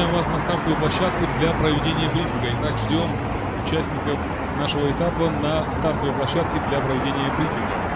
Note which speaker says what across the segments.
Speaker 1: Вас на стартовую площадку для проведения брифинга. Итак, ждем участников нашего этапа на стартовой площадке для проведения брифинга.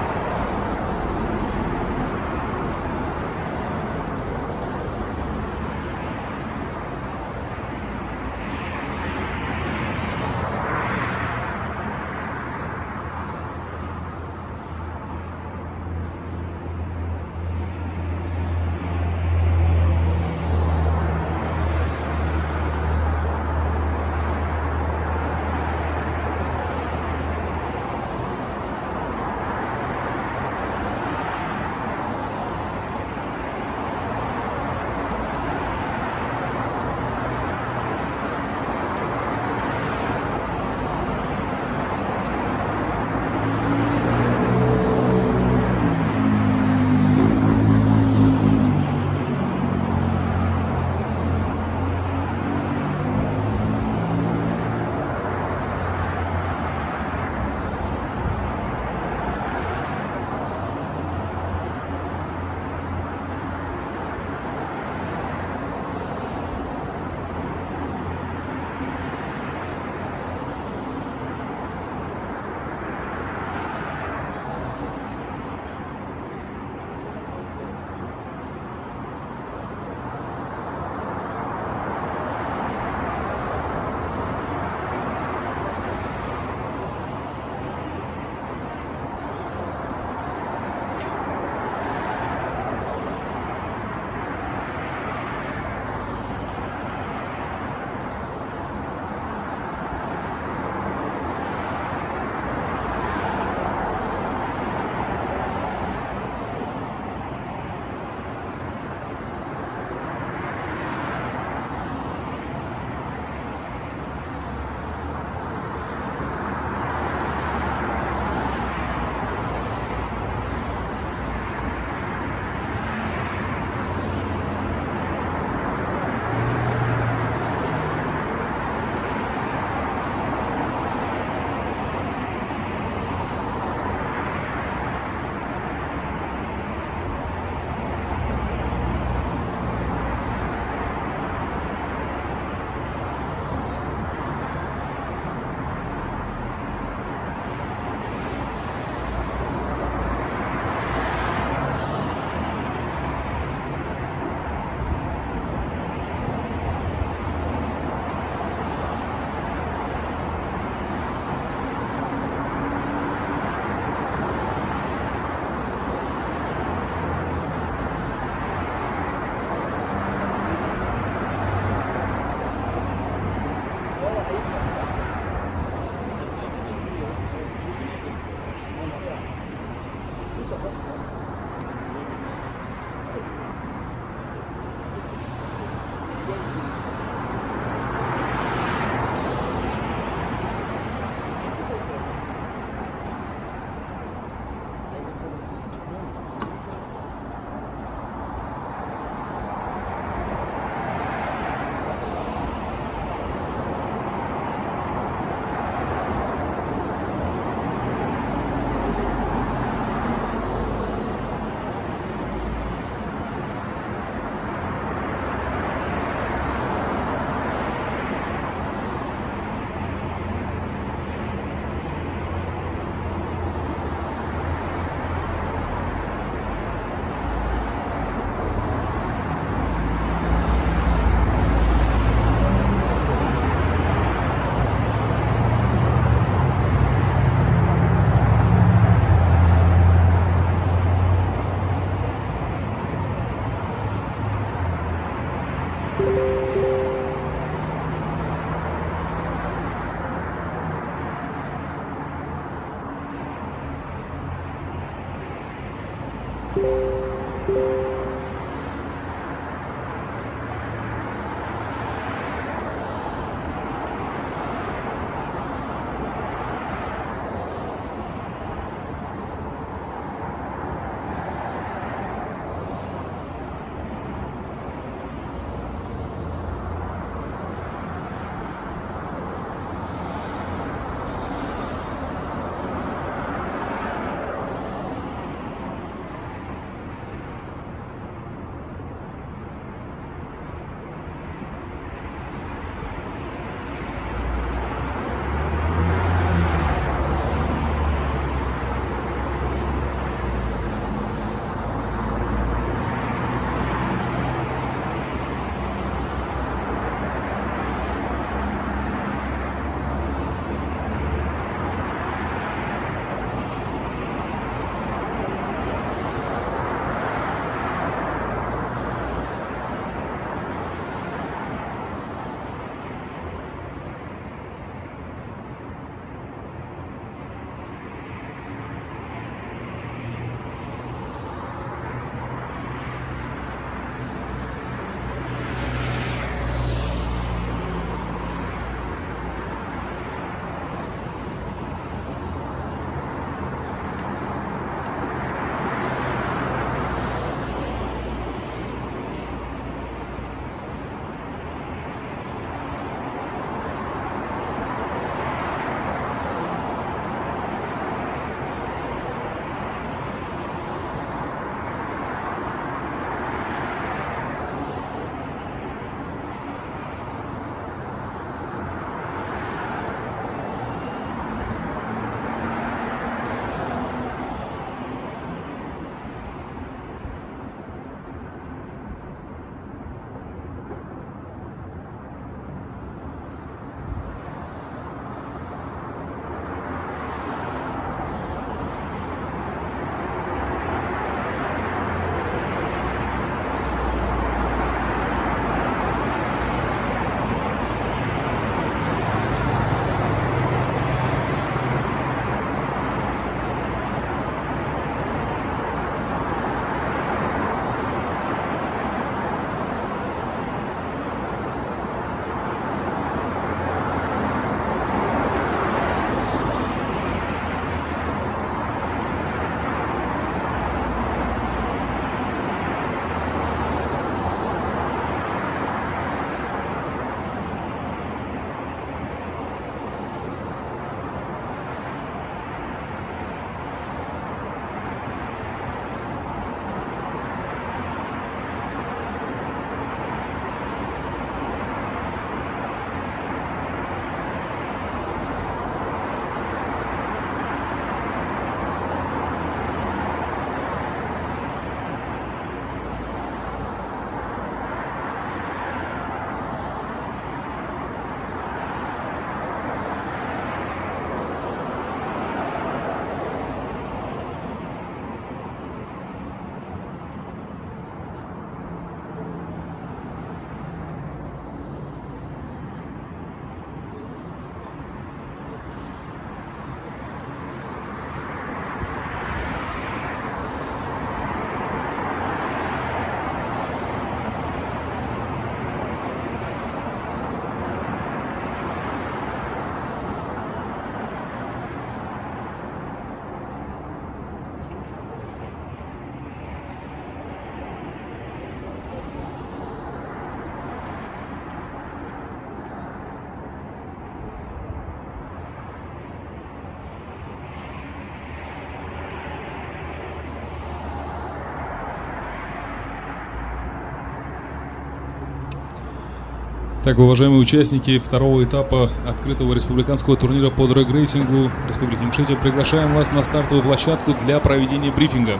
Speaker 1: Так, уважаемые участники второго этапа открытого республиканского турнира по дрэг-рейсингу Республики Ингушетия, приглашаем вас на стартовую площадку для проведения брифинга.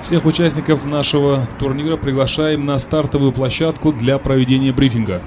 Speaker 1: Всех участников нашего турнира приглашаем на стартовую площадку для проведения брифинга.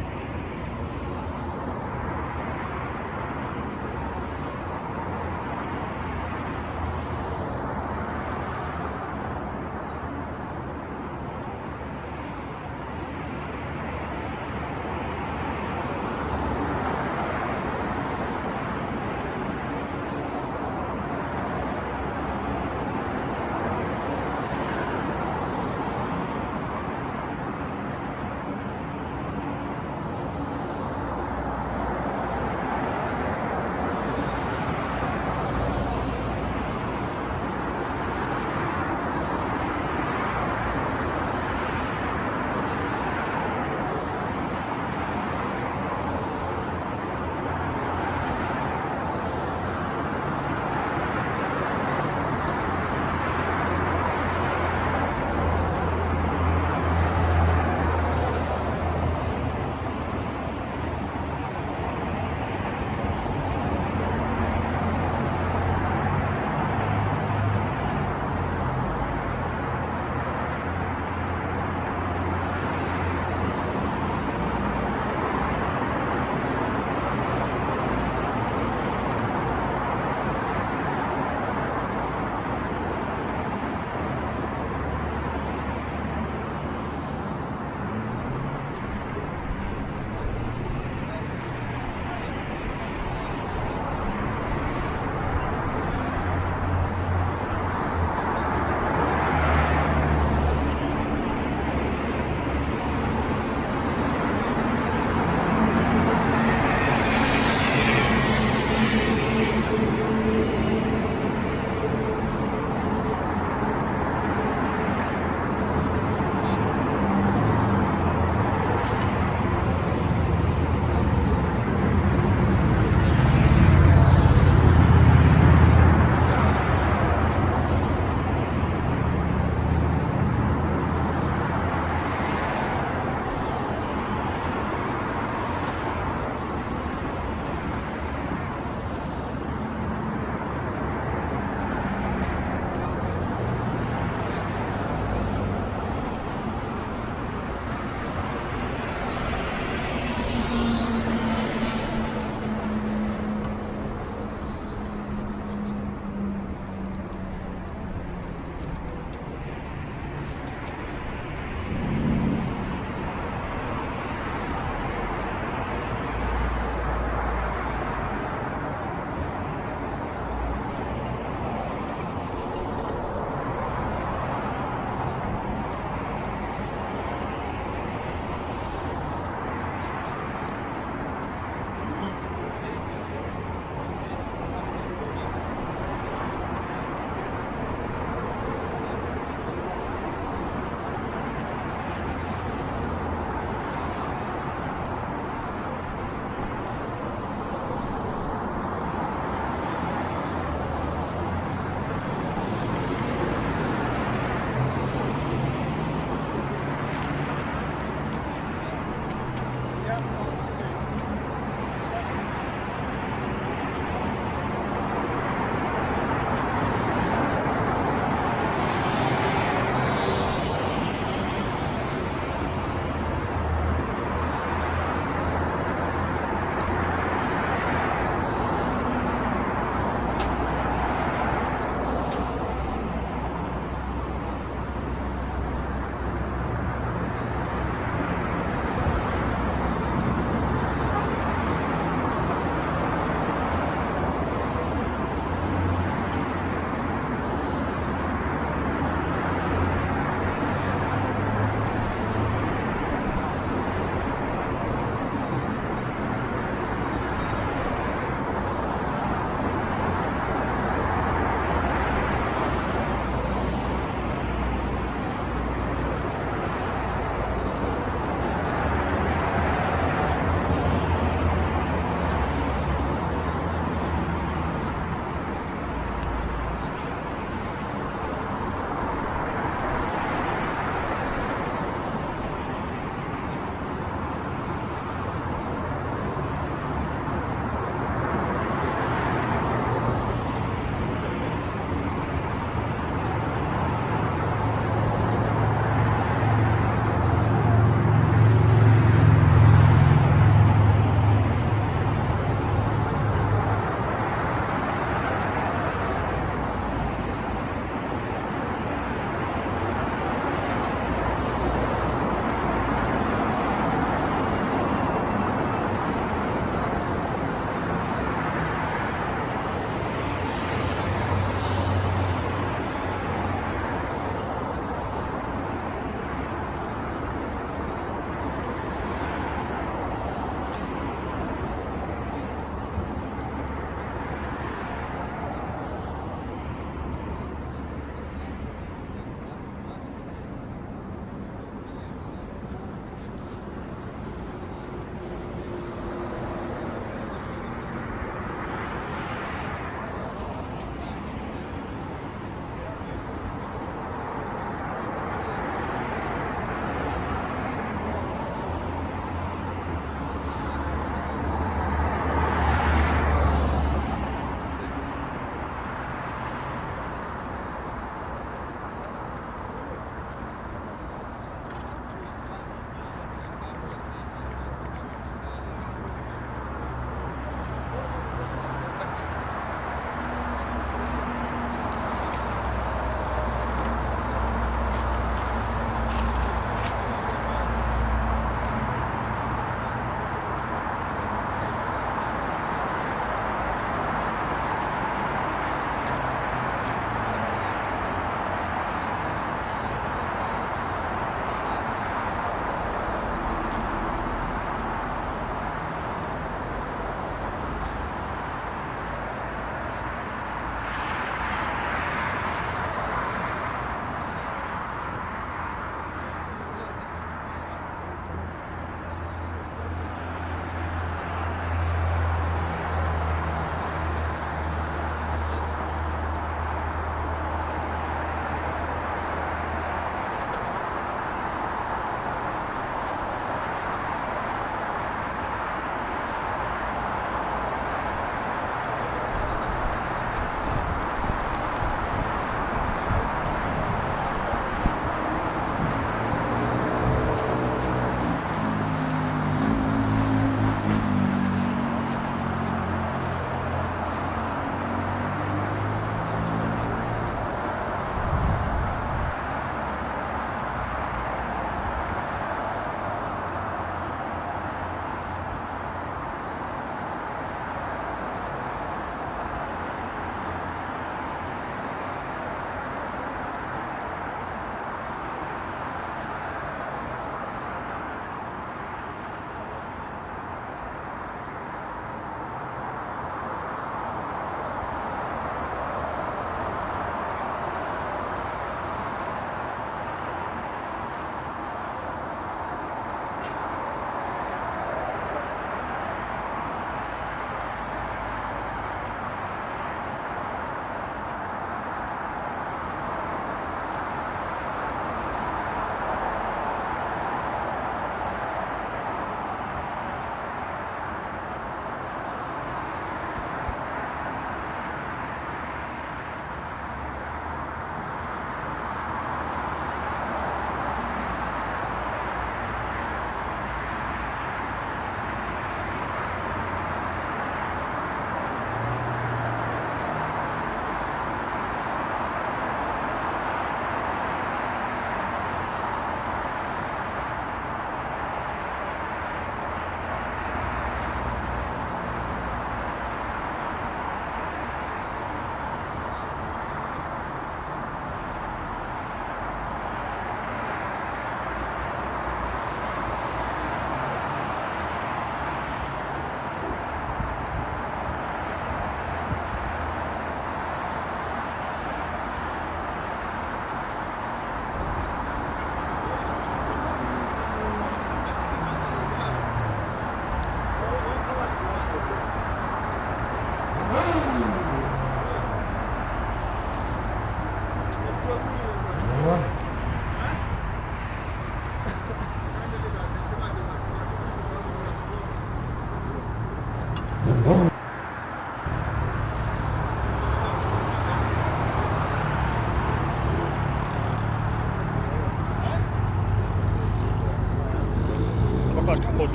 Speaker 2: fast kaputt.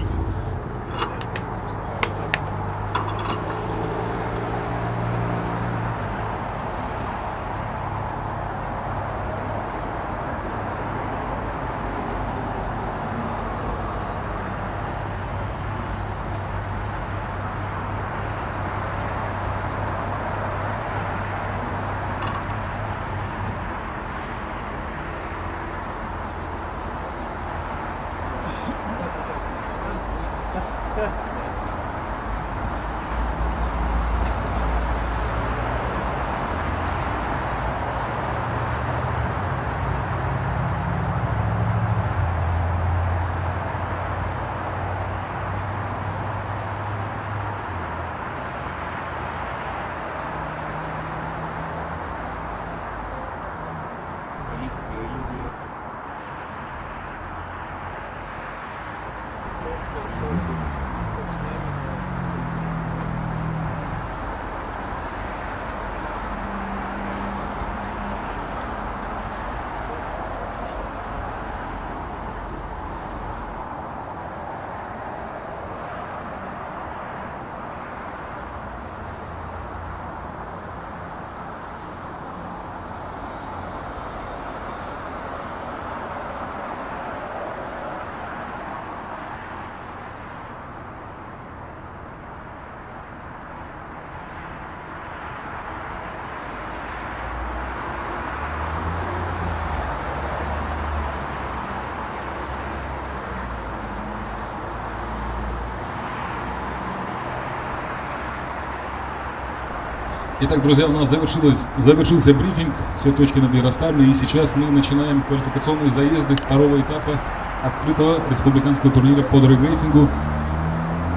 Speaker 1: Итак, друзья, у нас завершился брифинг, все точки над «и» расставлены, и сейчас мы начинаем квалификационные заезды второго этапа открытого республиканского турнира по дрэг-рейсингу,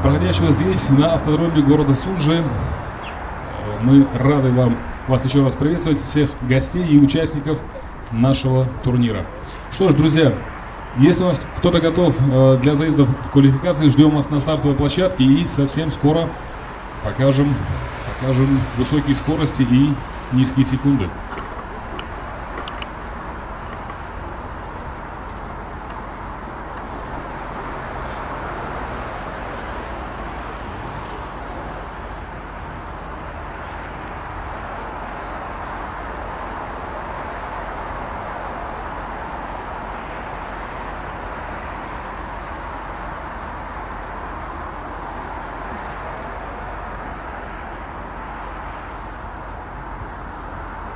Speaker 1: проходящего здесь, на автодроме города Сунжи. Мы рады вас еще раз приветствовать, всех гостей и участников нашего турнира. Что ж, друзья, если у нас кто-то готов для заездов в квалификации, ждем вас на стартовой площадке и совсем скоро покажем высокие скорости и низкие секунды.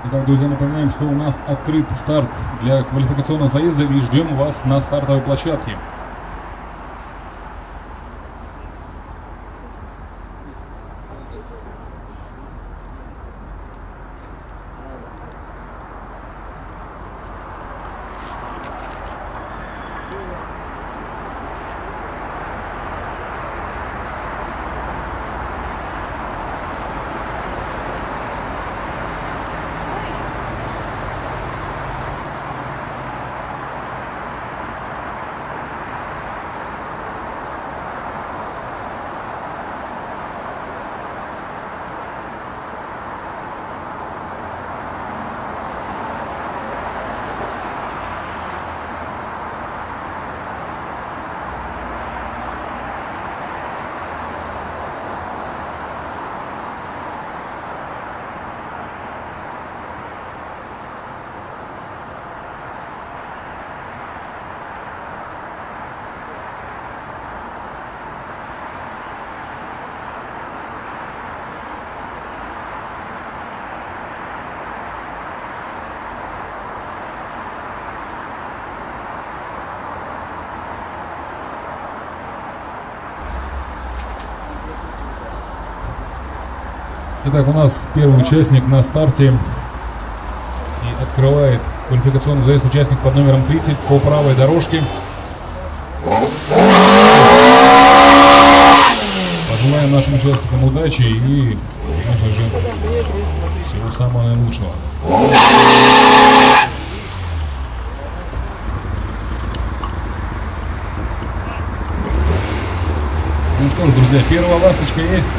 Speaker 1: Итак, друзья, напоминаем, что у нас открыт старт для квалификационных заездов и ждем вас на стартовой площадке. Итак, у нас первый участник на старте и открывает квалификационный заезд участник под номером 30 по правой дорожке. Пожелаем нашим участникам удачи и, конечно же, всего самого наилучшего. Ну что ж, друзья, первая ласточка есть.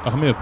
Speaker 1: Ахмед.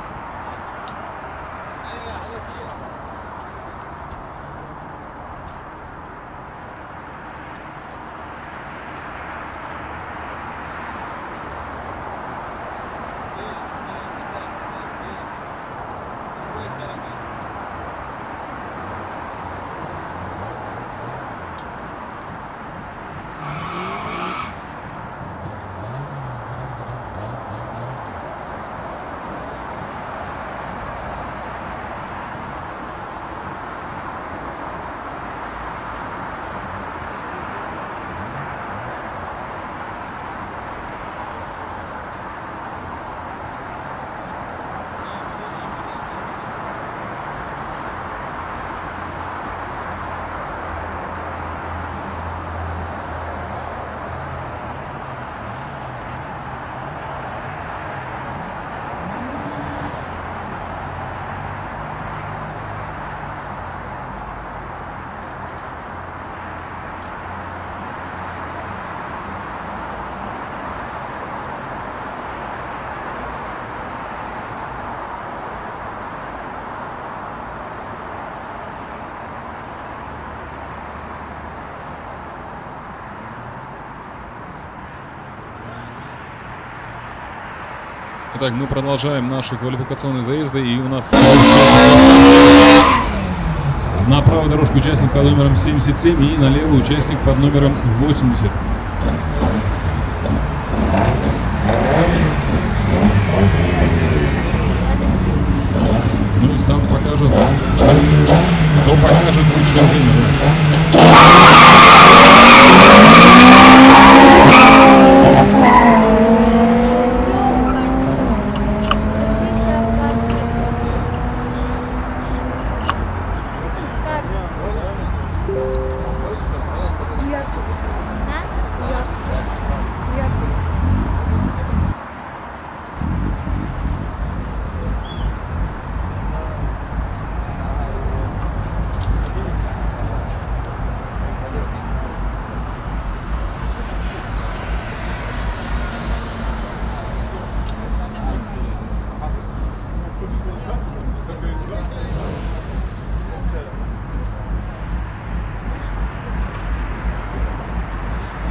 Speaker 1: Итак, мы продолжаем наши квалификационные заезды, и у нас на правую дорожку участник под номером 77 и на левую участник под номером 80. Ну и старт покажет, кто покажет лучшее время.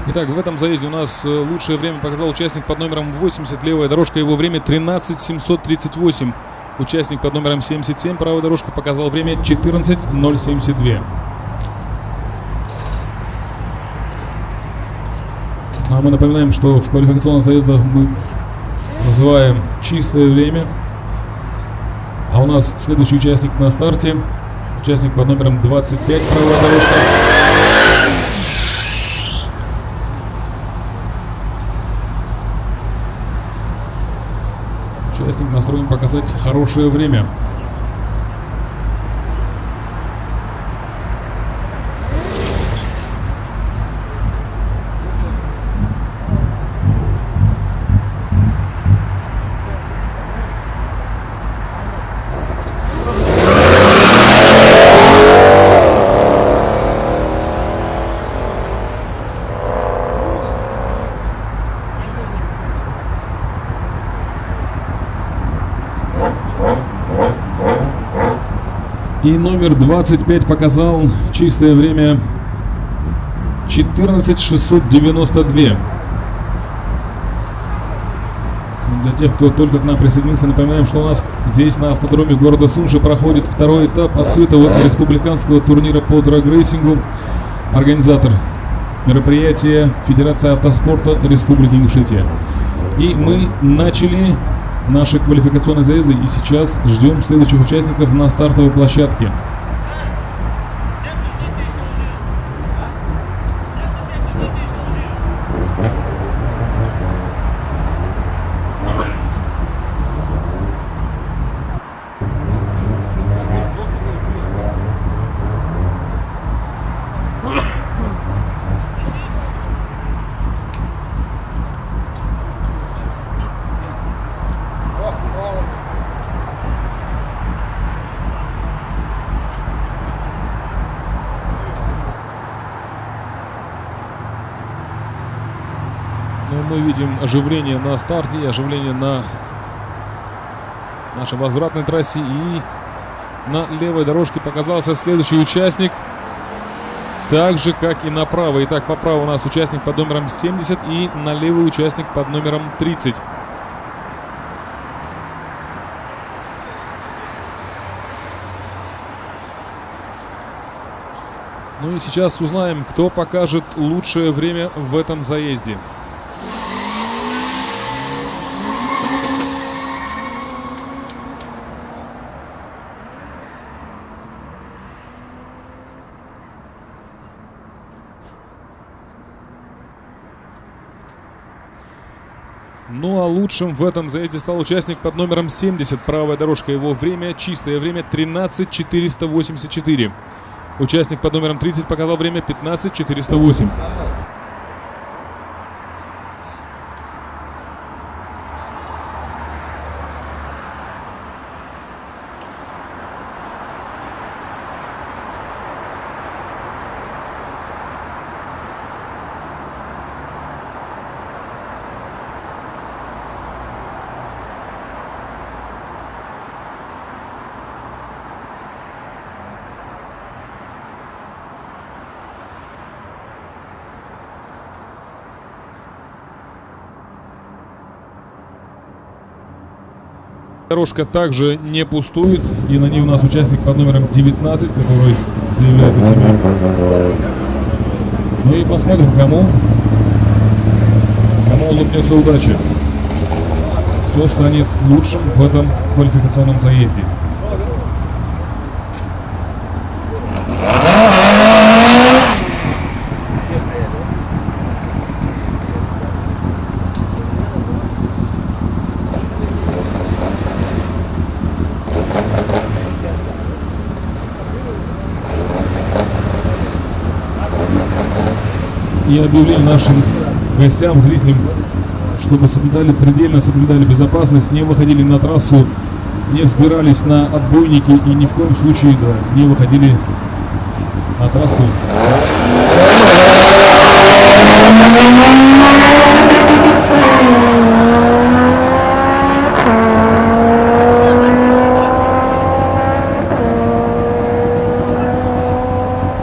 Speaker 1: Итак, в этом заезде у нас лучшее время показал участник под номером 80, левая дорожка, его время 13:738. Участник под номером 77, правая дорожка, показал время 14:072. А мы напоминаем, что в квалификационных заездах мы называем чистое время. А у нас следующий участник на старте, участник под номером 25, правая дорожка. Участник настроен показать хорошее время. И номер 25 показал чистое время 14:692. Для тех, кто только к нам присоединился, напоминаем, что у нас здесь на автодроме города Сунжи проходит второй этап открытого республиканского турнира по драг-рейсингу. Организатор мероприятия — Федерация автоспорта Республики Ингушетия. И мы начали наши квалификационные заезды, и сейчас ждем следующих участников на стартовой площадке. Мы видим оживление на старте и оживление на нашей возвратной трассе. И на левой дорожке показался следующий участник. Так же, как и на правой. Итак, по праву у нас участник под номером 70 и на левый участник под номером 30. Ну и сейчас узнаем, кто покажет лучшее время в этом заезде. Ну а лучшим в этом заезде стал участник под номером 70. Правая дорожка, его время, чистое время 13:484. Участник под номером 30 показал время 15:408. Дорожка также не пустует, и на ней у нас участник под номером 19, который заявляет о себе. Ну и посмотрим, кому улыбнется удача, кто станет лучшим в этом квалификационном заезде. И объявили нашим гостям, зрителям, чтобы предельно соблюдали безопасность, не выходили на трассу, не взбирались на отбойники и ни в коем случае не выходили на трассу.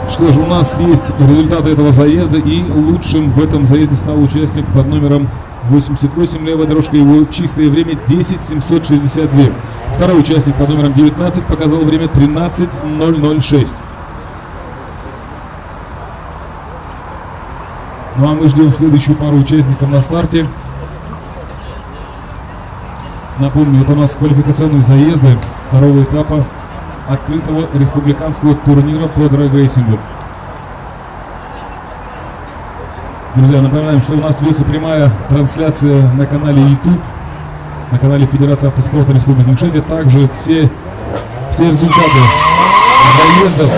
Speaker 1: Что же, у нас есть результаты этого заезда, и лучшим в этом заезде стал участник под номером 88. Левая дорожка, его чистое время 10:762. Второй участник под номером 19 показал время 13:006. Ну а мы ждем следующую пару участников на старте. Напомню, это у нас квалификационные заезды второго этапа открытого республиканского турнира по дрэг-рейсингу. Друзья, напоминаем, что у нас ведется прямая трансляция на канале YouTube, на канале Федерации автоспорта Республики Ингушетия. Также все результаты заездов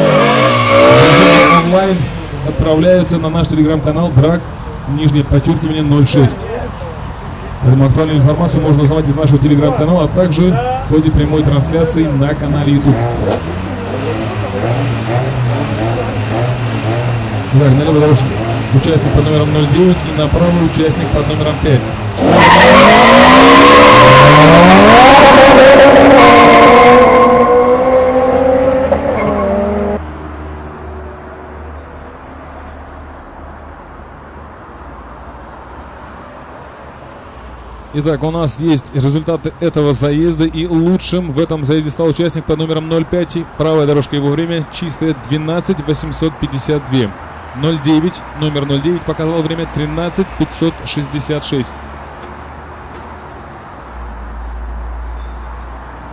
Speaker 1: онлайн отправляются на наш телеграм-канал драг_06. Поэтому актуальную информацию можно узнавать из нашего телеграм-канала, а также в ходе прямой трансляции на канале YouTube. Итак, на левой дорожке участник под номером 09 и на правый участник под номером 5. Итак, у нас есть результаты этого заезда, и лучшим в этом заезде стал участник под номером 05. Правая дорожка, его время чистое 12:852. 09, номер 09 показал время 13:566.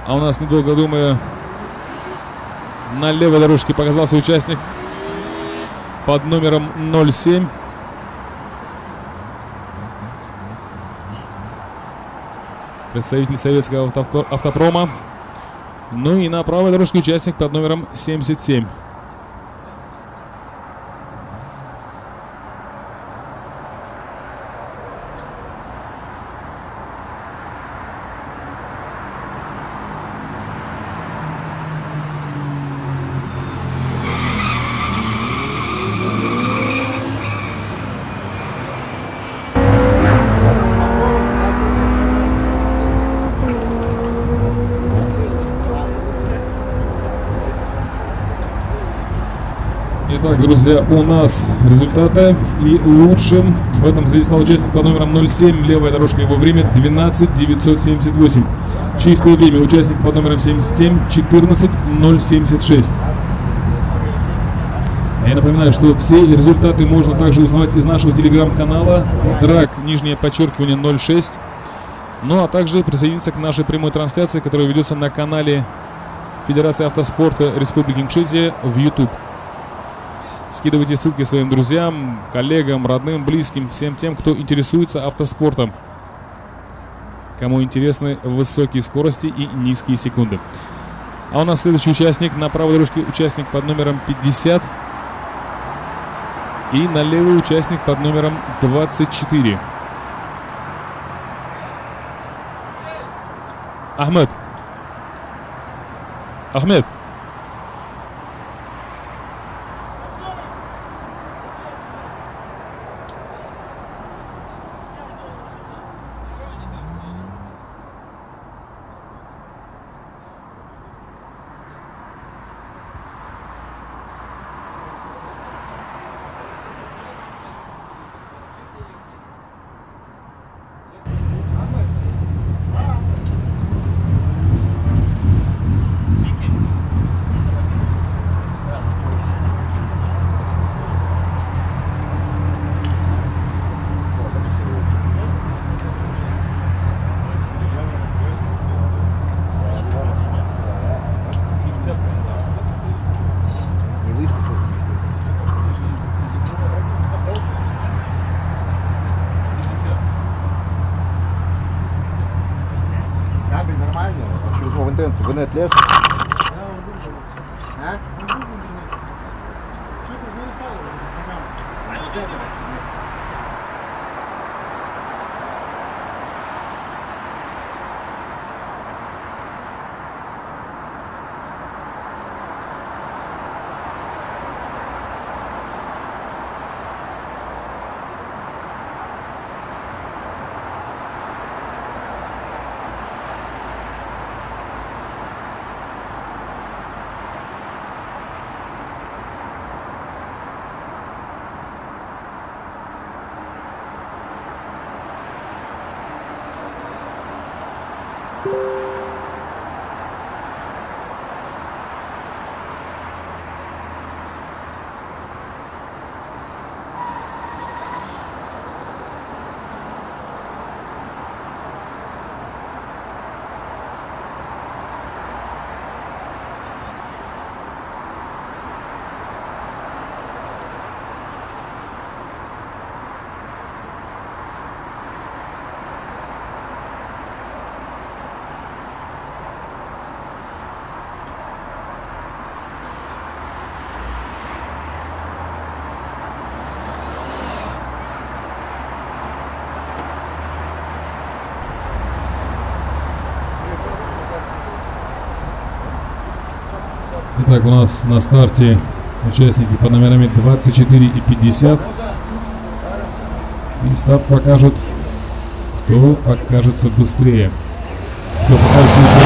Speaker 1: А у нас, недолго думая, на левой дорожке показался участник под номером 07. Представитель советского автопрома. Ну и на правой дорожке участник под номером 77. Итак, друзья, у нас результаты. И лучшим в этом заезде стал участник под номером 07. Левая дорожка, его время 12:978. Чистое время участника под номером 77 14:076. Я напоминаю, что все результаты можно также узнавать из нашего телеграм-канала драк, нижнее подчеркивание 06. Ну а также присоединиться к нашей прямой трансляции, которая ведется на канале Федерации автоспорта Республики Ингушетия в YouTube. Скидывайте ссылки своим друзьям, коллегам, родным, близким, всем тем, кто интересуется автоспортом, кому интересны высокие скорости и низкие секунды. А у нас следующий участник на правой дорожке, участник под номером 50. И на левый участник под номером 24. Ахмед. Ахмед.
Speaker 2: В инет лез?
Speaker 1: Итак, у нас на старте участники под номерами 24 и 50. И старт покажет, кто окажется быстрее. Кто покажет лучше.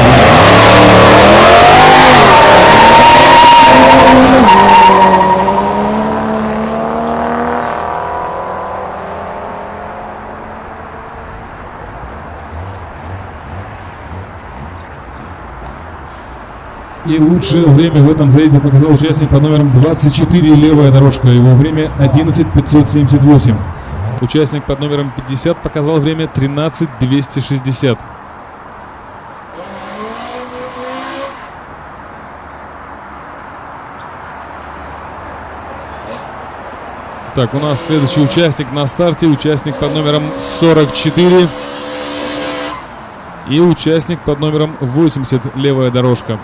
Speaker 1: И лучшее время в этом заезде показал участник под номером 24, левая дорожка. Его время 11:578. Участник под номером 50 показал время 13:260. Так, у нас следующий участник на старте. Участник под номером 44. И участник под номером 80, левая дорожка.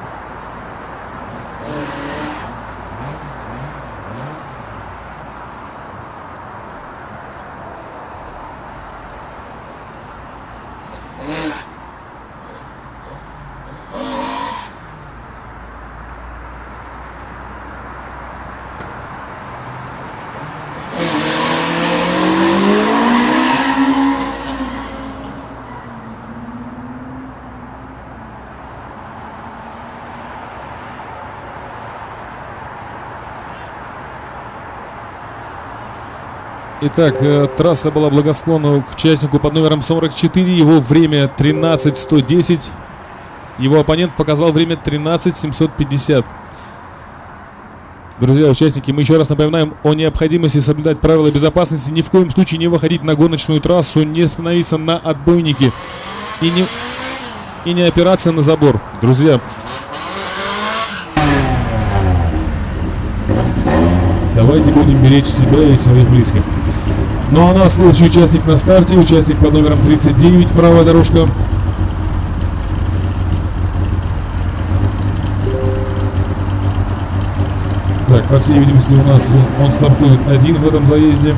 Speaker 1: Итак, трасса была благосклонна к участнику под номером 44. Его время 13:110. Его оппонент показал время 13:750. Друзья, участники, мы еще раз напоминаем о необходимости соблюдать правила безопасности, ни в коем случае не выходить на гоночную трассу, не становиться на отбойники и не опираться на забор. Друзья, давайте будем беречь себя и своих близких. Ну а у нас следующий участник на старте, участник под номером 39, правая дорожка. Так, по всей видимости, у нас он стартует один в этом заезде.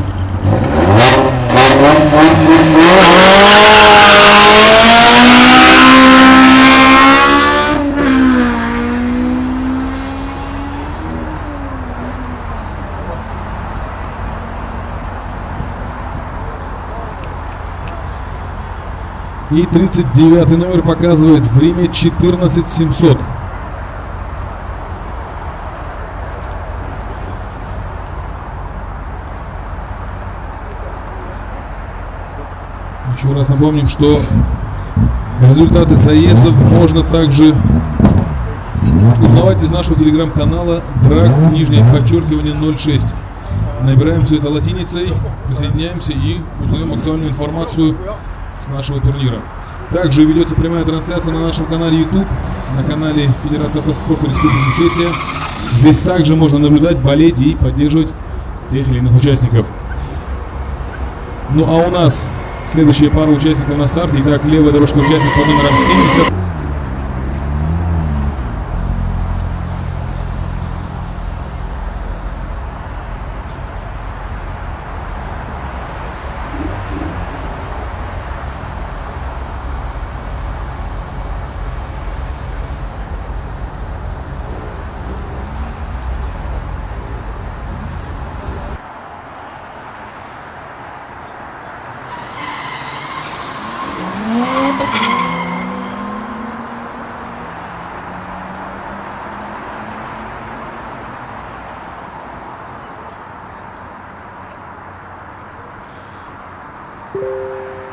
Speaker 1: И 39 номер показывает время 14:700. Еще раз напомним, что результаты заездов можно также узнавать из нашего телеграм-канала драг_06. Набираем все это латиницей, присоединяемся и узнаем актуальную информацию с нашего турнира. Также ведется прямая трансляция на нашем канале YouTube, на канале Федерации автоспорта Республики Ингушетия. Здесь также можно наблюдать, болеть и поддерживать тех или иных участников. Ну а у нас следующая пара участников на старте. Итак, левая дорожка, участник под номером 70.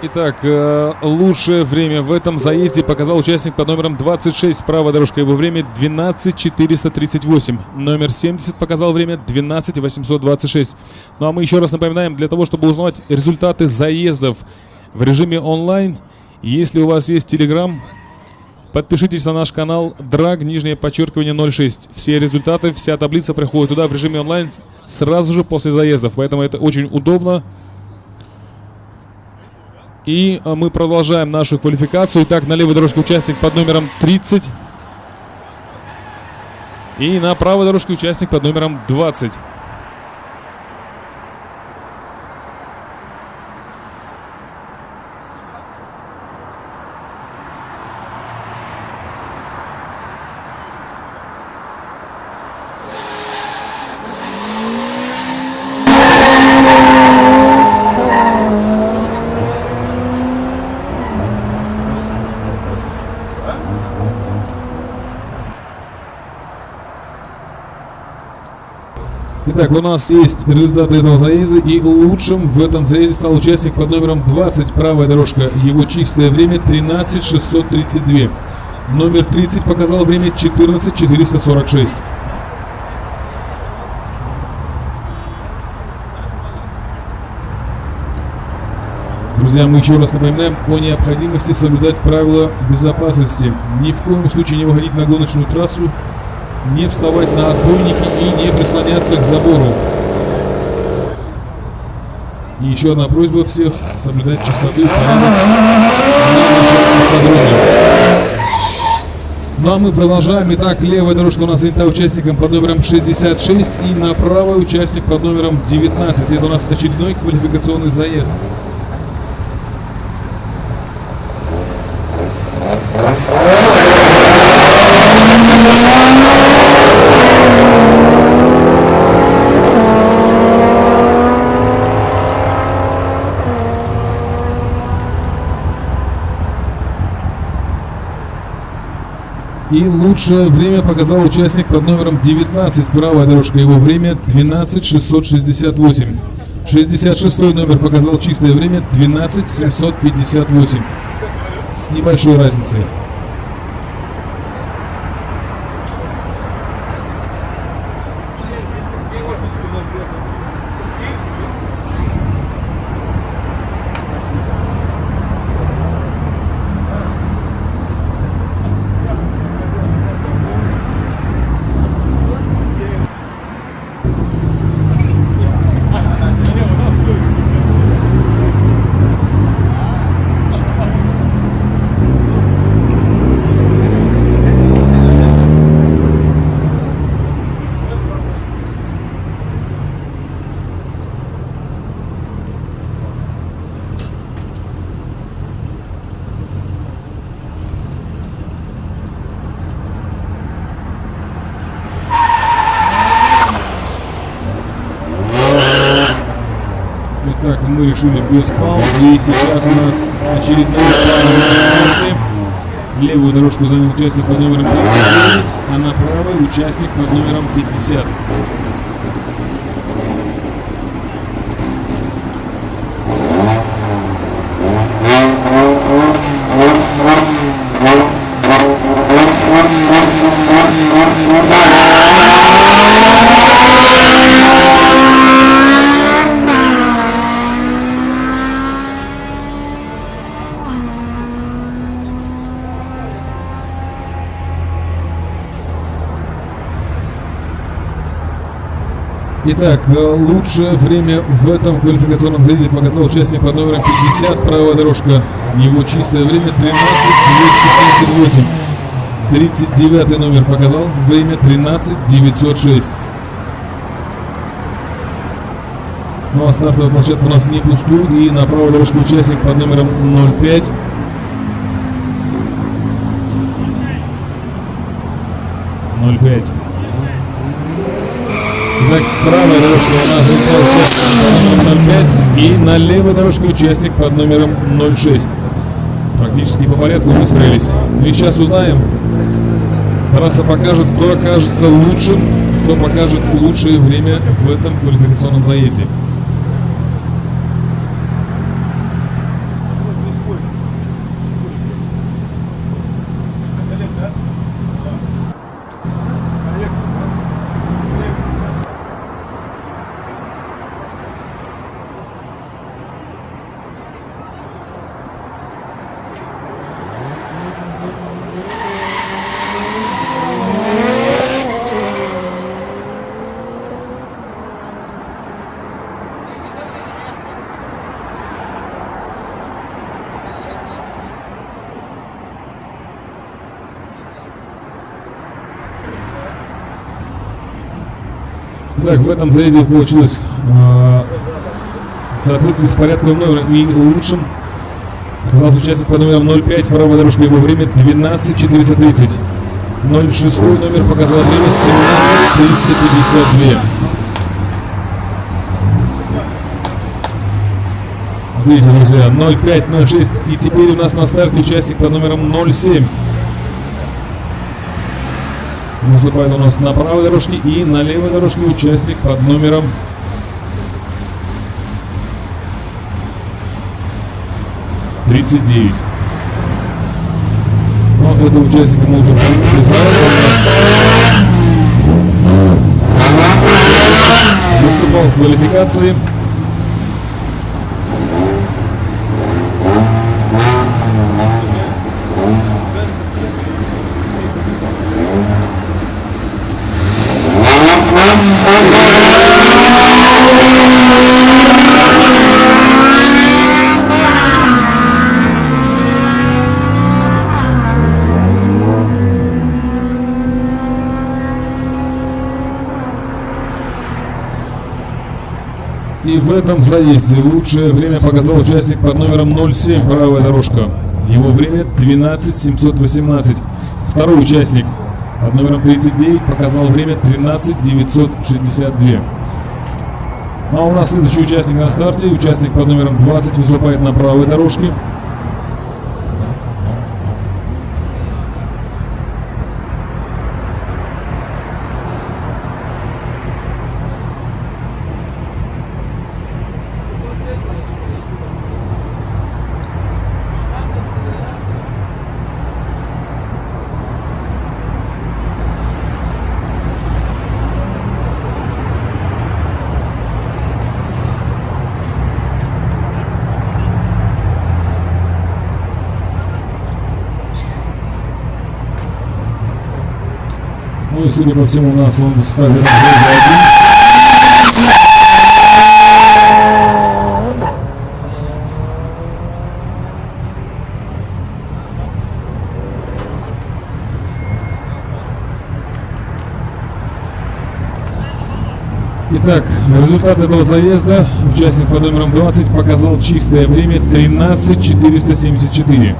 Speaker 1: Итак, лучшее время в этом заезде показал участник под номером 26. Правая дорожка, его время 12:438. Номер 70 показал время 12:826. Ну а мы еще раз напоминаем, для того, чтобы узнать результаты заездов в режиме онлайн, если у вас есть Telegram, подпишитесь на наш канал драг_06. Все результаты, вся таблица приходит туда в режиме онлайн сразу же после заездов, поэтому это очень удобно. И мы продолжаем нашу квалификацию. Итак, на левой дорожке участник под номером 30. И на правой дорожке участник под номером 20. Итак, у нас есть результаты этого заезда, и лучшим в этом заезде стал участник под номером 20, правая дорожка. Его чистое время 13:632. Номер 30 показал время 14:446. Друзья, мы еще раз напоминаем о необходимости соблюдать правила безопасности. Ни в коем случае не выходить на гоночную трассу, не вставать на отбойники и не прислоняться к забору. И еще одна просьба всех соблюдать чистоту и порядок на нашем автодроме. Ну а мы продолжаем. Итак, левая дорожка у нас занята участником под номером 66 и на правой участник под номером 19. Это у нас очередной квалификационный заезд. И лучшее время показал участник под номером 19. Правая дорожка, его время 12:668. 66-й номер показал чистое время 12:758. С небольшой разницей. Итак, мы решили без паузы. И сейчас у нас очередная плана на старте. Левую дорожку занял участник под номером 39, а на правой участник под номером 50. Итак, лучшее время в этом квалификационном заезде показал участник под номером 50, правая дорожка. Его чистое время 13:278. 39 номер показал время 13:906. Ну а стартовая площадка у нас не пустует, и на правой дорожке участник под номером 05. Так, правая дорожка у нас участник под номером 05 и на левой дорожке участник под номером 06. Практически по порядку выстроились. И сейчас узнаем. Трасса покажет, кто окажется лучшим, кто покажет лучшее время в этом квалификационном заезде. Так, в этом заезде получилось в соответствии с порядковым номером и лучшим оказался участник по номерам 05, правая дорожка, его время 12:430. 06 номер показал время 17:352. Видите, друзья, 05, 06, и теперь у нас на старте участник по номерам 07. Выступает у нас на правой дорожке, и на левой дорожке участник под номером 39. Но этого участника мы уже в принципе знаем. Выступал в квалификации. И в этом заезде лучшее время показал участник под номером 07, правая дорожка. Его время 12:718. Второй участник под номером 39 показал время 13:962. А у нас следующий участник на старте. Участник под номером 20 выступает на правой дорожке. и, судя по всему, у нас он выступает в заезде один. Итак, результат этого заезда. Участник под номером 20 показал чистое время 13:474.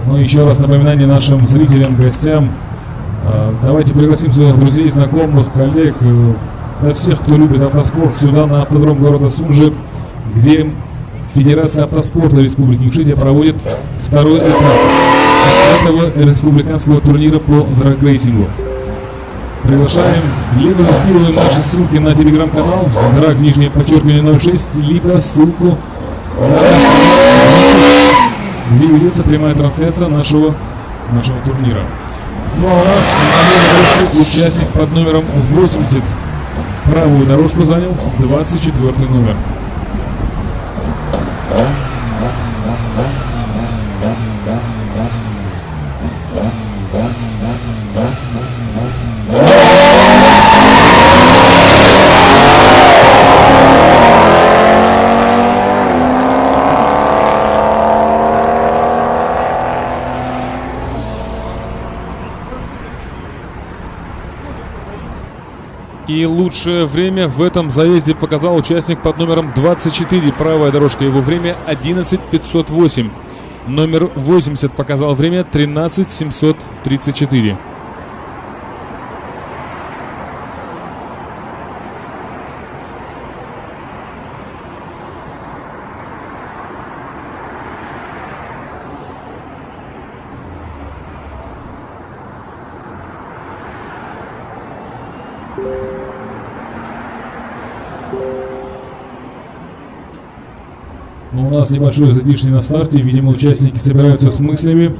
Speaker 1: Ну, еще раз напоминание нашим зрителям, гостям. Давайте пригласим своих друзей, знакомых, коллег, да всех, кто любит автоспорт, сюда на автодром города Сунжи, где Федерация автоспорта Республики Ингушетия проводит второй этап этого республиканского турнира по драг-рейсингу. Приглашаем, либо скидываем наши ссылки на телеграм-канал драг, нижнее подчеркивание 06, либо ссылку на наш канал, где ведется прямая трансляция нашего турнира. Ну а у нас на левой дорожке участник под номером 80. Правую дорожку занял 24 номер. И лучшее время в этом заезде показал участник под номером 24. Правая дорожка, его время 11:508. Номер 80 показал время 13:734. У нас небольшое затишье на старте. Видимо, участники собираются с мыслями.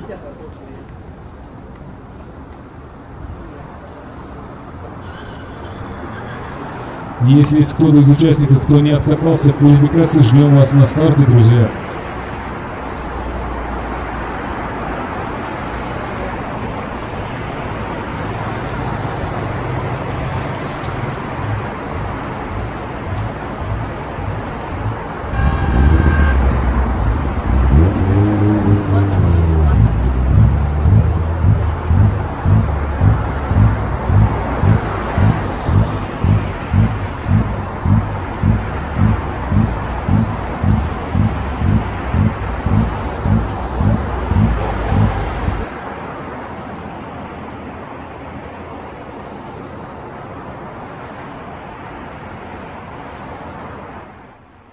Speaker 1: Если есть кто-то из участников, кто не откатался в квалификации, ждем вас на старте, друзья.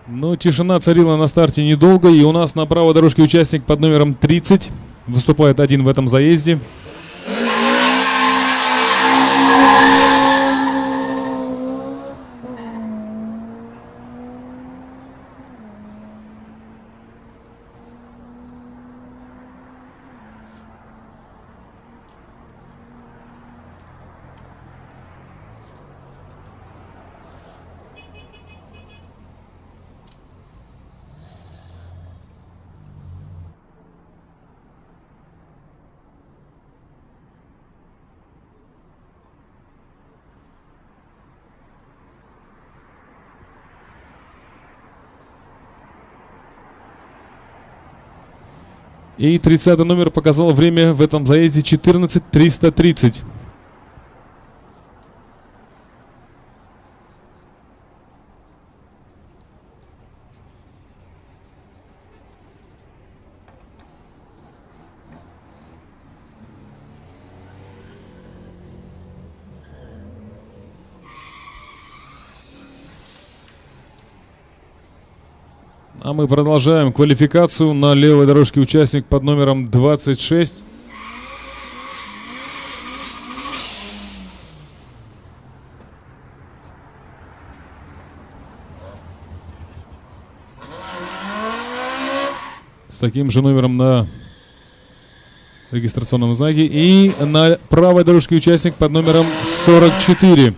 Speaker 1: Но тишина царила на старте недолго, и у нас на правой дорожке участник под номером 30. Выступает один в этом заезде. И 30 номер показал время в этом заезде 14:330. А мы продолжаем квалификацию. На левой дорожке участник под номером 26. С таким же номером на регистрационном знаке. И на правой дорожке участник под номером 44.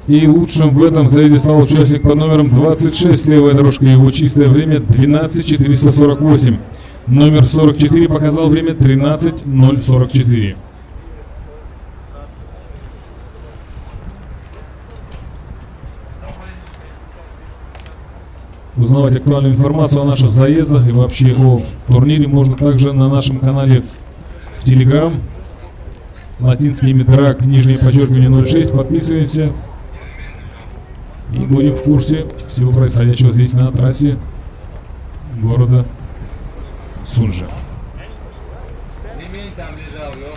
Speaker 1: И лучшим в этом заезде стал участник под номером 26, левая дорожка, его чистое время 12:448. Номер 44 показал время 13:044. Узнавать актуальную информацию о наших заездах и вообще о турнире можно также на нашем канале в Telegram. Латинский имя драк, нижнее подчеркивание 06. Подписываемся и будем в курсе всего происходящего здесь на трассе города Сунжа.
Speaker 2: Ремень там лежал, ремень.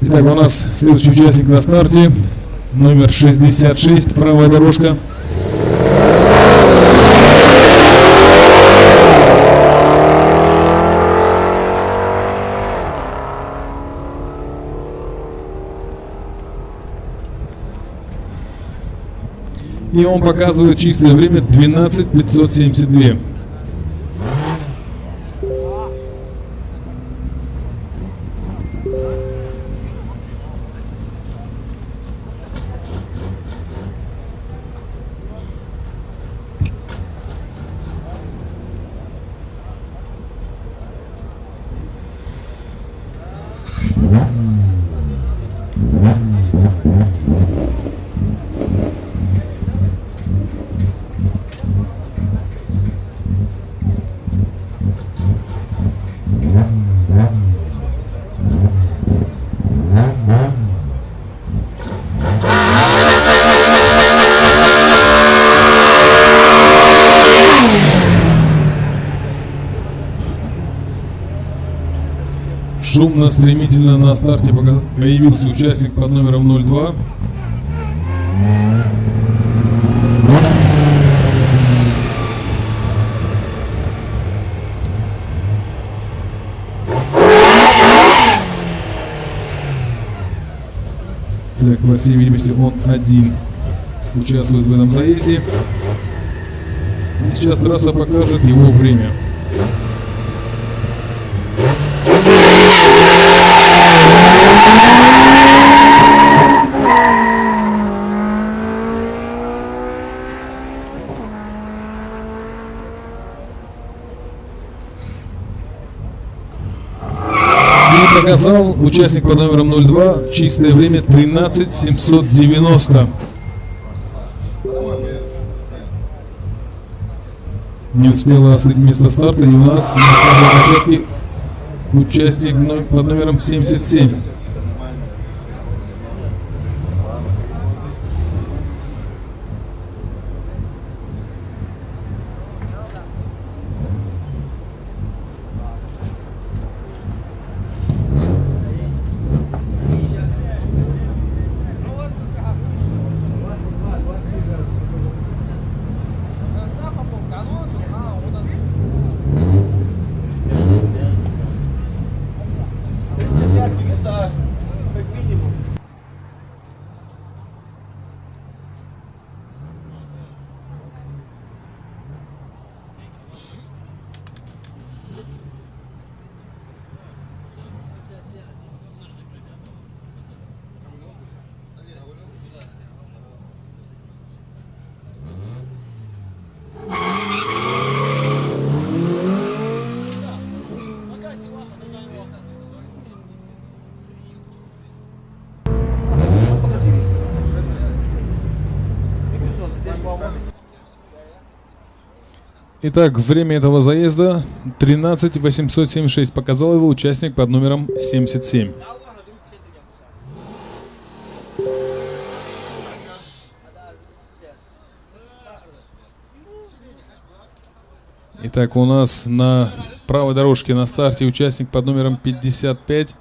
Speaker 1: Итак, у нас следующий участник на старте. Номер 66, правая дорожка. И он показывает чистое время 12:572. Шумно, стремительно на старте появился участник под номером 02. Так, по всей видимости, он один участвует в этом заезде. И сейчас трасса покажет его время. Показал участник под номером 02 чистое время 13:790. Не успела остыть место старта, и у нас на стартой площадке участник под номером 77. Итак, время этого заезда 13:876. Показал его участник под номером 77. Итак, у нас на правой дорожке на старте участник под номером 55.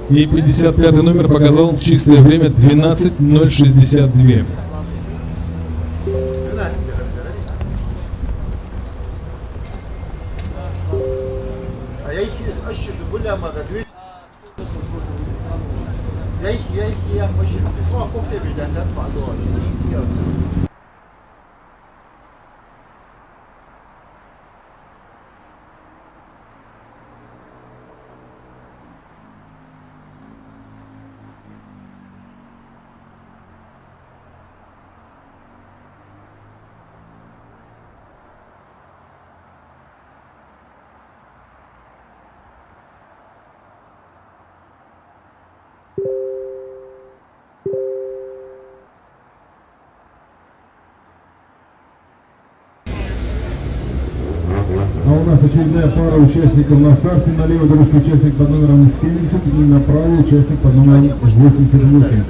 Speaker 1: И 55 номер показал чистое время 12:062.
Speaker 2: А у нас очередная пара участников на старте. На левой дорожке участник под номером 70 и на правой участник под номером 88.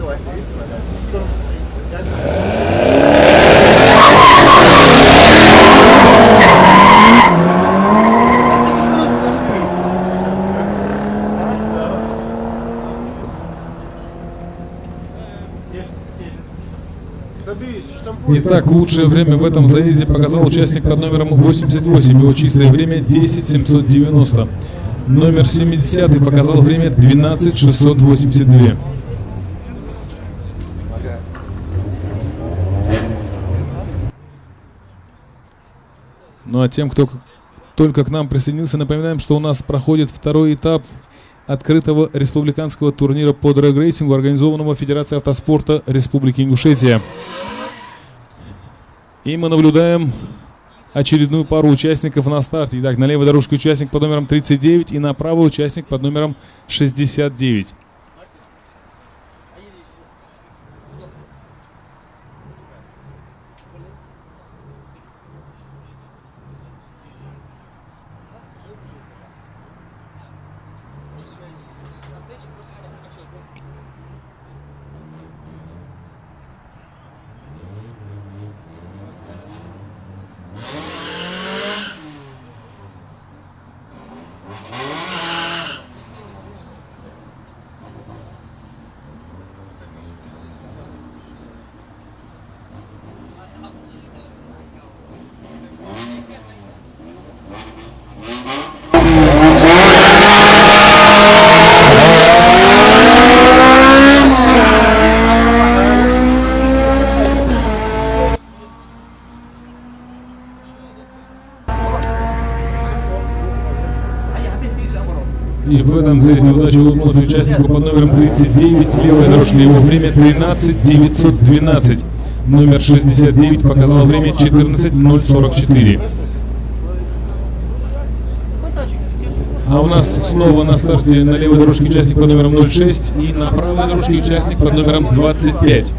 Speaker 1: Итак, лучшее время в этом заезде показал участник под номером 88. Его чистое время 10:790. Номер 70 показал время 12:682. Ну а тем, кто только к нам присоединился, напоминаем, что у нас проходит второй этап открытого республиканского турнира по дрэг-рейсингу, организованного Федерацией автоспорта Республики Ингушетия. И мы наблюдаем очередную пару участников на старте. Итак, на левой дорожке участник под номером 39 и на правой участник под номером 69. И в этом заезде удача улыбнулась участнику под номером 39. Левая дорожка, его время 13:912. Номер 69 показал время 14:044. А у нас снова на старте на левой дорожке участник под номером 06 и на правой дорожке участник под номером 25.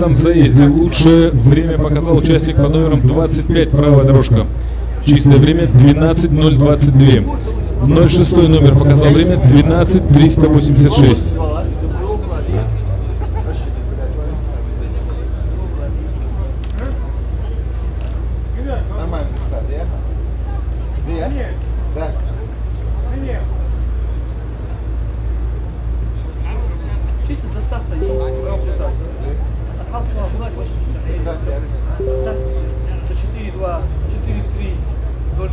Speaker 1: этом заезде лучшее время показал участник под номером 25, правая дорожка. Чистое время 12:022. 06 номер показал время 12:386.
Speaker 3: Чисто заставьте. За 4-2, 4-3, 0-4.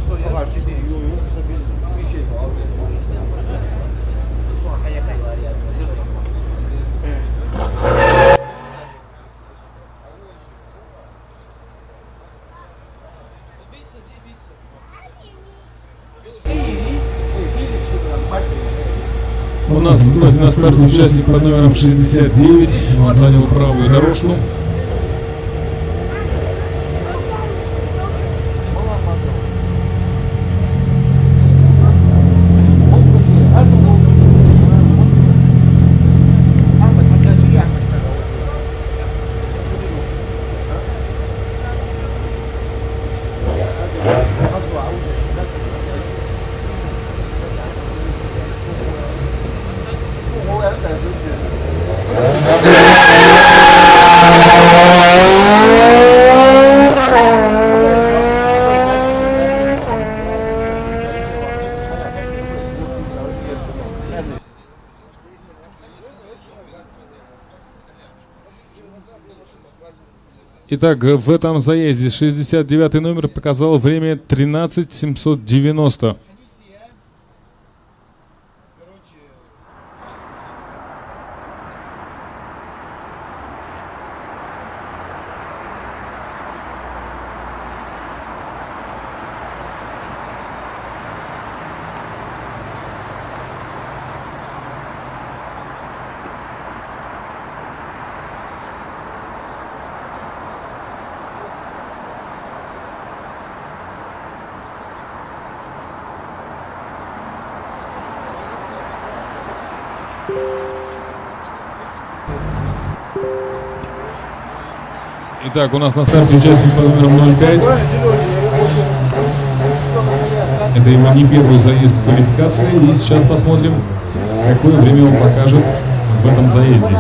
Speaker 1: У нас вновь на старте участник под номером 69. Он занял правую дорожку. Итак, в этом заезде 69 номер показал время 13:790. Итак, у нас на старте участник под номером 05. Это его не первый заезд в квалификации. И сейчас посмотрим, какое время он покажет в этом заезде.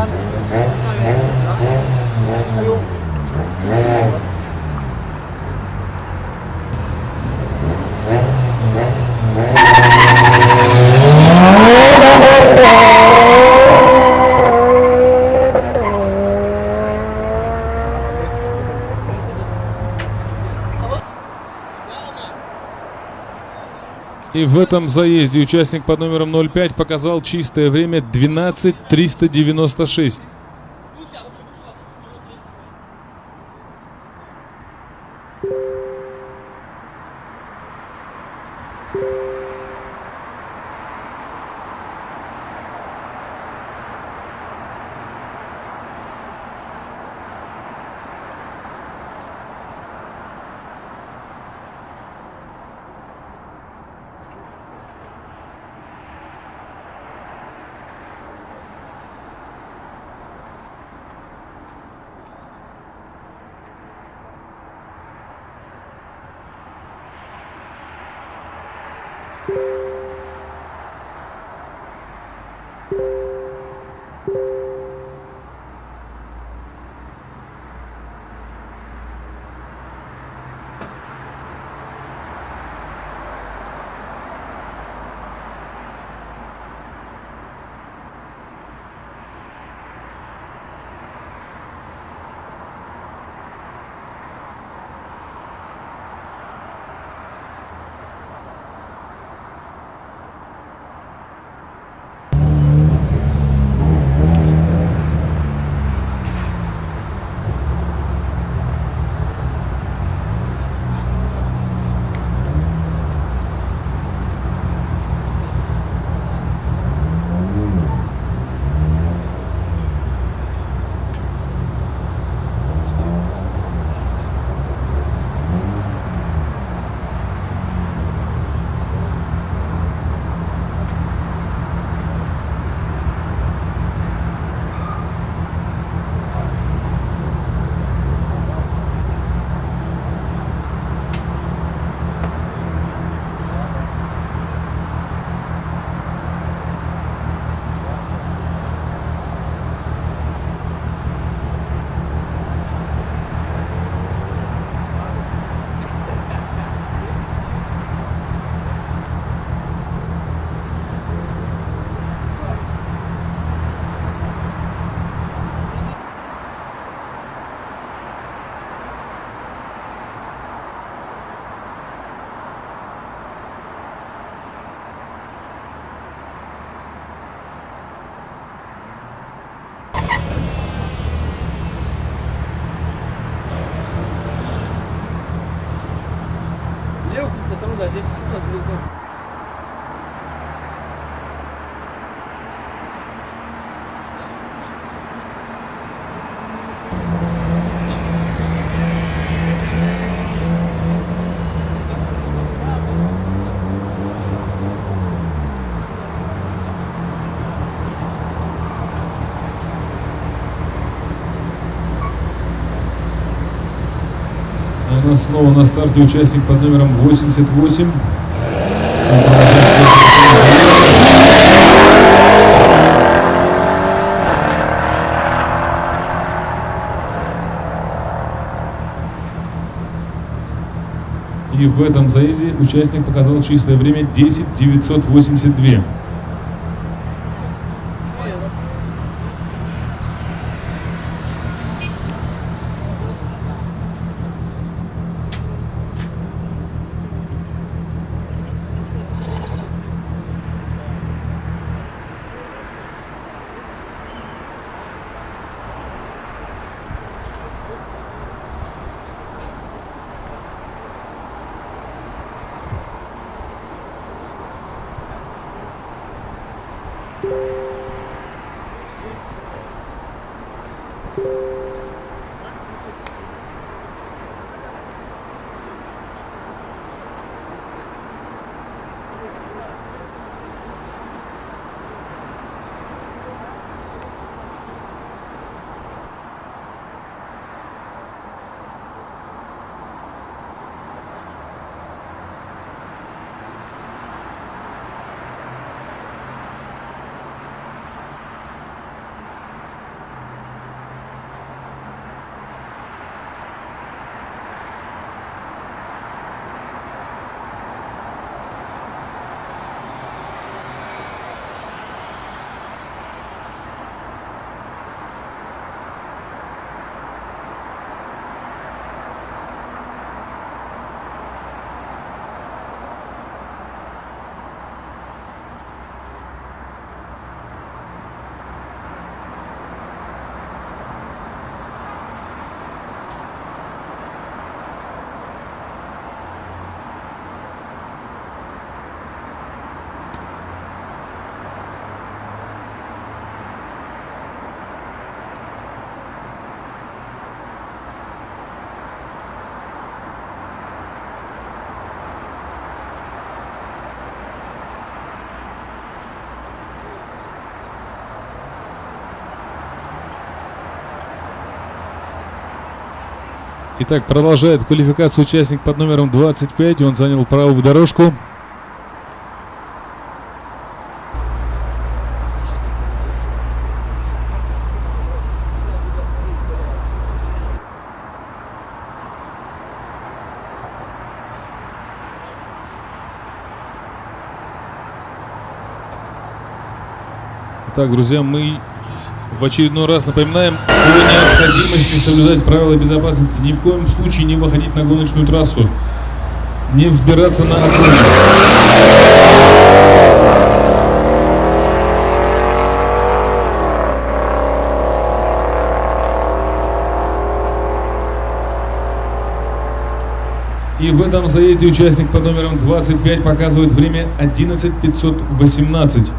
Speaker 1: И в этом заезде участник под номером 05 показал чистое время 12:396.
Speaker 3: сюда, здесь сюда.
Speaker 1: У нас снова на старте участник под номером 88. И в этом заезде участник показал чистое время 10:982. Итак, продолжает квалификацию участник под номером 25. Он занял правую дорожку. Итак, друзья, мы в очередной раз напоминаем о необходимости соблюдать правила безопасности. Ни в коем случае не выходить на гоночную трассу, не взбираться на опоры. И в этом заезде участник под номером 25 показывает время 11:518.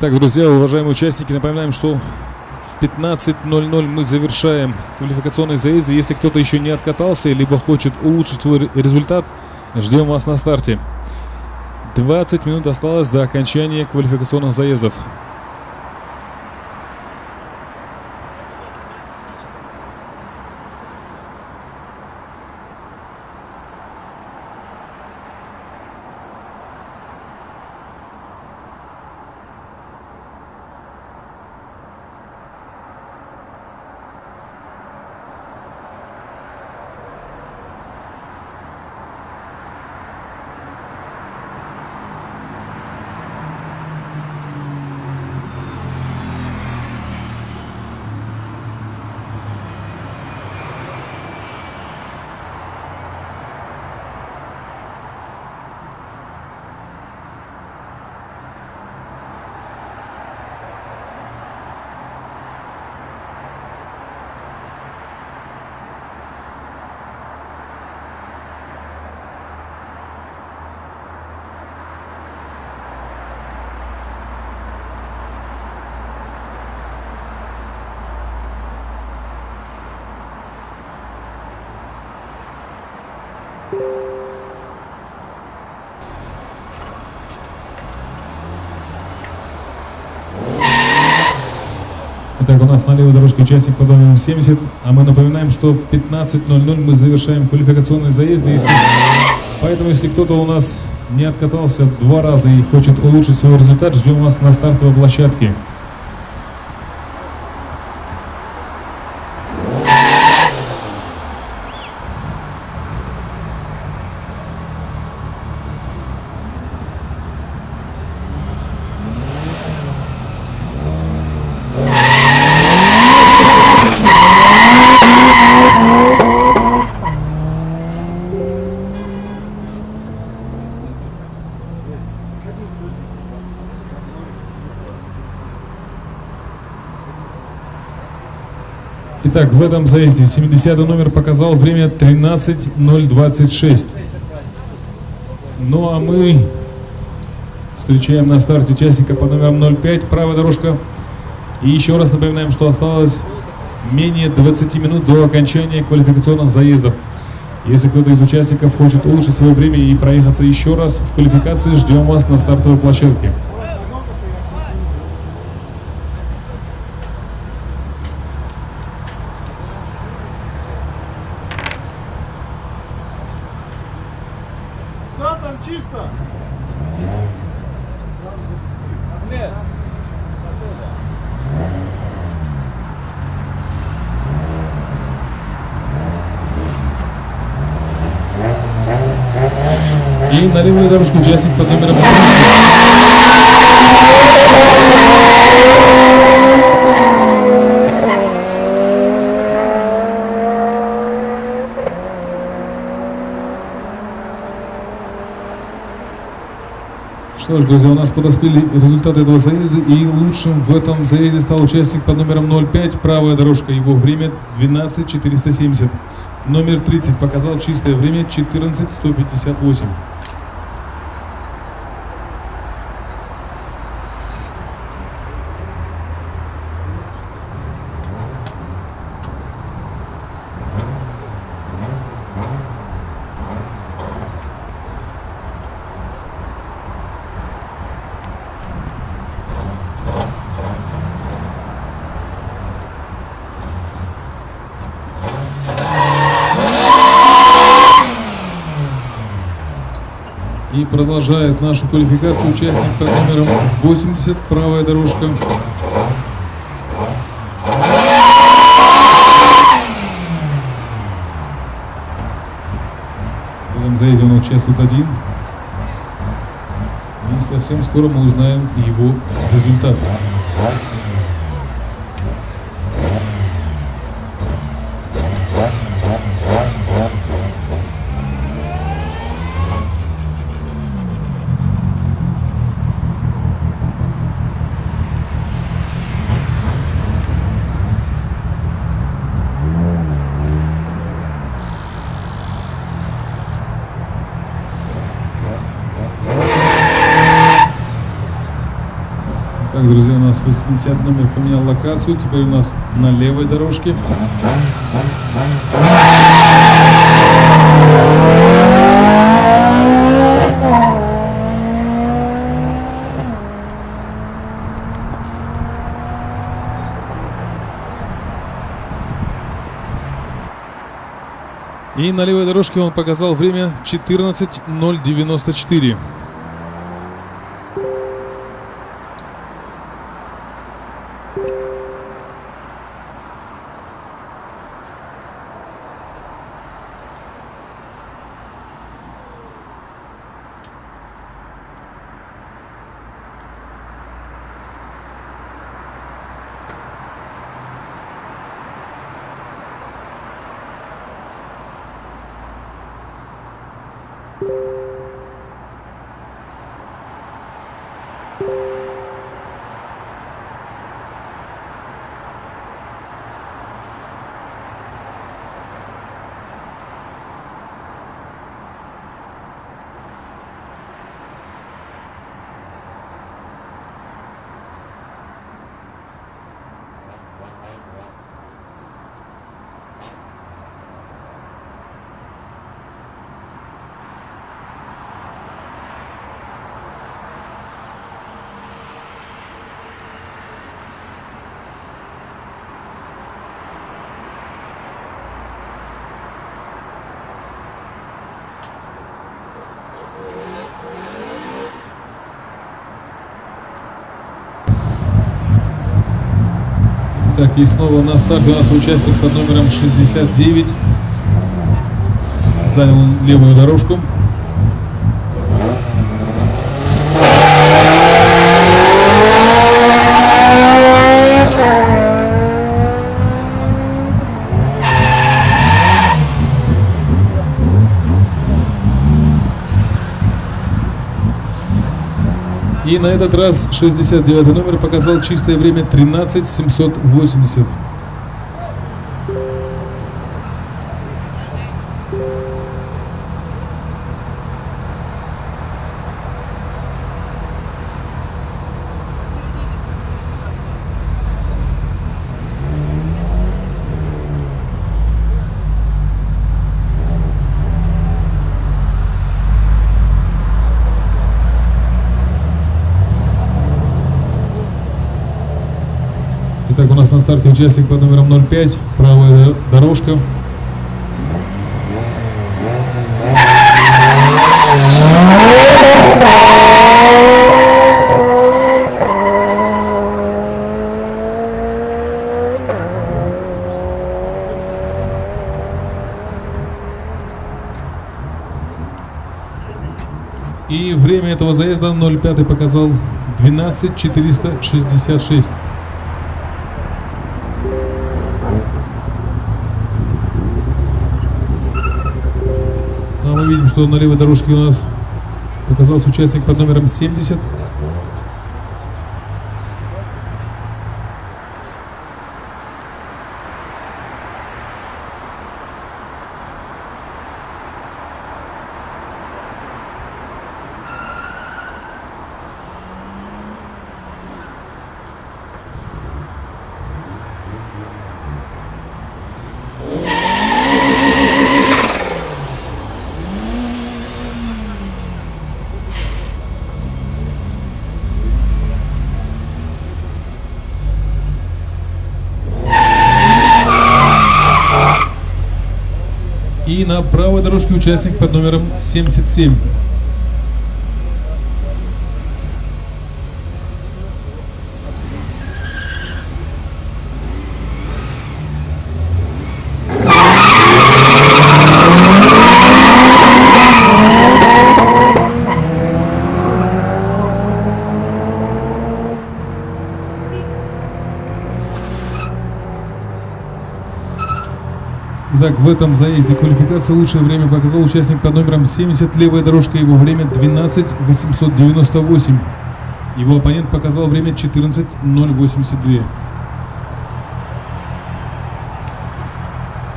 Speaker 1: Итак, друзья, уважаемые участники, напоминаем, что в 15:00 мы завершаем квалификационные заезды. Если кто-то еще не откатался, либо хочет улучшить свой результат, ждем вас на старте. 20 минут осталось до окончания квалификационных заездов. Итак, у нас на левой дорожке участник под номером 70, а мы напоминаем, что в 15:00 мы завершаем квалификационные заезды. Поэтому, если кто-то у нас не откатался 2 раза и хочет улучшить свой результат, ждем вас на стартовой площадке. Итак, в этом заезде 70-й номер показал время 13:26. Ну а мы встречаем на старте участника под номером 05, правая дорожка. И еще раз напоминаем, что осталось менее 20 минут до окончания квалификационных заездов. Если кто-то из участников хочет улучшить свое время и проехаться еще раз в квалификации, ждем вас на стартовой площадке.
Speaker 3: Все там чисто. Ахмед.
Speaker 1: И на левой дорожке участник под номером 30. Что ж, друзья, у нас подоспели результаты этого заезда, и лучшим в этом заезде стал участник под номером 05, правая дорожка, его время 12:470. Номер 30 показал чистое время 14:158. И продолжает нашу квалификацию участник под номером 80, правая дорожка. В этом заезде он участвует один. И совсем скоро мы узнаем его результат. Так, друзья, у нас 80 номер поменял локацию. Теперь у нас на левой дорожке. И на левой дорожке он показал время 14:094. Так, и снова на старте у нас участник под номером 69. Занял левую дорожку. И на этот раз 69 номер показал чистое время 13:780. Итак, у нас на старте участник под номером 05, правая дорожка. И время этого заезда 05 показал 12:466. Мы видим, что на левой дорожке у нас показался участник под номером 70. И на правой дорожке участник под номером 77. Итак, в этом заезде квалификации лучшее время показал участник под номером 70, левая дорожка, его время 12:898. Его оппонент показал время 14:082.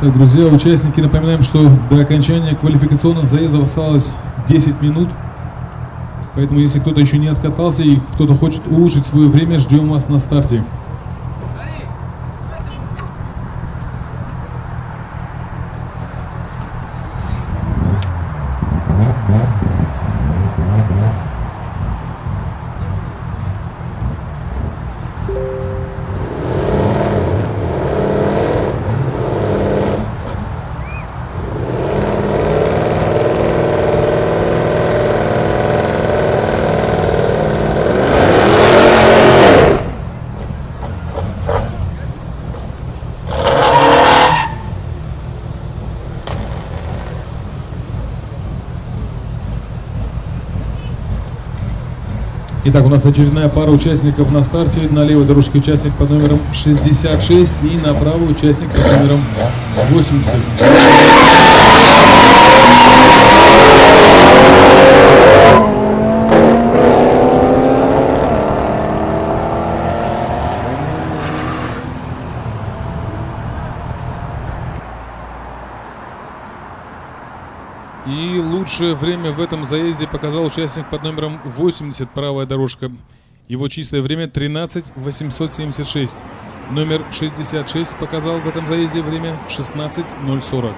Speaker 1: Так, друзья, участники, напоминаем, что до окончания квалификационных заездов осталось 10 минут. Поэтому, если кто-то еще не откатался и кто-то хочет улучшить свое время, ждем вас на старте. Итак, у нас очередная пара участников на старте. На левой дорожке участник под номером 66 и на правой участник под номером 80. И лучшее время в этом заезде показал участник под номером 80, правая дорожка. Его чистое время 13:876. Номер 66 показал в этом заезде время 16:040.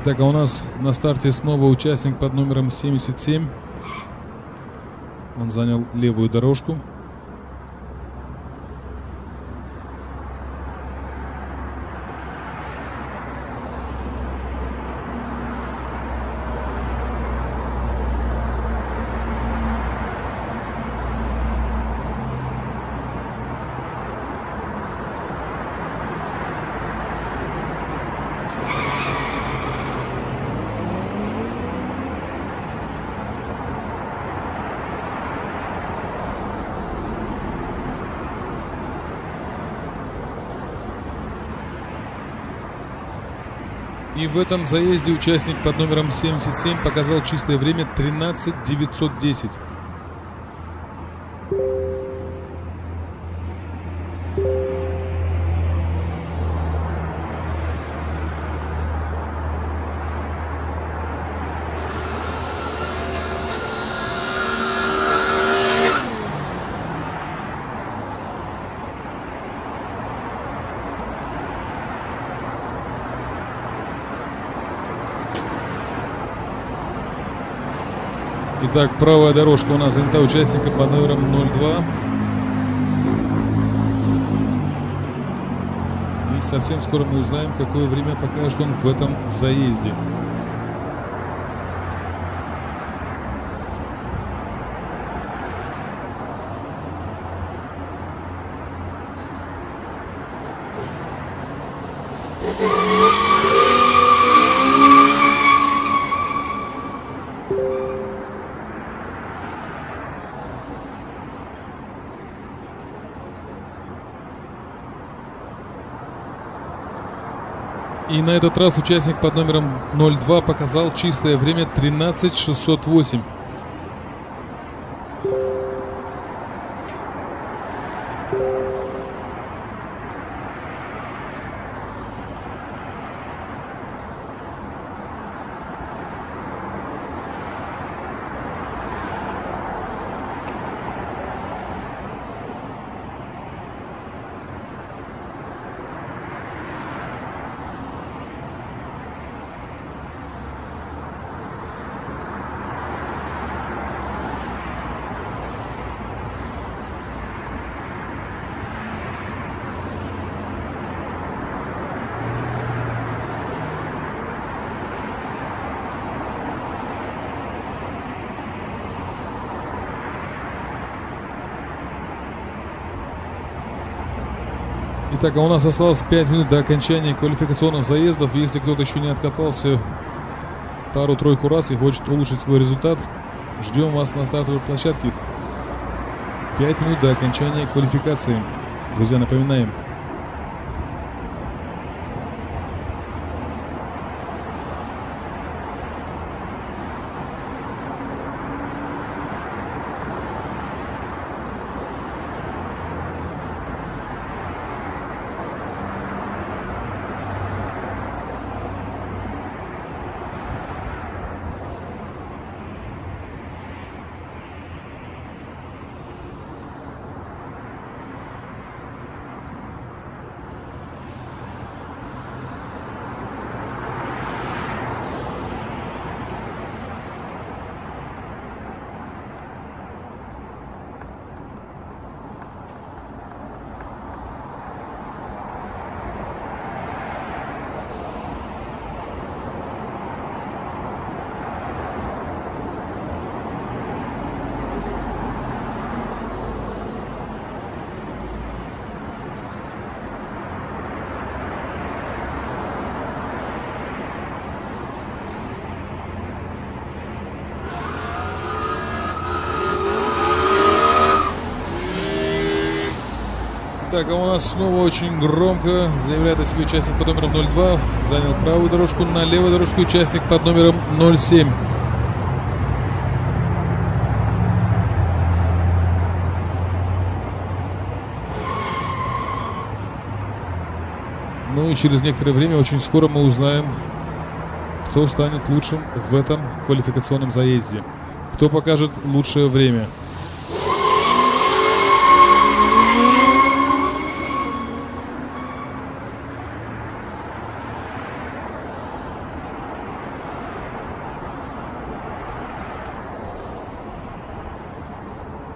Speaker 1: Так, а у нас на старте снова участник под номером 77. Он занял левую дорожку. И в этом заезде участник под номером 77 показал чистое время 13:910. Итак, правая дорожка у нас занята участником под номером 02. И совсем скоро мы узнаем, какое время покажет он в этом заезде. И на этот раз участник под номером 02 показал чистое время 13:608. Итак, а у нас осталось 5 минут до окончания квалификационных заездов. Если кто-то еще не откатался пару-тройку раз и хочет улучшить свой результат, ждем вас на стартовой площадке. 5 минут до окончания квалификации. Друзья, напоминаем. Так, а у нас снова очень громко заявляет о себе участник под номером 02. Занял правую дорожку, на левую дорожку участник под номером 07. Ну и через некоторое время, очень скоро мы узнаем, кто станет лучшим в этом квалификационном заезде. Кто покажет лучшее время.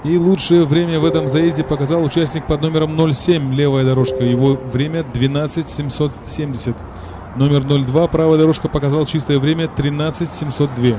Speaker 1: И лучшее время в этом заезде показал участник под номером 07, левая дорожка. Его время 12:770. Номер 02, правая дорожка, показал чистое время 13:702.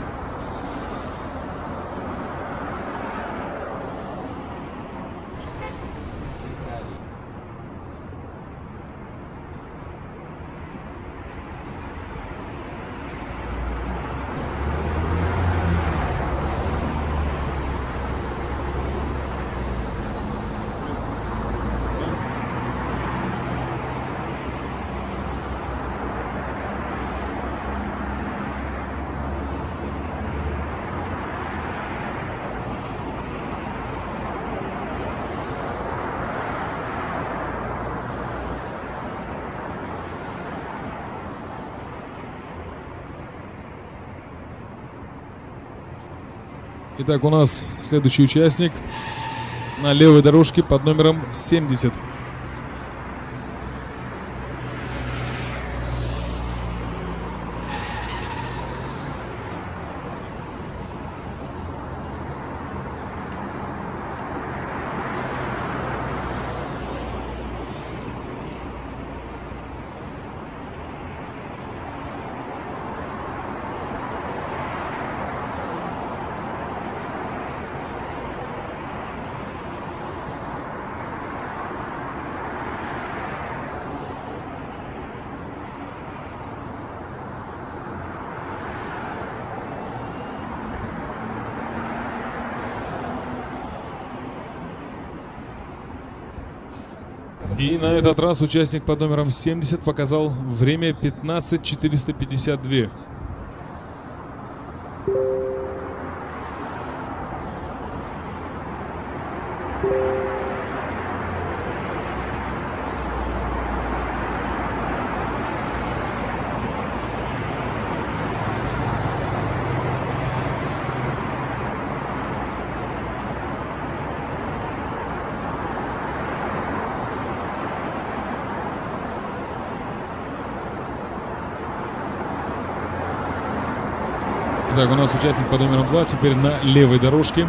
Speaker 1: Итак, у нас следующий участник на левой дорожке под номером 70. И на этот раз участник под номером 70 показал время 15:452. Итак, у нас участник под номером 2 теперь на левой дорожке.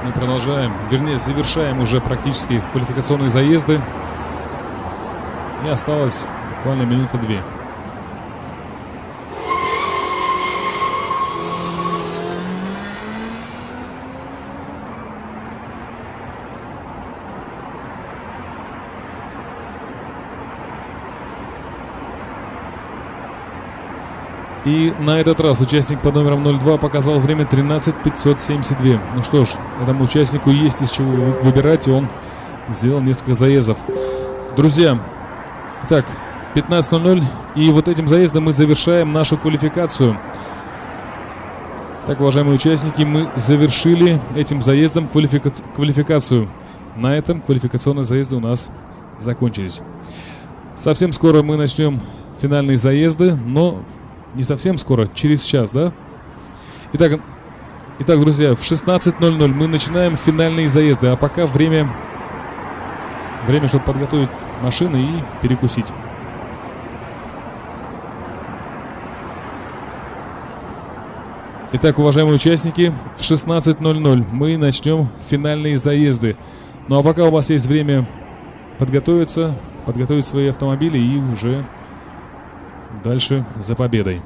Speaker 1: Мы продолжаем, вернее, завершаем уже практически квалификационные заезды. И осталось буквально минута-две. И на этот раз участник под номером 02 показал время 13:572. Ну что ж, этому участнику есть из чего выбирать, и он сделал несколько заездов. Друзья, итак, 15:00, и вот этим заездом мы завершаем нашу квалификацию. Так, уважаемые участники, мы завершили этим заездом квалификацию. На этом квалификационные заезды у нас закончились. Совсем скоро мы начнем финальные заезды, но не совсем скоро, через час, да? Итак, друзья, в 16:00 мы начинаем финальные заезды, а пока время, чтобы подготовить машины и перекусить. Итак, уважаемые участники, в 16:00 мы начнем финальные заезды. Ну а пока у вас есть время подготовить свои автомобили и уже дальше за победой.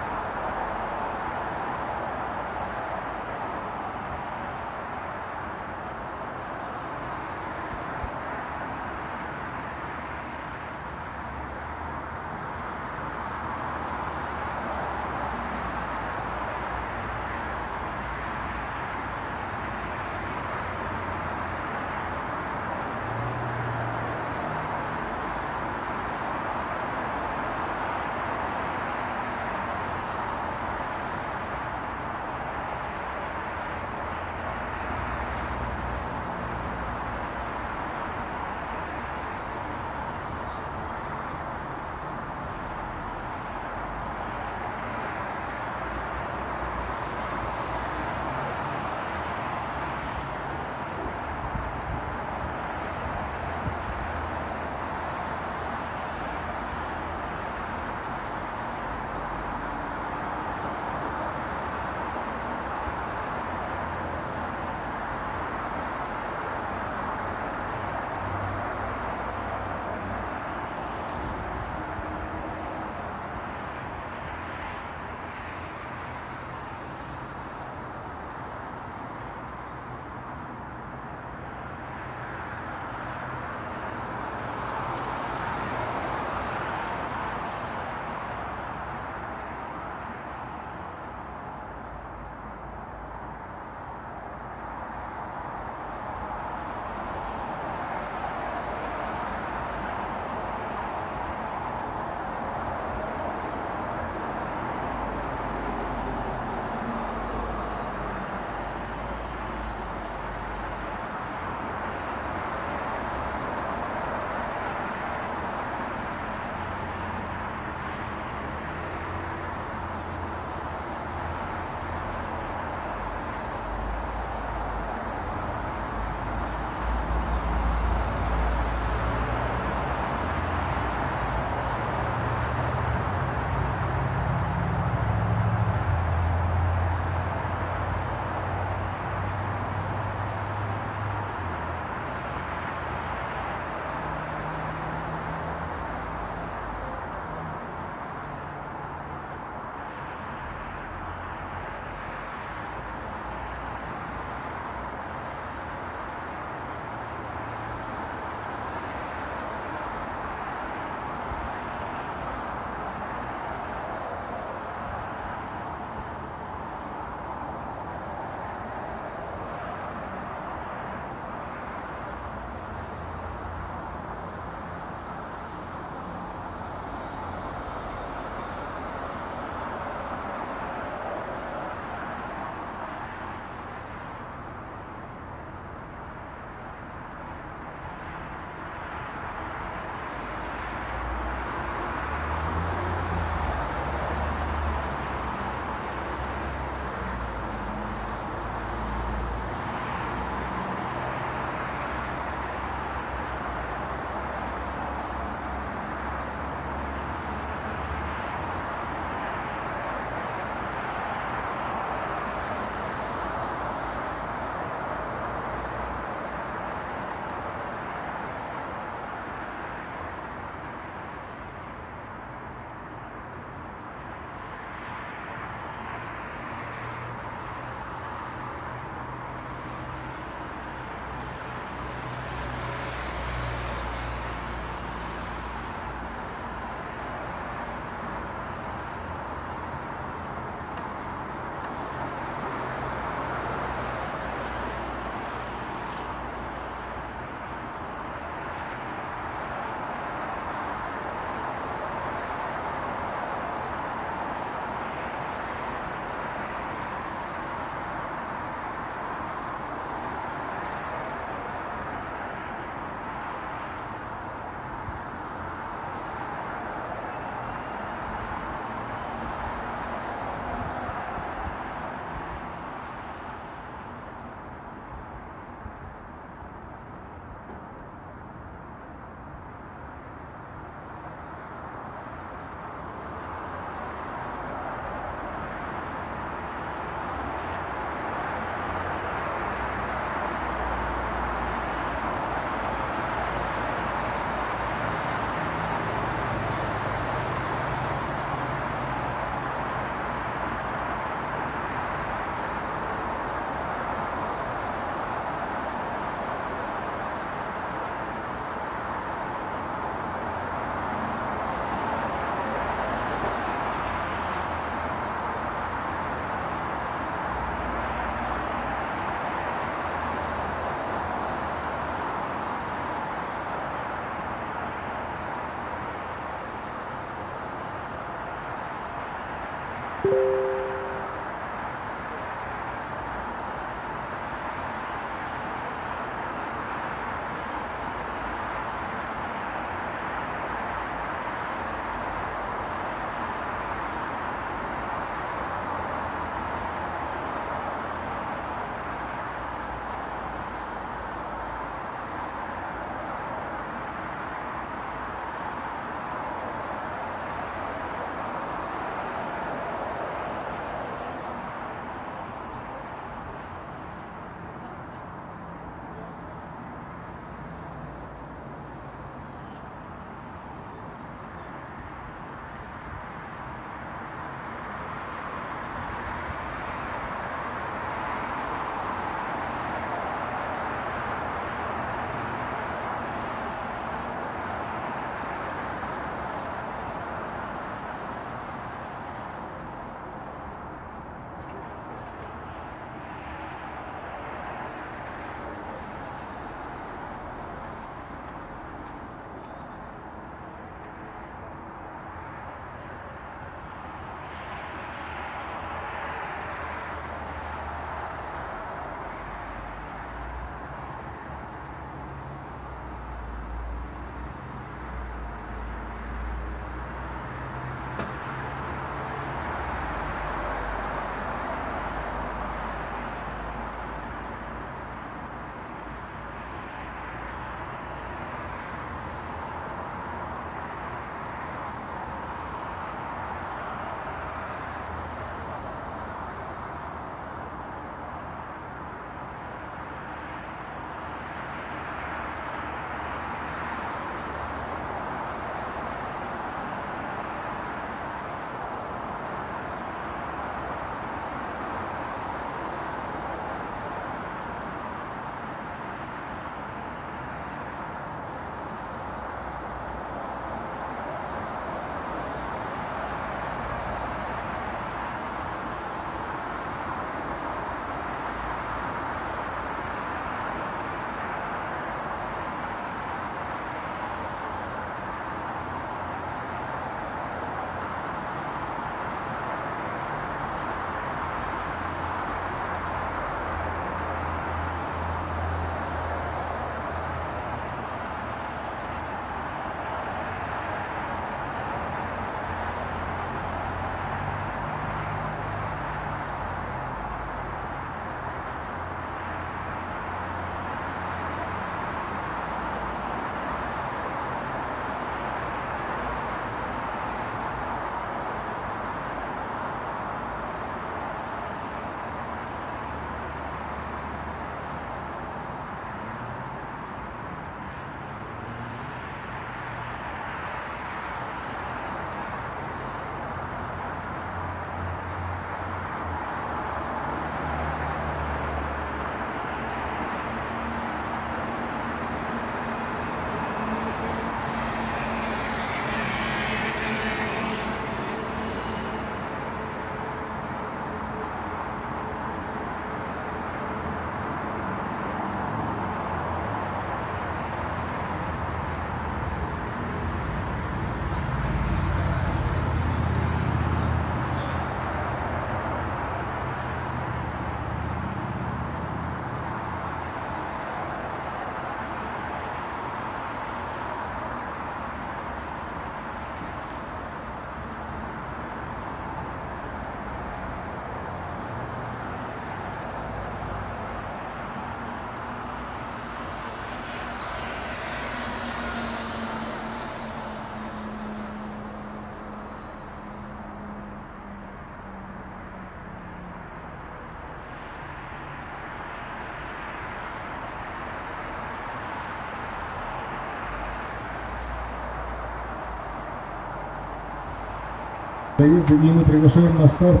Speaker 2: Заезды, и мы приглашаем на старт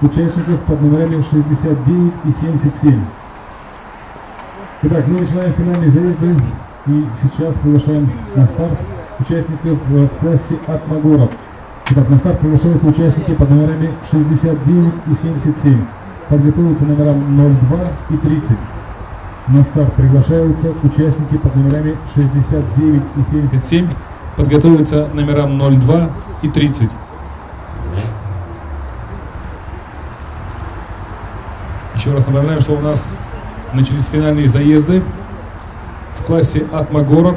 Speaker 2: участников под номерами 69 и 77. Итак, мы начинаем финальные заезды, и сейчас приглашаем на старт участников в классе Атмагоров. Итак, на старт приглашаются участники под номерами 69 и 77. Подготовятся номерам 02 и 30. На старт приглашаются участники под номерами 69 и 77.
Speaker 1: Подготовиться номерам 02 и 30. Еще раз напоминаю, что у нас начались финальные заезды в классе «Атма-город».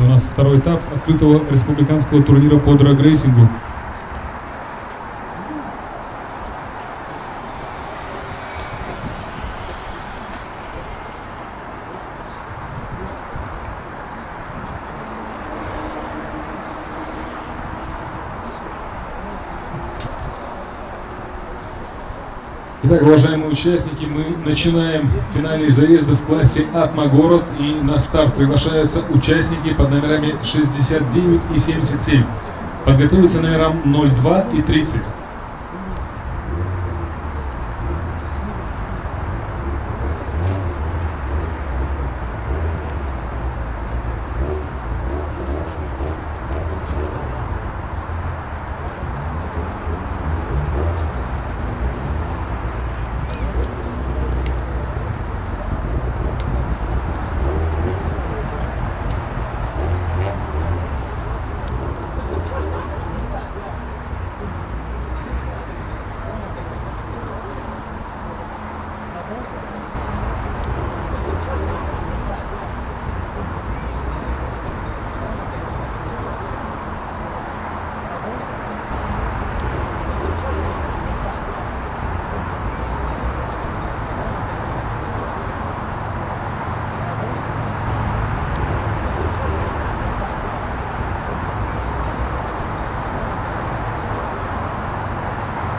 Speaker 1: У нас второй этап открытого республиканского турнира по драг-рейсингу. Итак, уважаемые участники, мы начинаем финальные заезды в классе «Атма-город», и на старт приглашаются участники под номерами 69 и 77. Подготовиться номерам 02 и 30.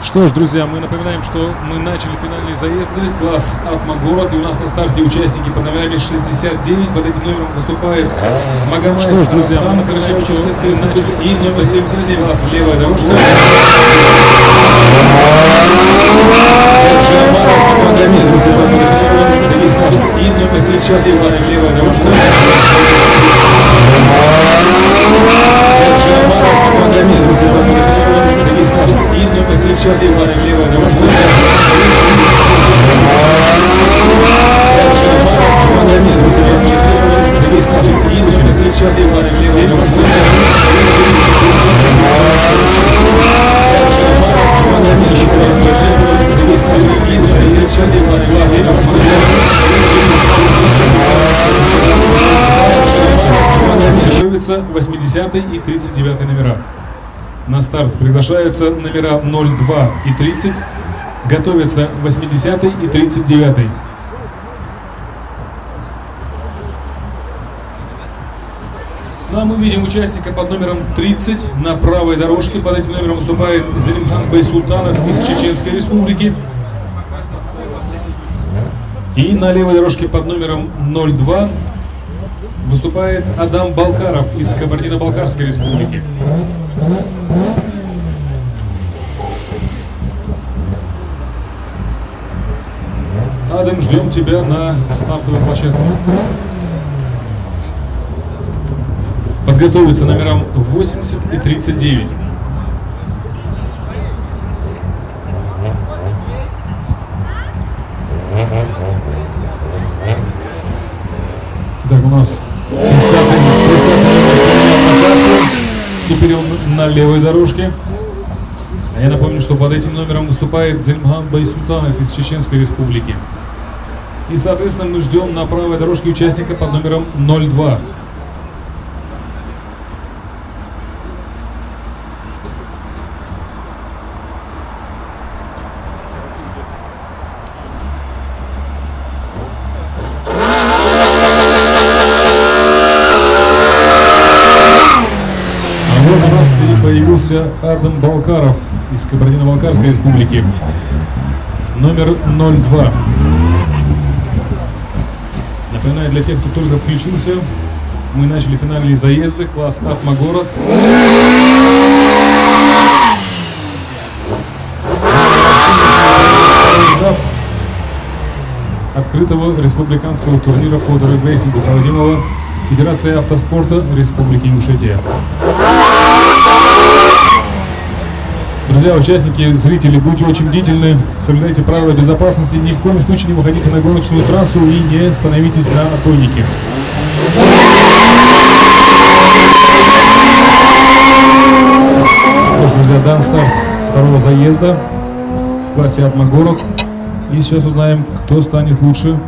Speaker 1: Что ж, друзья, мы напоминаем, что мы начали финальные заезды, класс «Атма-город», и у нас на старте участники под номерами 69, под этим номером выступает Магомаев. Что ж, друзья, мы напоминаем, что мы начали, и номер 77, класс «Левая дорожка». И номер 77, класс «Левая дорожка». Сейчас у нас левая дорожка. Сейчас у нас левая дорожка. Готовятся 80 и 39 номера. На старт приглашаются номера 02 и 30. Готовятся 80 и 39. Ну а мы видим участника под номером 30 на правой дорожке. Под этим номером выступает Залимхан Байсултанов из Чеченской Республики. И на левой дорожке под номером 02 выступает Адам Балкаров из Кабардино-Балкарской Республики. Адам, ждем тебя на стартовой площадке. Подготовиться номерам 80 и 39. Так, у нас 30 номер. Теперь он на левой дорожке. А я напомню, что под этим номером выступает Залимхан Байсултанов из Чеченской Республики. И, соответственно, мы ждем на правой дорожке участника под номером 02. А вот у нас и появился Адам Балкаров из Кабардино-Балкарской Республики. Номер 02. Напоминаю, для тех, кто только включился, мы начали финальные заезды, класс «Атма-город». Открытого республиканского турнира по драг-рейсингу, проводимого Федерацией автоспорта Республики Ингушетия. Друзья, участники, зрители, будьте очень бдительны, соблюдайте правила безопасности, ни в коем случае не выходите на гоночную трассу и не становитесь на отбойнике. Что ж, друзья, дан старт второго заезда в классе «Атма-город». И сейчас узнаем, кто станет лучше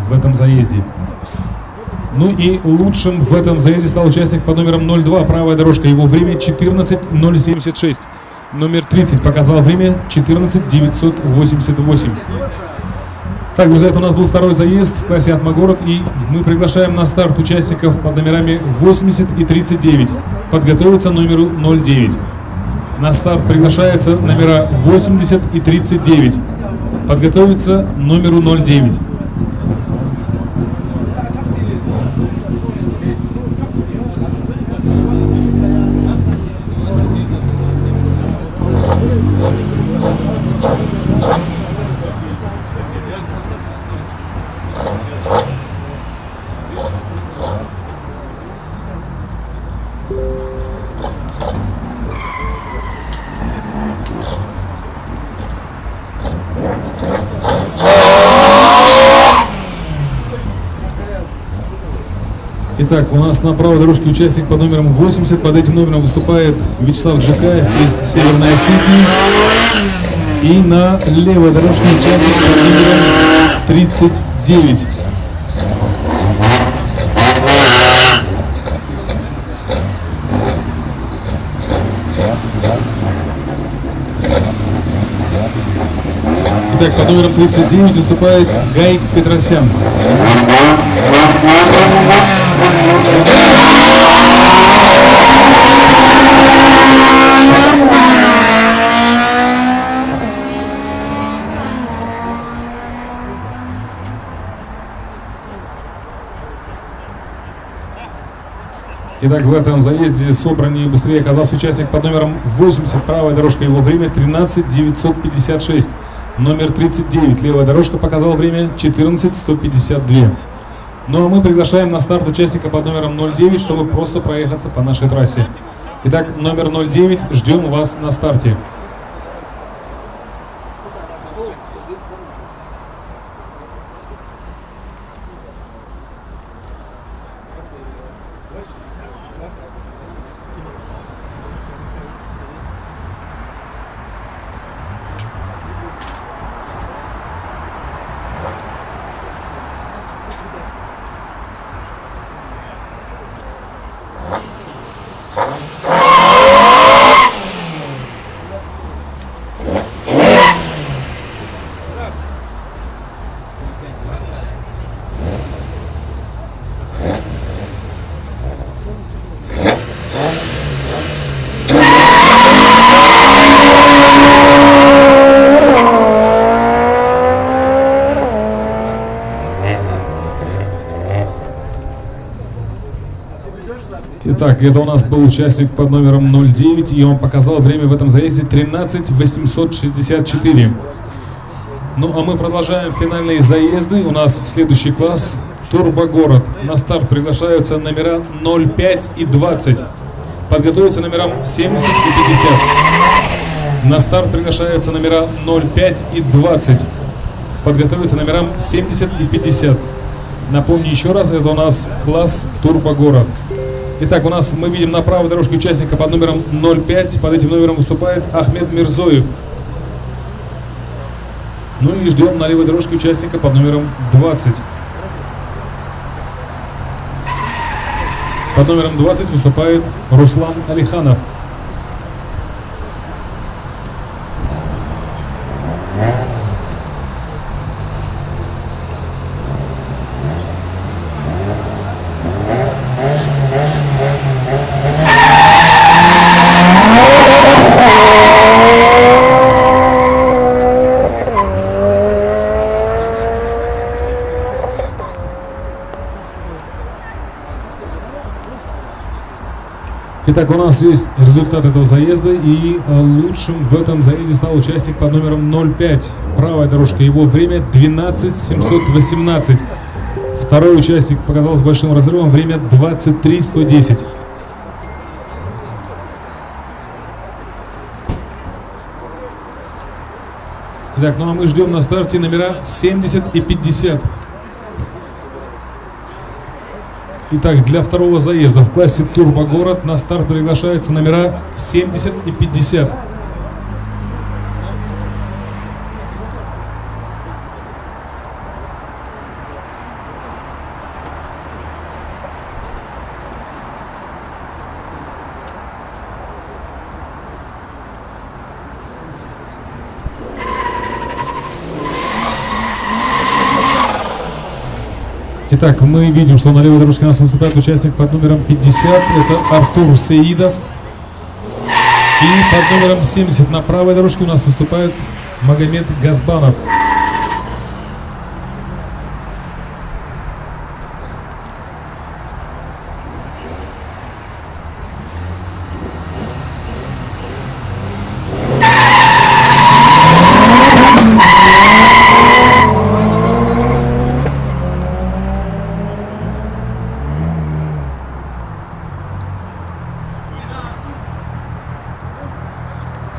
Speaker 1: в этом заезде. Ну и лучшим в этом заезде стал участник под номером 02, правая дорожка. Его время 14:076. Номер 30 показал время 14:988. Так, друзья, это у нас был второй заезд в классе «Атмагород», и мы приглашаем на старт участников под номерами 80 и 39. Подготовиться номеру 09. На старт приглашается номера 80 и 39. Подготовиться номеру 09. Итак, у нас на правой дорожке участник под номером 80. Под этим номером выступает Вячеслав Джекаев из Северной Осетии. И на левой дорожке участник под номером 39. Итак, под номером 39 выступает Гайк Петросян. Итак, в этом заезде собраннее быстрее оказался участник под номером 80, правая дорожка, его время 13:956. Номер 39, левая дорожка, показал время 14:152. Ну а мы приглашаем на старт участника под номером 09, чтобы просто проехаться по нашей трассе. Итак, номер 09, ждем вас на старте. Итак, это у нас был участник под номером 09, и он показал время в этом заезде 13:864. Ну, а мы продолжаем финальные заезды. У нас следующий класс Турбогород. На старт приглашаются номера 05 и 20. Подготовиться номерам 70 и 50. На старт приглашаются номера 05 и 20. Подготовиться номерам 70 и 50. Напомню еще раз, это у нас класс Турбогород. Итак, у нас мы видим на правой дорожке участника под номером 05. Под этим номером выступает Ахмед Мирзоев. Ну и ждем на левой дорожке участника под номером 20. Под номером 20 выступает Руслан Алиханов. Итак, у нас есть результат этого заезда, и лучшим в этом заезде стал участник под номером 05. Правая дорожка, его время 12:718. Второй участник показал с большим разрывом, время 23:110. Итак, ну а мы ждем на старте номера 70 и 50. Итак, для второго заезда в классе Турбогород на старт приглашаются номера 70 и 50. Итак, мы видим, что на левой дорожке у нас выступает участник под номером 50. Это Артур Сеидов. И под номером 70 на правой дорожке у нас выступает Магомед Газбанов.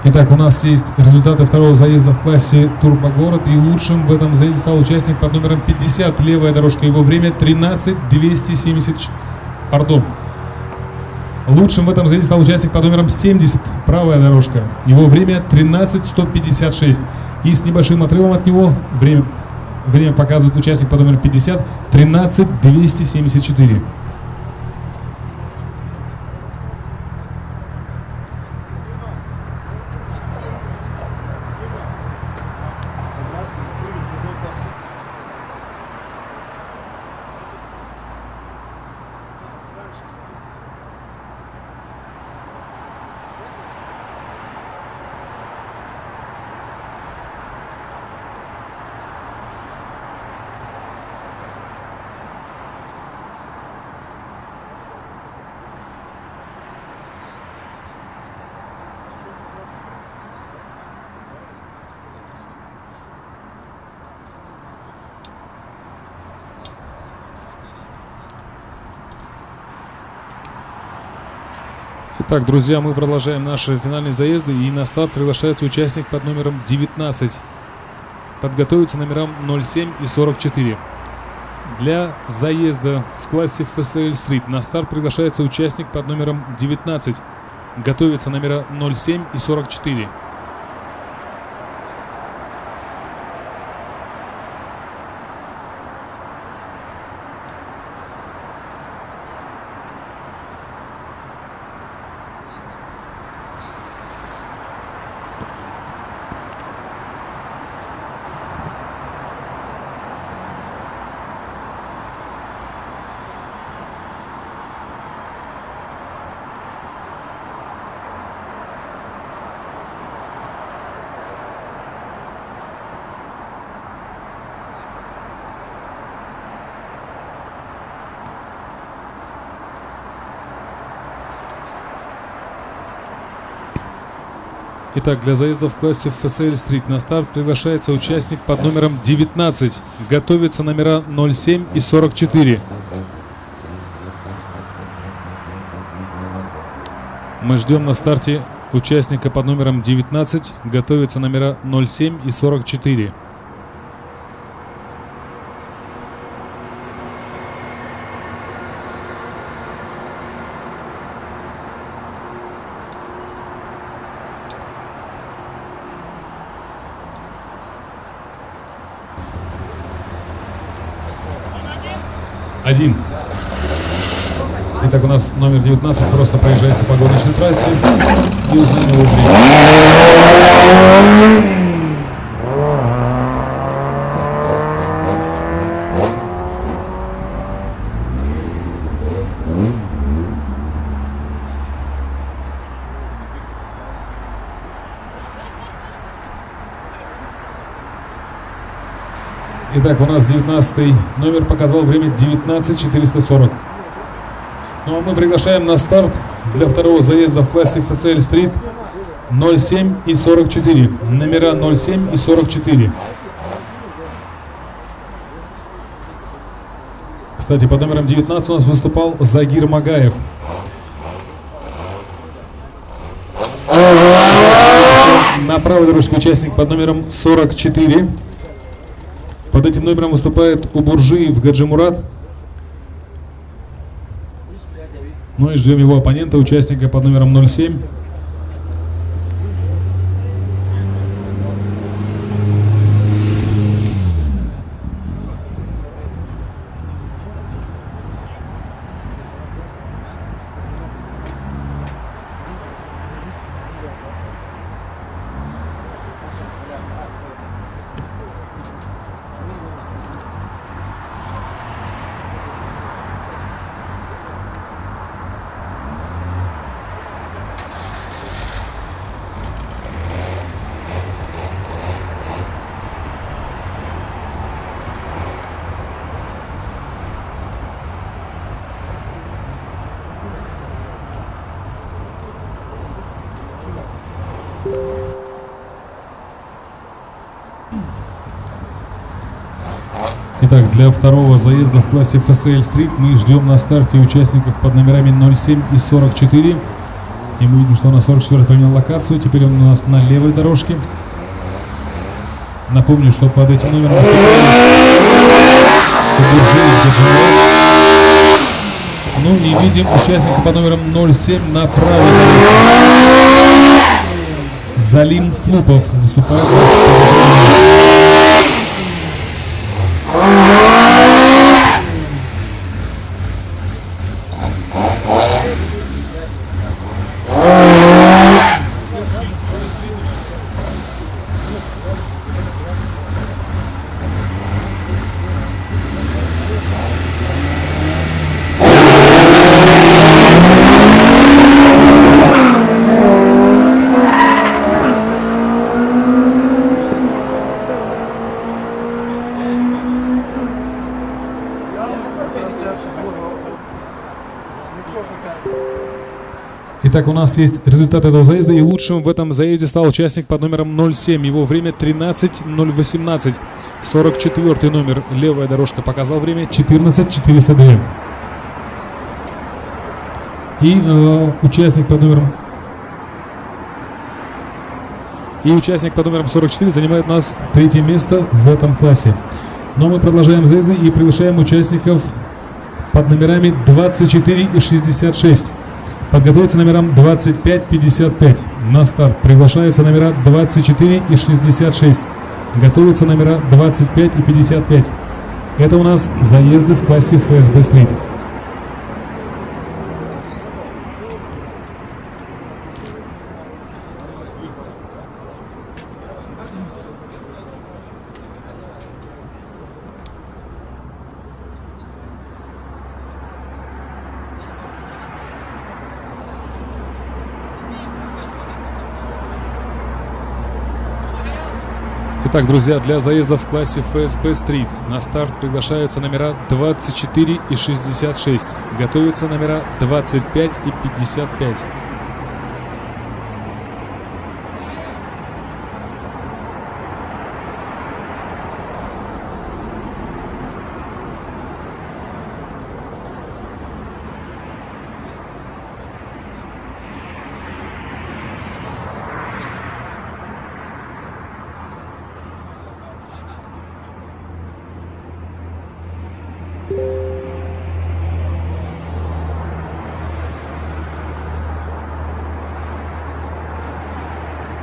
Speaker 1: Итак, у нас есть результаты второго заезда в классе Турбогород. И лучшим в этом заезде стал участник под номером 50. Левая дорожка. Его время 13:270. Пардон. Лучшим в этом заезде стал участник под номером 70. Правая дорожка. Его время 13:156. И с небольшим отрывом от него время показывает участник под номером 50. 13:274. Итак, друзья, мы продолжаем наши финальные заезды, и на старт приглашается участник под номером 19. Подготовиться номерам 07 и 44. Для заезда в классе FSL Street на старт приглашается участник под номером 19. Готовятся номера 07 и 44. Итак, для заезда в классе FSL Street на старт приглашается участник под номером 19. Готовятся номера 07 и 44. Мы ждем на старте участника под номером 19. Готовятся номера 07 и 44. Один. Итак, у нас номер 19 просто проезжается по гоночной трассе и узнаем его время. Итак, у нас 19 номер показал время 19:440. Ну а мы приглашаем на старт для второго заезда в классе FSL Street 07 и 44. Номера 07 и 44. Кстати, под номером 19 у нас выступал Загир Магаев. На правой дорожке участник под номером 44. Под этим номером выступает Убуржиев Гаджимурат. Ну и ждем его оппонента, участника под номером 07. Итак, для второго заезда в классе FSL Street мы ждем на старте участников под номерами 07 и 44. И мы видим, что на 44 поменял локацию. Теперь он у нас на левой дорожке. Напомню, что под этим номером ну и видим участника под номером 07 на правой дорожке. Залим Клупов выступает. Итак, у нас есть результат этого заезда, и лучшим в этом заезде стал участник под номером 07. Его время 13:018. 44 номер, левая дорожка, показал время 14:402. И участник под номером 44 занимает у нас третье место в этом классе. Но мы продолжаем заезды и приглашаем участников под номерами 24 и 66. Подготовиться номерам 25-55. На старт приглашаются номера 24 и 66. Готовятся номера 25 и 55. Это у нас заезды в классе FSB Street. Итак, друзья, для заезда в классе FSB Street на старт приглашаются номера 24 и 66. Готовятся номера 25 и 55.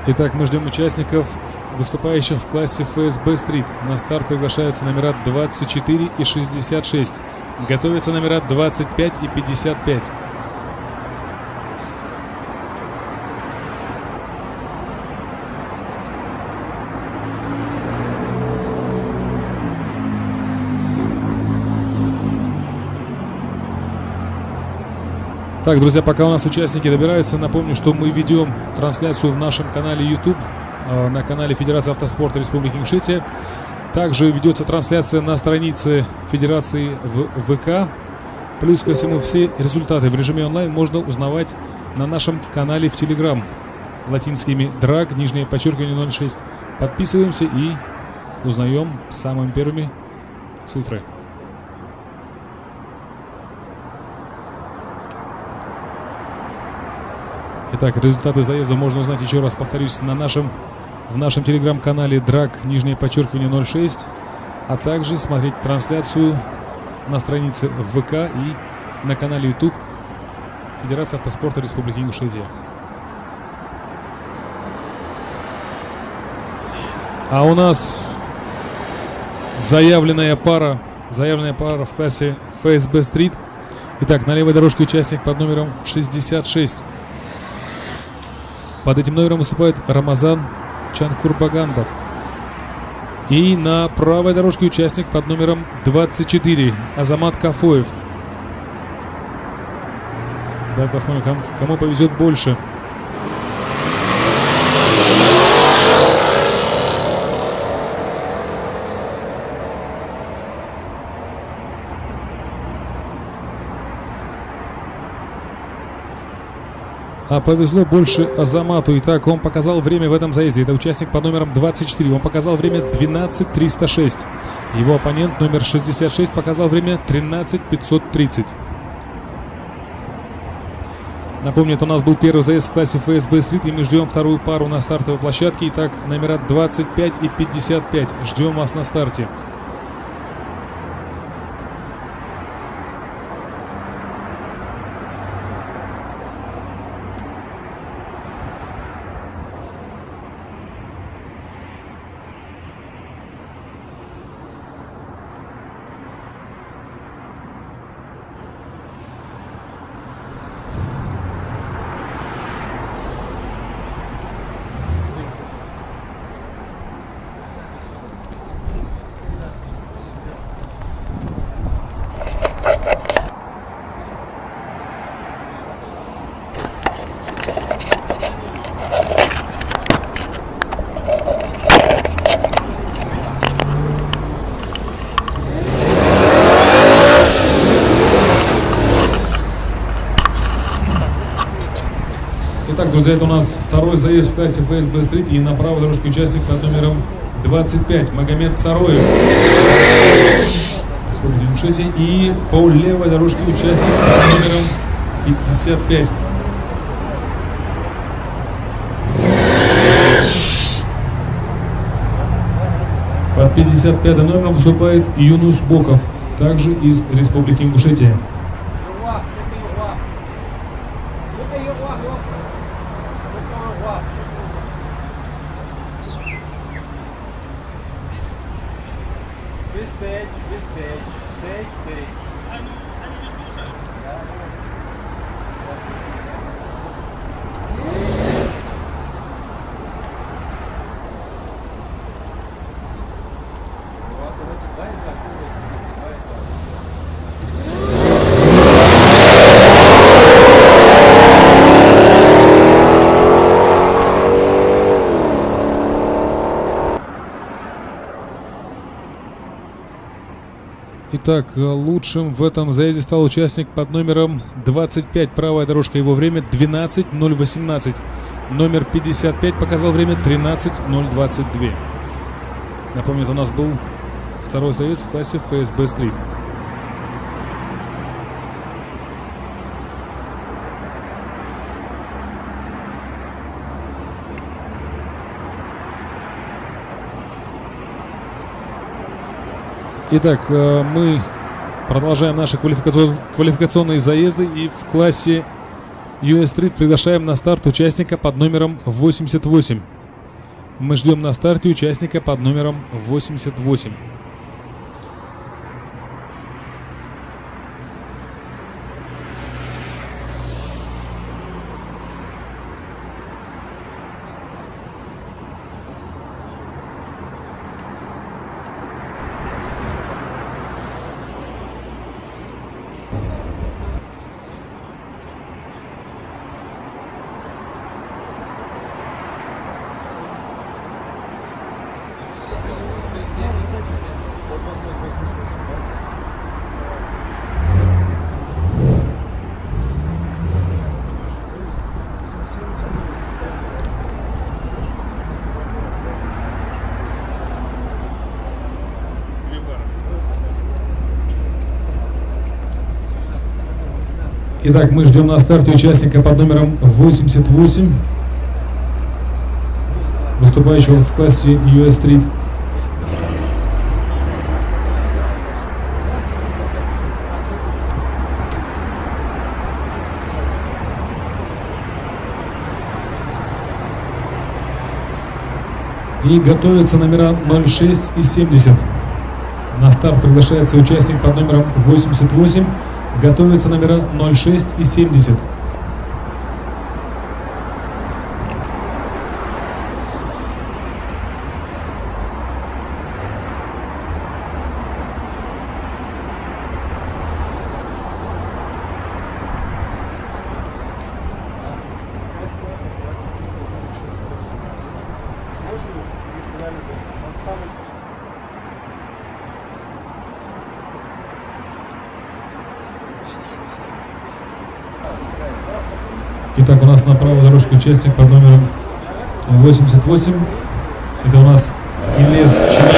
Speaker 1: Итак, мы ждем участников, выступающих в классе FSB Street. На старт приглашаются номера 24 и 66. Готовятся номера 25 и 55. Так, друзья, пока у нас участники добираются, напомню, что мы ведем трансляцию в нашем канале YouTube, на канале Федерации автоспорта Республики Ингушетия. Также ведется трансляция на странице Федерации в ВК. Плюс ко всему, все результаты в режиме онлайн можно узнавать на нашем канале в Telegram латинскими драг, нижнее подчеркивание 06. Подписываемся и узнаем самыми первыми цифры. Итак, результаты заезда можно узнать, еще раз повторюсь, в нашем телеграм-канале драг, нижнее подчеркивание 06, а также смотреть трансляцию на странице в ВК и на канале YouTube Федерации автоспорта Республики Ингушетия. А у нас заявленная пара в классе FSB Street. Итак, на левой дорожке участник под номером 66. Под этим номером выступает Рамазан Чанкурбагандов. И на правой дорожке участник под номером 24 Азамат Кафоев. Давай посмотрим, кому повезет больше. А повезло больше Азамату. Итак, он показал время в этом заезде. Это участник под номером 24. Он показал время 12:306. Его оппонент номер 66 показал время 13:530. Напомню, это у нас был первый заезд в классе ФСБ Street, и мы ждем вторую пару на стартовой площадке. Итак, номера 25 и 55. Ждем вас на старте. Итак, друзья, это у нас второй заезд в классе ФСБ Street, и на правой дорожке участник под номером 25 Магомед Сароев, Республика Ингушетия, и по левой дорожке участник под номером 55. Под 55 номером выступает Юнус Боков, также из Республики Ингушетия. Итак, лучшим в этом заезде стал участник под номером 25. Правая дорожка, его время 12:018. Номер 55 показал время 13:022. Напомню, это у нас был второй заезд в классе ФСБ Street. Итак, мы продолжаем наши квалификационные заезды, и в классе US Street приглашаем на старт участника под номером 88. Мы ждем на старте участника под номером 88. Итак, мы ждем на старте участника под номером 88, выступающего в классе US Street. И готовятся номера 06 и 70. На старт приглашается участник под номером 88. Готовятся номера 06 и 70. Итак, у нас на правой дорожке участник под номером 88. Это у нас Илес Чинин.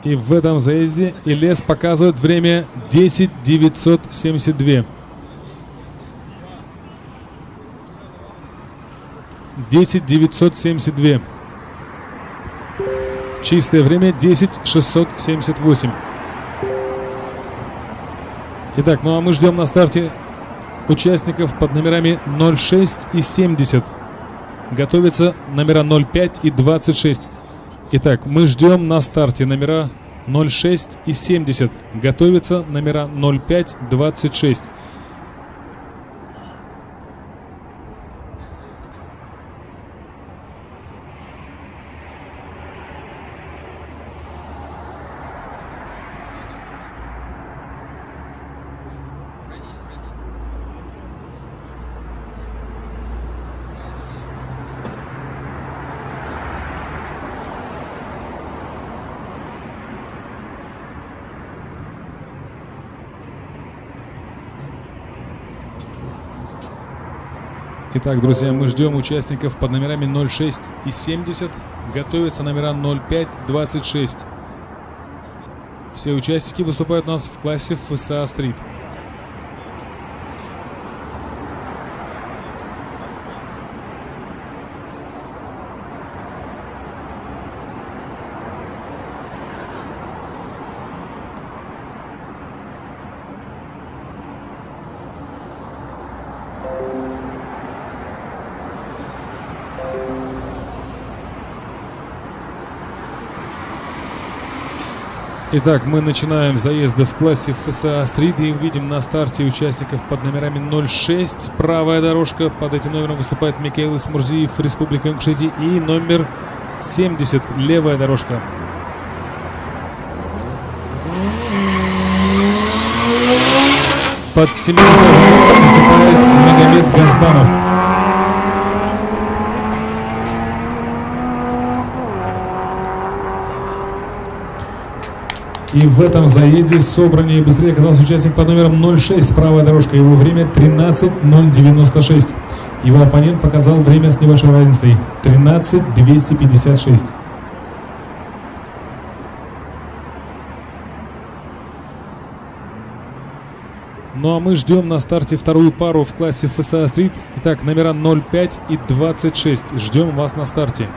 Speaker 1: И в этом заезде Илес показывает время 10:972. 10:972. Чистое время 10:678. Итак, ну а мы ждем на старте участников под номерами 06 и 70. Готовятся номера 05 и 26. Итак, мы ждем на старте номера 06 и 70. Готовятся номера 05, 26. Итак, друзья, мы ждем участников под номерами 06 и 70. Готовятся номера 05, 26. Все участники выступают у нас в классе ФСА Стрит. Итак, мы начинаем заезды в классе ФСА Стрит и видим на старте участников под номерами 06. Правая дорожка. Под этим номером выступает Микаил Исмурзиев, Республика Ингушетия. И номер 70. Левая дорожка. Под 70 выступает Магомед Газбанов. И в этом заезде собраннее и быстрее оказался участник под номером 06. Правая дорожка. Его время 13:096. Его оппонент показал время с небольшой разницей. 13:256. Ну а мы ждем на старте вторую пару в классе ФСА Стрит. Итак, номера 05 и 26. Ждем вас на старте.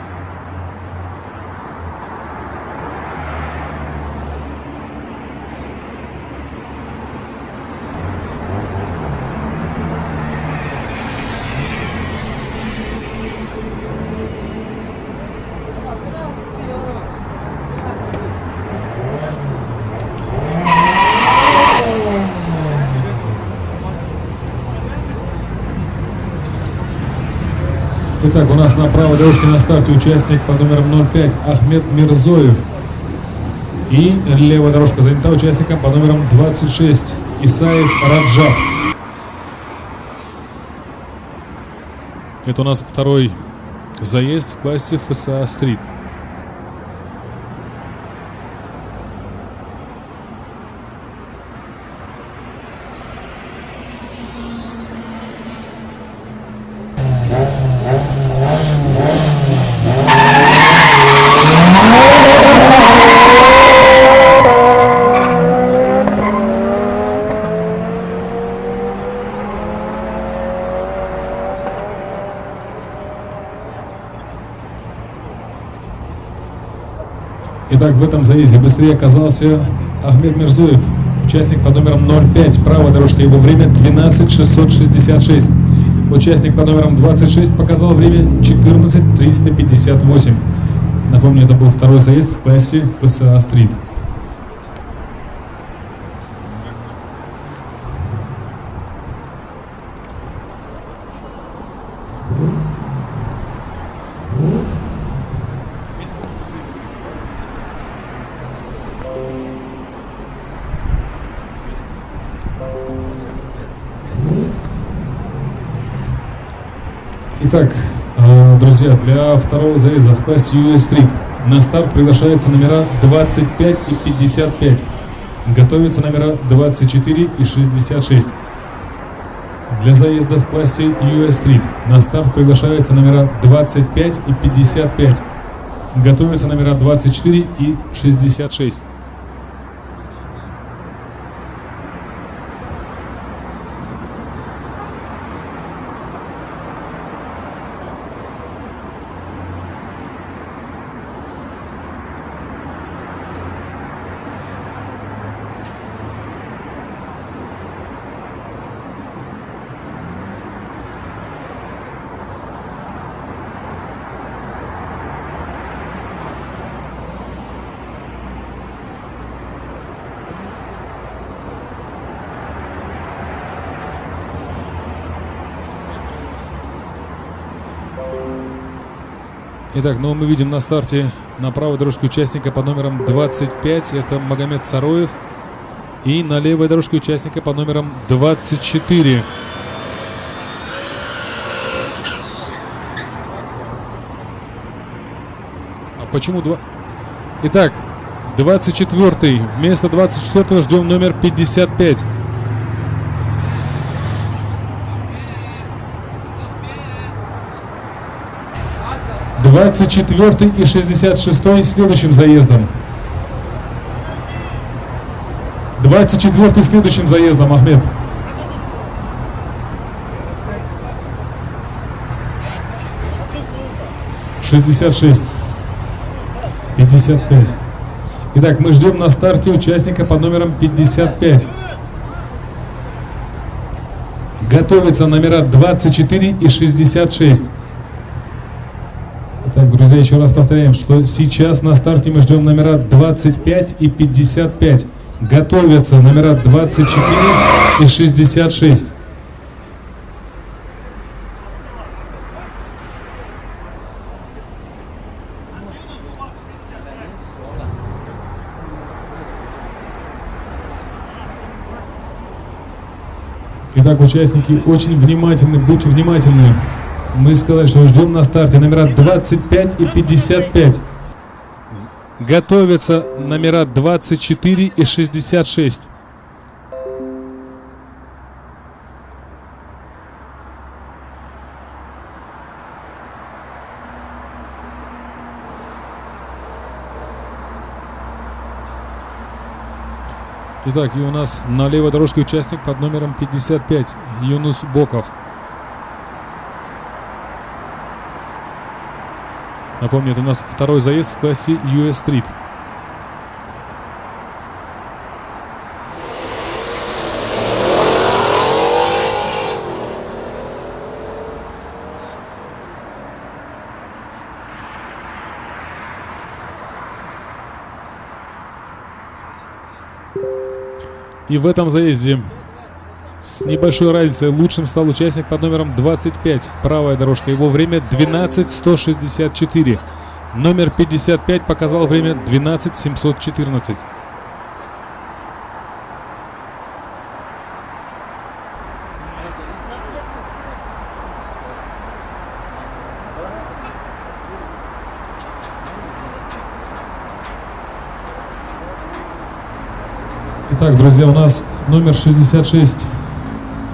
Speaker 1: Итак, у нас на правой дорожке на старте участник под номером 05 Ахмед Мирзоев. И левая дорожка занята участником под номером 26 Исаев Раджаб. Это у нас второй заезд в классе ФСА Стрит. Итак, в этом заезде быстрее оказался Ахмед Мирзоев, участник под номером 05. Правая дорожка, его время 12:666. Участник под номером 26 показал время 14:358. Напомню, это был второй заезд в классе ФСА Стрит. Итак, друзья, для второго заезда в классе US Street на старт приглашаются номера 25 и 55. Готовятся номера 24 и 66. Для заезда в классе US Street на старт приглашаются номера 25 и 55. Готовятся номера 24 и 66. Итак, ну мы видим на старте на правой дорожке участника под номером 25, это Магомед Цароев. И на левой дорожке участника под номером 24. А почему два? Итак, 24. Вместо 24 ждем номер 55. Двадцать 24 и 66 следующим заездом. 24 следующим заездом, Ахмед. Шестьдесят 55. Итак, мы ждем на старте участника под номером 55. Готовятся номера 24 и 66. Так, друзья, еще раз повторяем, что сейчас на старте мы ждем номера 25 и 55. Готовятся номера 24 и 66. Итак, участники, очень внимательны, будьте внимательны. Мы сказали, что ждем на старте номера 25 и 55. Готовятся номера 24 и 66. Итак, и у нас на левой дорожке участник под номером 55, Юнус Боков. Напомню, это у нас второй заезд в классе US Street. И в этом заезде с небольшой разницей лучшим стал участник под номером 25. Правая дорожка. Его время 12:164. Номер 55 показал время 12:714. Итак, друзья, у нас номер 66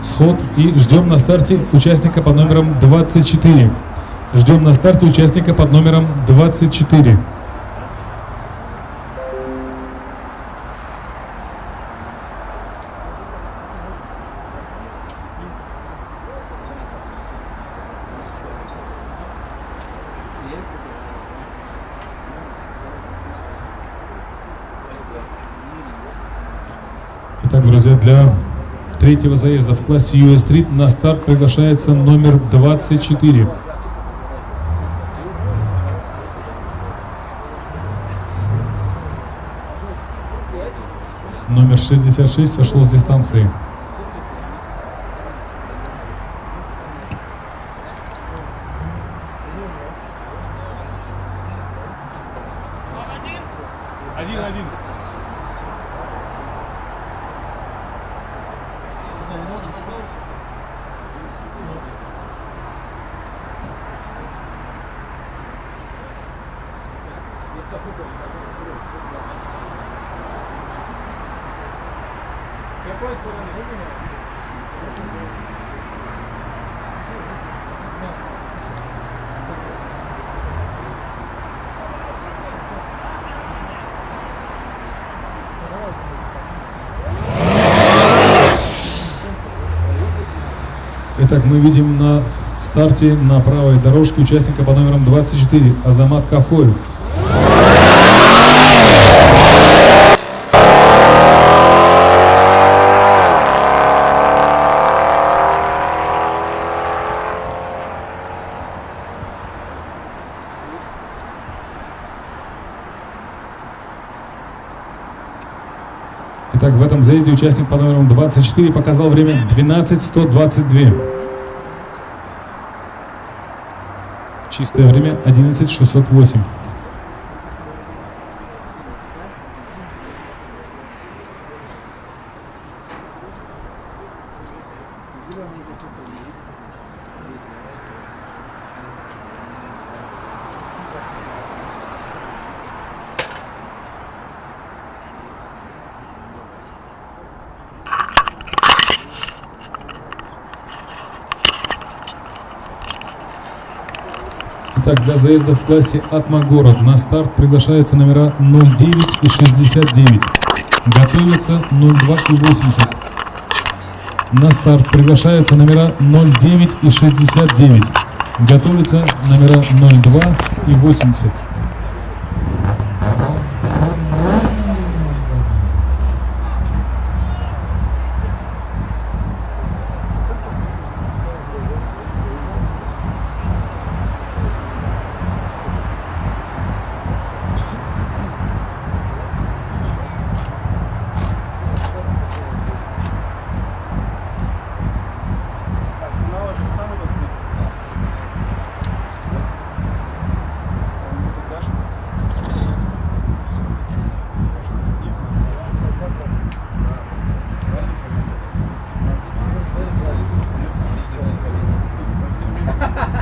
Speaker 1: сход, и ждем на старте участника под номером 24. Ждем на старте участника под номером 24. Итак, друзья, для третьего заезда в классе US Street на старт приглашается номер 24. Номер 66 сошел с дистанции.
Speaker 3: Один. Какой стороны?
Speaker 2: Итак, мы видим на старте на правой дорожке участника под номером 24 Азамат Кафоев. Итак, в этом заезде участник под номером 24 показал время 12:122. Чистое время 11:608. Итак, для заезда в классе Атма-город на старт приглашаются номера 09 и 69. Готовится 02 и 80. На старт приглашаются номера 09 и 69. Готовятся номера 02 и 80.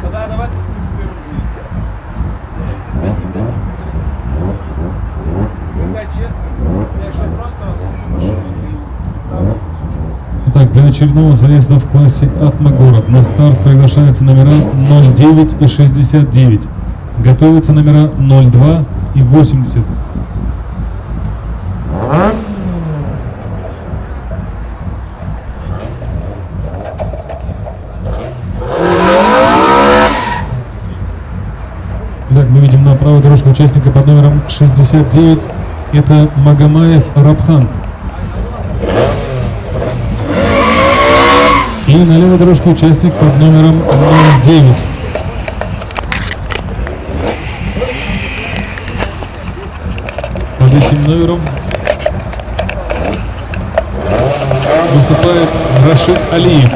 Speaker 3: Тогда давайте с ним с первым заедем. честно. Я что, просто остановлю машину и...
Speaker 2: Итак, для очередного заезда в классе Атма-город на старт приглашаются номера 09 и 69. Готовятся номера 02 и 80. Итак, мы видим на правой дорожке участника под номером 69. Это Магомаев Рабхан. И на левой дорожке участник под номером 09. Под этим номером выступает Рашид Алиев.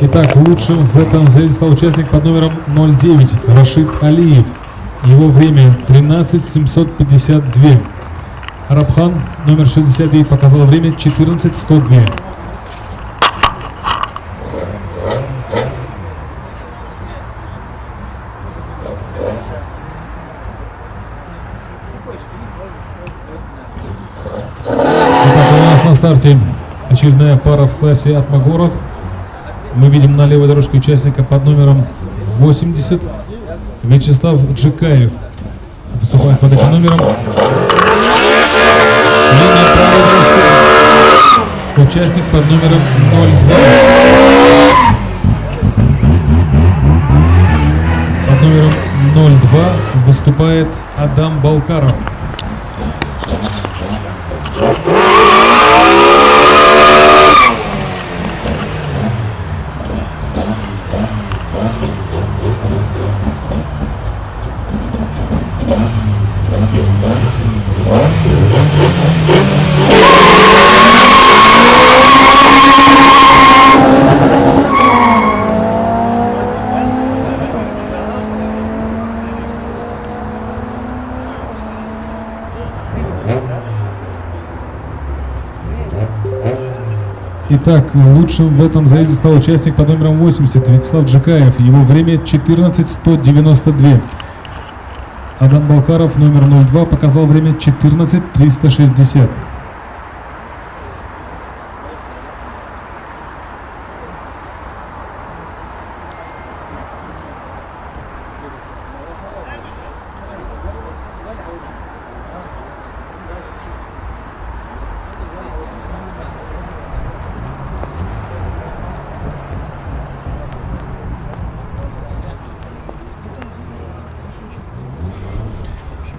Speaker 2: Итак, лучшим в этом заезде стал участник под номером 09 Рашид Алиев. Его время 13:752. Рабхан номер 69 показал время 14:102. Итак, у нас на старте очередная пара в классе Атма-город. Мы видим на левой дорожке участника под номером 80 Вячеслав Джикаев. Выступает под этим номером. Линия правой дорожки. Участник под номером 02. Под номером 02 выступает Адам Балкаров. Итак, лучшим в этом заезде стал участник под номером 80 Вячеслав Джикаев. Его время 14:192. Адам Балкаров, номер 02, показал время 14:360.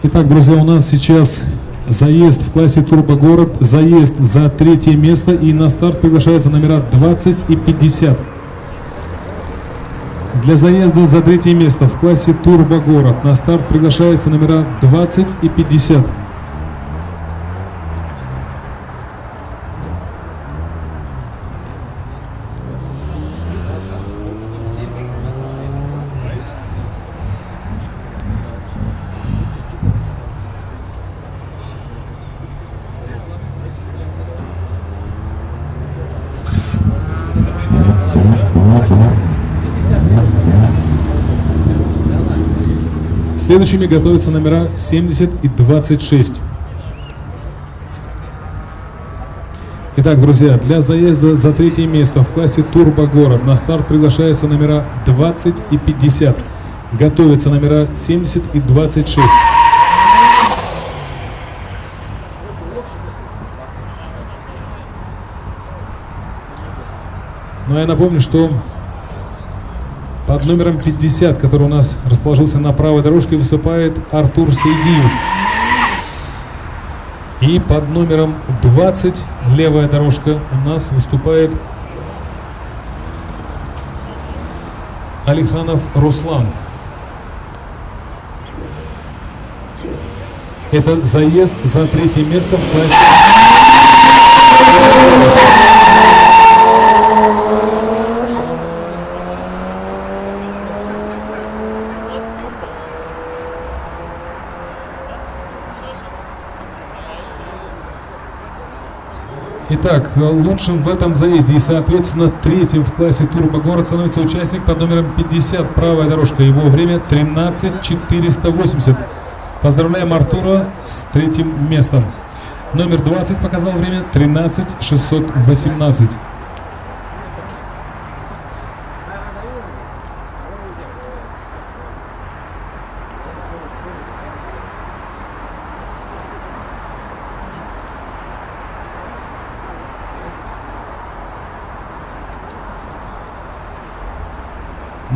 Speaker 2: Итак, друзья, у нас сейчас заезд в классе Турбогород, заезд за 3 место, и на старт приглашаются номера 20 и 50. Для заезда за 3 место в классе Турбогород на старт приглашаются номера 20 и 50. Следующими готовятся номера 70 и 26. Итак, друзья, для заезда за 3 место в классе Турбогород на старт приглашаются номера 20 и 50. Готовятся номера 70 и 26. Но я напомню, что под номером 50, который у нас расположился на правой дорожке, выступает Артур Сейдиев. И под номером 20, левая дорожка, у нас выступает Алиханов Руслан. Это заезд за 3 место в классе. Итак, лучшим в этом заезде и, соответственно, 3-м в классе Турбогород становится участник под номером 50, правая дорожка. Его время 13:480. Поздравляем Артура с 3-м местом. Номер 20 показал время 13:618.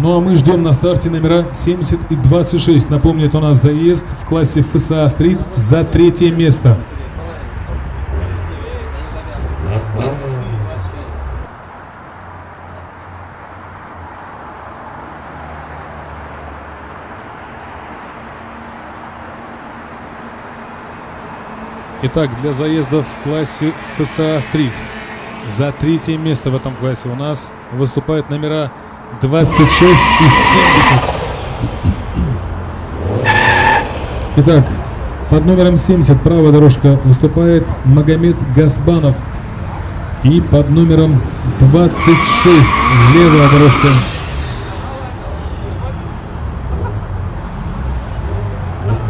Speaker 2: Ну а мы ждем на старте номера 70 и 26. Напомню, это у нас заезд в классе ФСА Стрит за 3 место. Итак, для заезда в классе ФСА Стрит за 3 место в этом классе у нас выступают номера 26 и 70. Итак, под номером 70 правая дорожка выступает Магомед Газбанов. И под номером 26 левая дорожка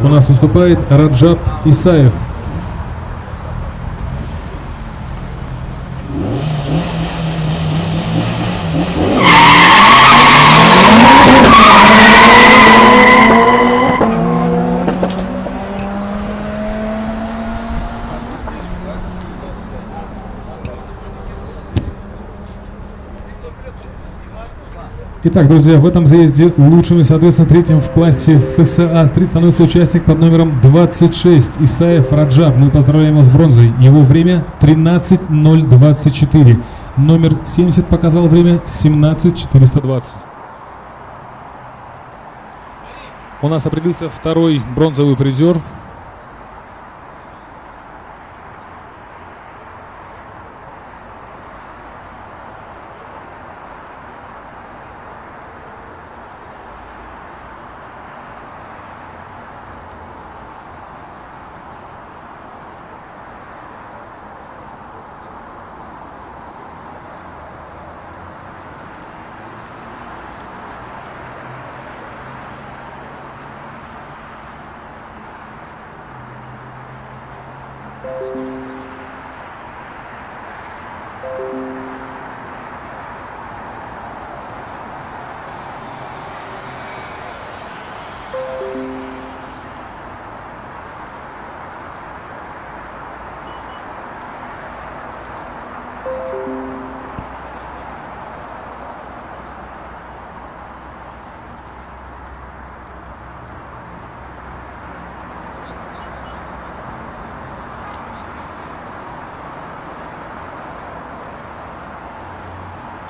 Speaker 2: у нас выступает Раджаб Исаев. Итак, друзья, в этом заезде лучшими, соответственно, 3-м в классе ФСА Стрит становится участник под номером 26 Исаев Раджаб. Мы поздравляем его с бронзой. Его время 13:024. Номер 70 показал время 17:420. У нас определился 2-й бронзовый призер.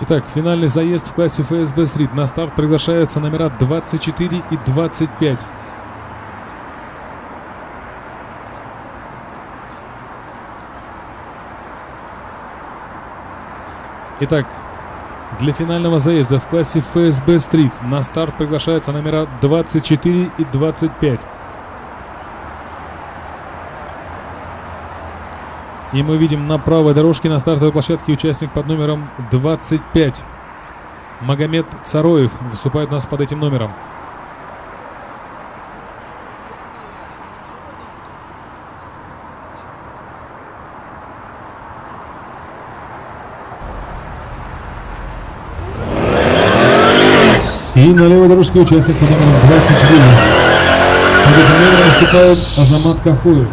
Speaker 1: Итак, финальный заезд в классе ФСБ Стрит. На старт приглашаются номера 24 и 25. Итак, для финального заезда в классе ФСБ Стрит на старт приглашаются номера 24 и 25. И мы видим на правой дорожке на стартовой площадке участник под номером 25. Магомед Цароев выступает у нас под этим номером.
Speaker 2: И на левой дорожке участник под номером 24. Под этим номером выступает Азамат Кафуев.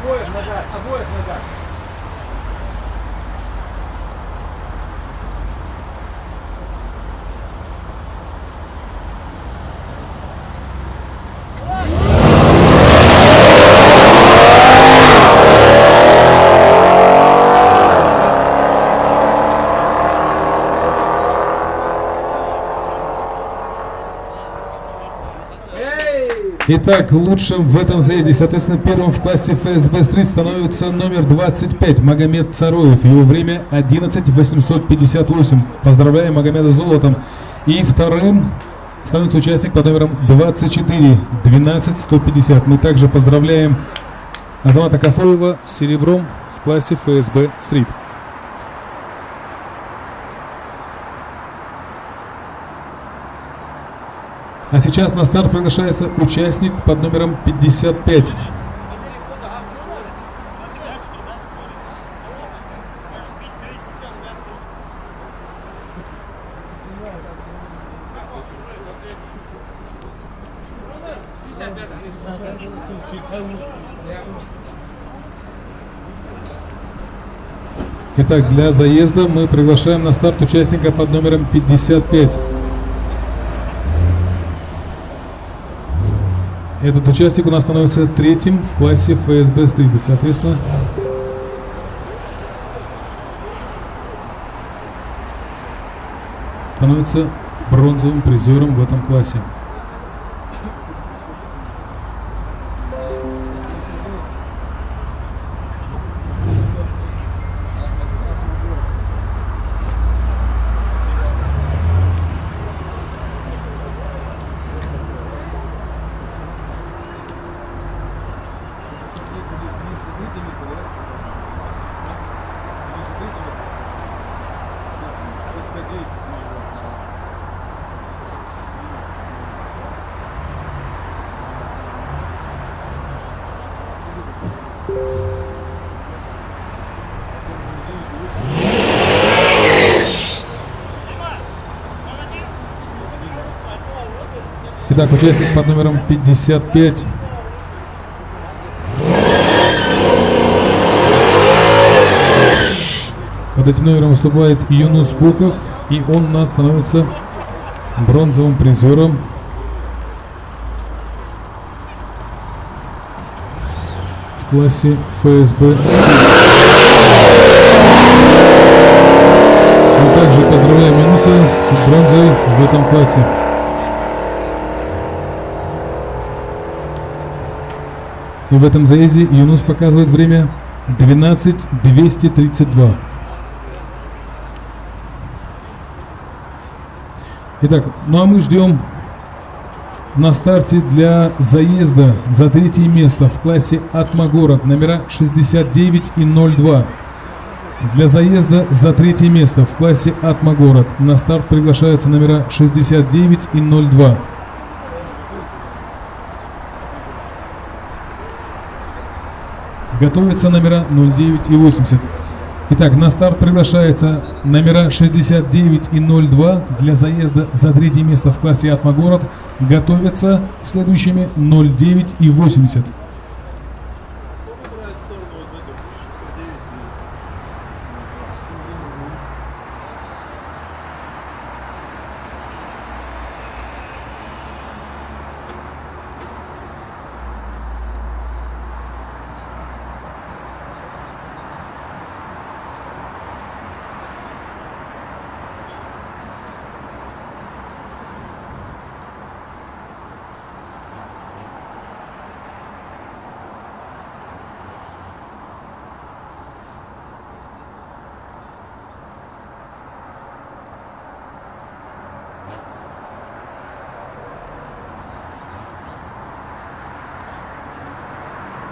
Speaker 3: Обоих назад, обоих назад.
Speaker 2: Итак, лучшим в этом заезде, соответственно, первым в классе ФСБ Стрит становится номер 25 Магомед Цароев. Его время 11:858. Поздравляем Магомеда с золотом. И вторым становится участник под номером 24 12:150. Мы также поздравляем
Speaker 1: Азамата Кафуева с серебром в классе ФСБ Стрит.
Speaker 2: А сейчас на старт приглашается участник под номером 55. Итак, для заезда мы приглашаем на старт участника под номером 55. Этот участник у нас становится третьим в классе ФСБ Стрит. Соответственно, становится бронзовым призером в этом классе. Итак, участник под номером 55. Под этим номером выступает Юнус Буков, и он у нас становится бронзовым призером в классе ФСБ. Мы также поздравляем Юнуса с бронзой в этом классе. И в этом заезде Юнус показывает время 12:232. Итак, ну а мы ждем
Speaker 1: на старте для заезда за третье место в классе «Атма-город» номера 69 и 02. Для заезда за третье место в классе «Атма-город» на старт приглашаются номера 69 и 02. Готовятся номера 09 и 80. Итак, на старт приглашается номера 69 и 02 для заезда за третье место в классе «Атма-город». Готовятся следующими 09 и 80.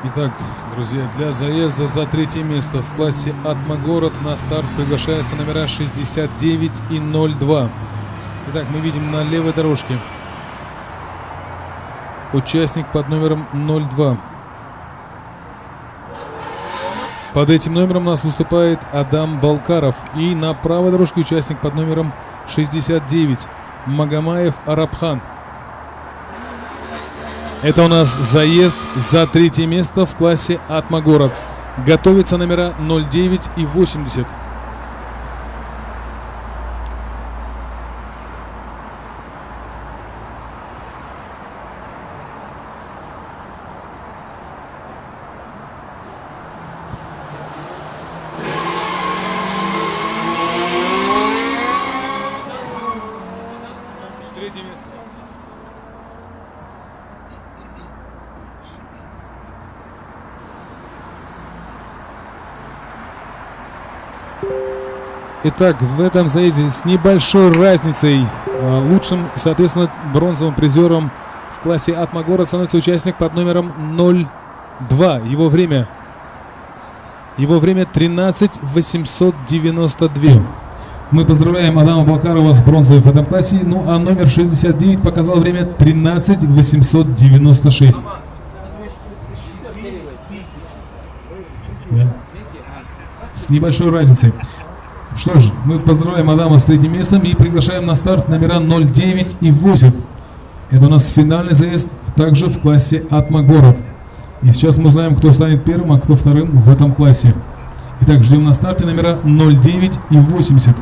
Speaker 1: Итак, друзья, для заезда за третье место в классе «Атма-город» на старт приглашаются номера 69 и 02. Итак, мы видим на левой дорожке участник под номером 02. Под этим номером у нас выступает Адам Балкаров. И на правой дорожке участник под номером 69 Магомаев Арабхан. Это у нас заезд за третье место в классе «Атма-город». Готовятся номера 09 и 80. Третье место. Итак, в этом заезде с небольшой разницей лучшим и, соответственно, бронзовым призером в классе «Атма-город» становится участник под номером 02. Его время 13:892. Мы поздравляем Адама Балкарова с бронзой в этом классе. Ну а номер 69 показал время 13:896. Да. С небольшой разницей. Что ж, мы поздравляем Адама с третьим местом и приглашаем на старт номера 09 и 80. Это у нас финальный заезд также в классе «Атма-город». И сейчас мы узнаем, кто станет первым, а кто вторым в этом классе. Итак, ждем на старте номера 09 и 80.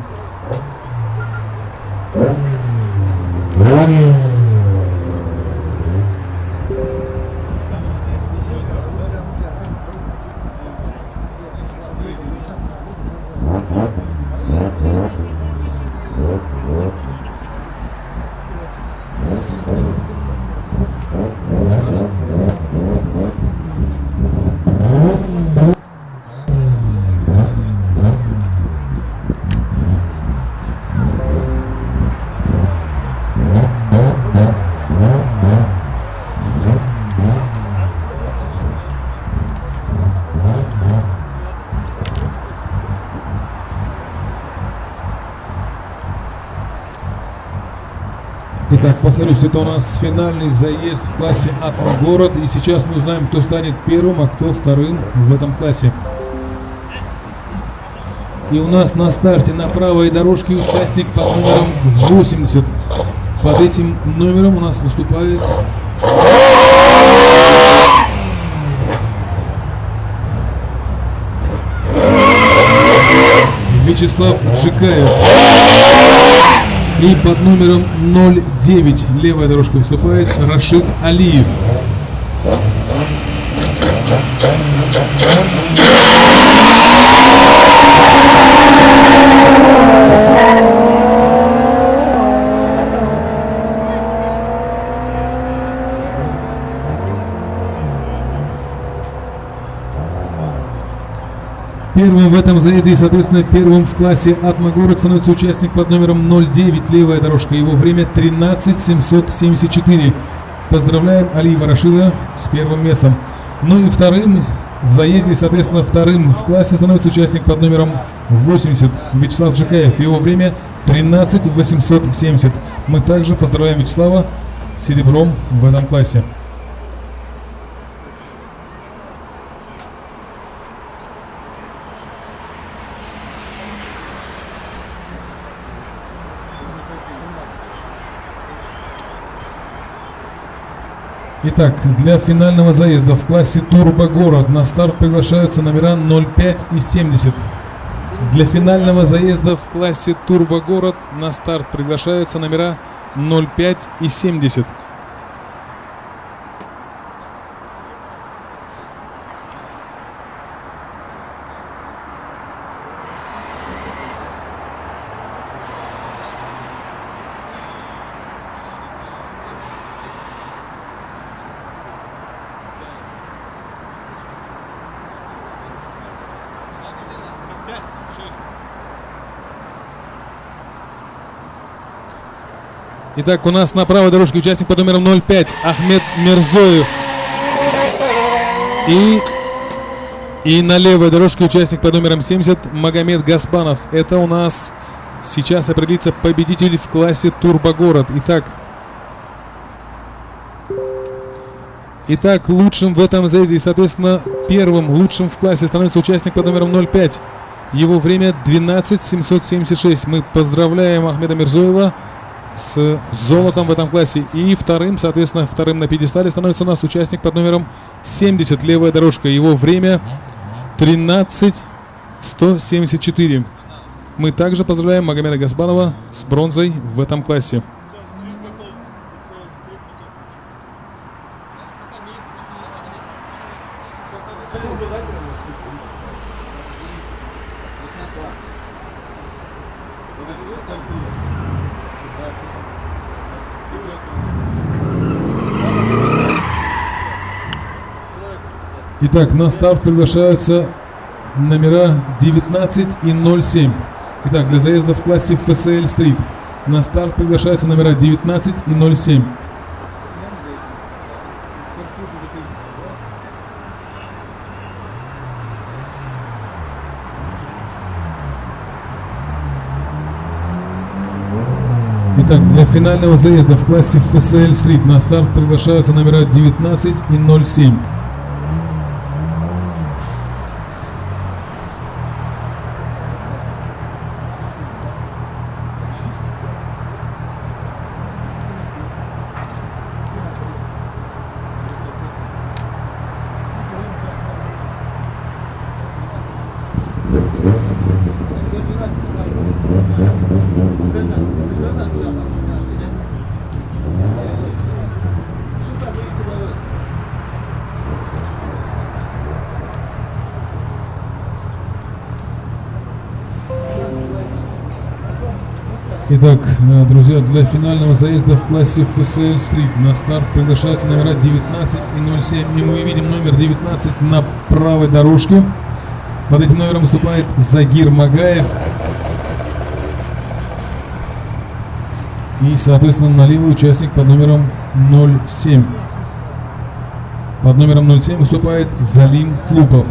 Speaker 1: Итак, повторюсь, это у нас финальный заезд в классе «Атма-город». И сейчас мы узнаем, кто станет первым, а кто вторым в этом классе. И у нас на старте на правой дорожке участник под номером 80. Под этим номером у нас выступает Вячеслав Джикаев. И под номером 09 левая дорожка выступает Рашид Алиев. Первым в этом заезде, соответственно, первым в классе «Атма-город» становится участник под номером 09, левая дорожка. Его время 13:774.
Speaker 2: Поздравляем Алиева Рашида с первым местом. Ну и вторым в заезде, соответственно, вторым в классе становится участник под номером 80 Вячеслав Джикаев. Его время 13:870. Мы также поздравляем Вячеслава с серебром в этом классе. Итак, для финального заезда в классе Турбо-город на старт приглашаются номера 05 и 70.
Speaker 1: Для финального заезда в классе Турбо-город на старт приглашаются номера 05 и 70. Итак, у нас на правой дорожке участник под номером 05 Ахмед Мирзоев. И на левой дорожке участник под номером 70 Магомед Гаспанов. Это у нас сейчас определится победитель в классе Турбо-город. Итак, лучшим в этом заезде и, соответственно, первым лучшим в классе становится участник под номером 05. Его время 12:776. Мы поздравляем Ахмеда Мирзоева с золотом в этом классе. И вторым, соответственно, вторым на пьедестале становится у нас участник под номером 70, левая дорожка. Его время 13:174. Мы также поздравляем Магомеда Гаспанова с бронзой в этом классе.
Speaker 2: Итак, на старт приглашаются номера 19 и 07. Итак, для заезда в классе FSL Street на старт приглашаются номера 19 и 07. Итак, для финального заезда в классе FSL Street на старт приглашаются номера 19 и 07. Итак, друзья, для финального заезда в классе FSL Street на старт приглашаются номера 19 и 07. И мы видим номер 19 на правой дорожке. Под этим номером выступает Загир Магаев. И, соответственно, на левый участник под номером 07. Под номером 07 выступает Залим Тлупов.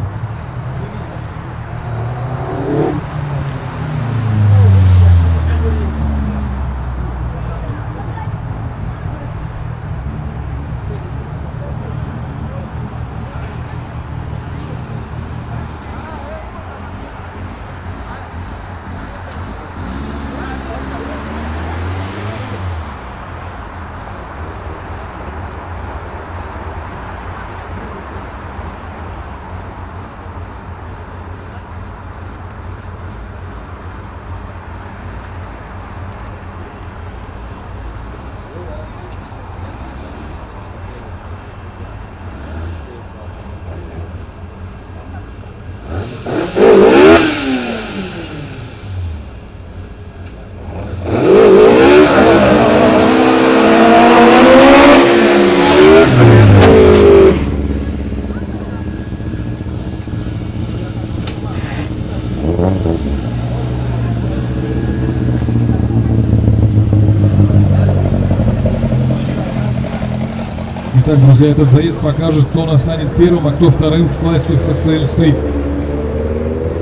Speaker 2: Итак, друзья, этот заезд покажет, кто у нас станет первым, а кто вторым в классе FSL Street.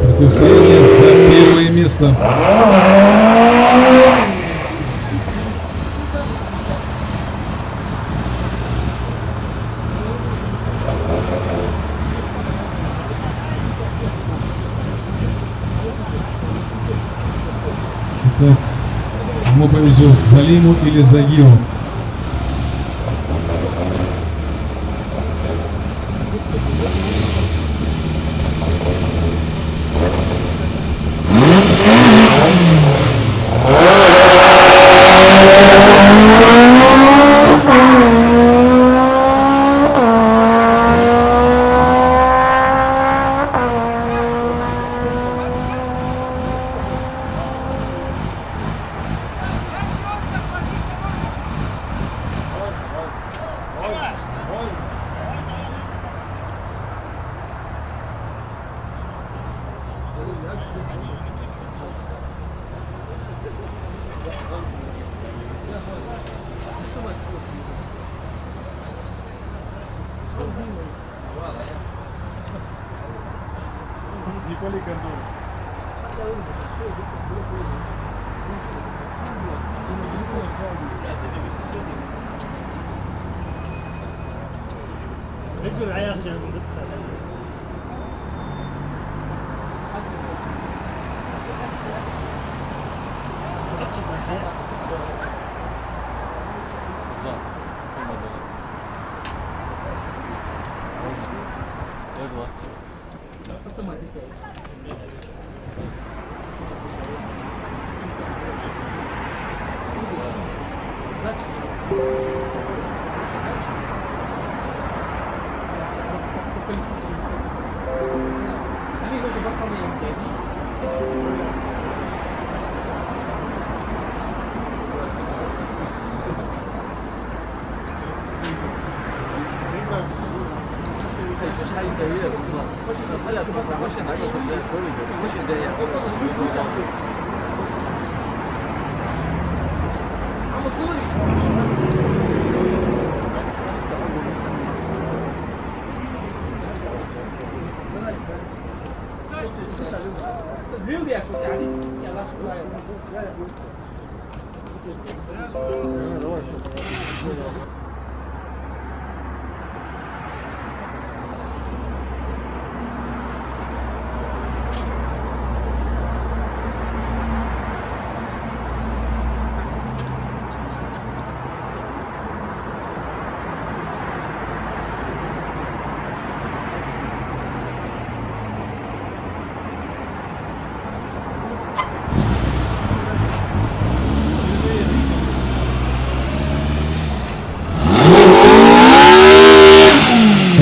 Speaker 2: Противостояние за первое место. Итак, кому повезет, Залиму или Загиру?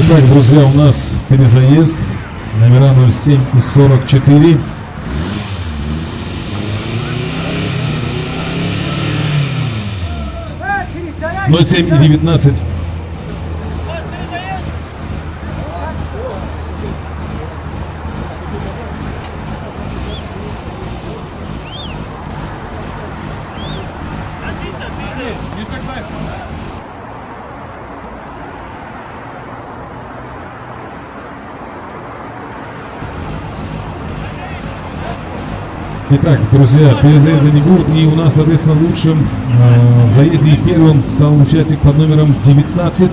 Speaker 2: Итак, друзья, у нас перезаезд, номера 07 и 44.
Speaker 3: Эй,
Speaker 2: 07 и 19. Итак, друзья, перезаезда не будет, и у нас, соответственно, лучшим в заезде и первым стал участник под номером 19.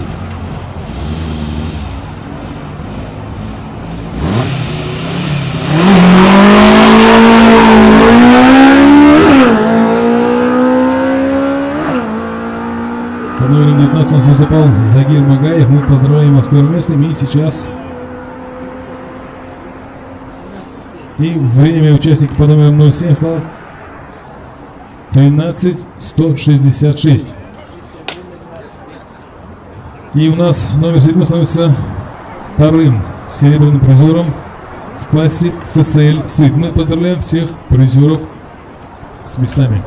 Speaker 2: Под номером 19 у нас выступал Загир Магаев. Мы поздравляем вас с первым местом, и сейчас... И время участника по номеру 07 стало 13:166. И у нас номер 7 становится вторым серебряным призером в классе FSL Street. Мы поздравляем всех призеров с местами.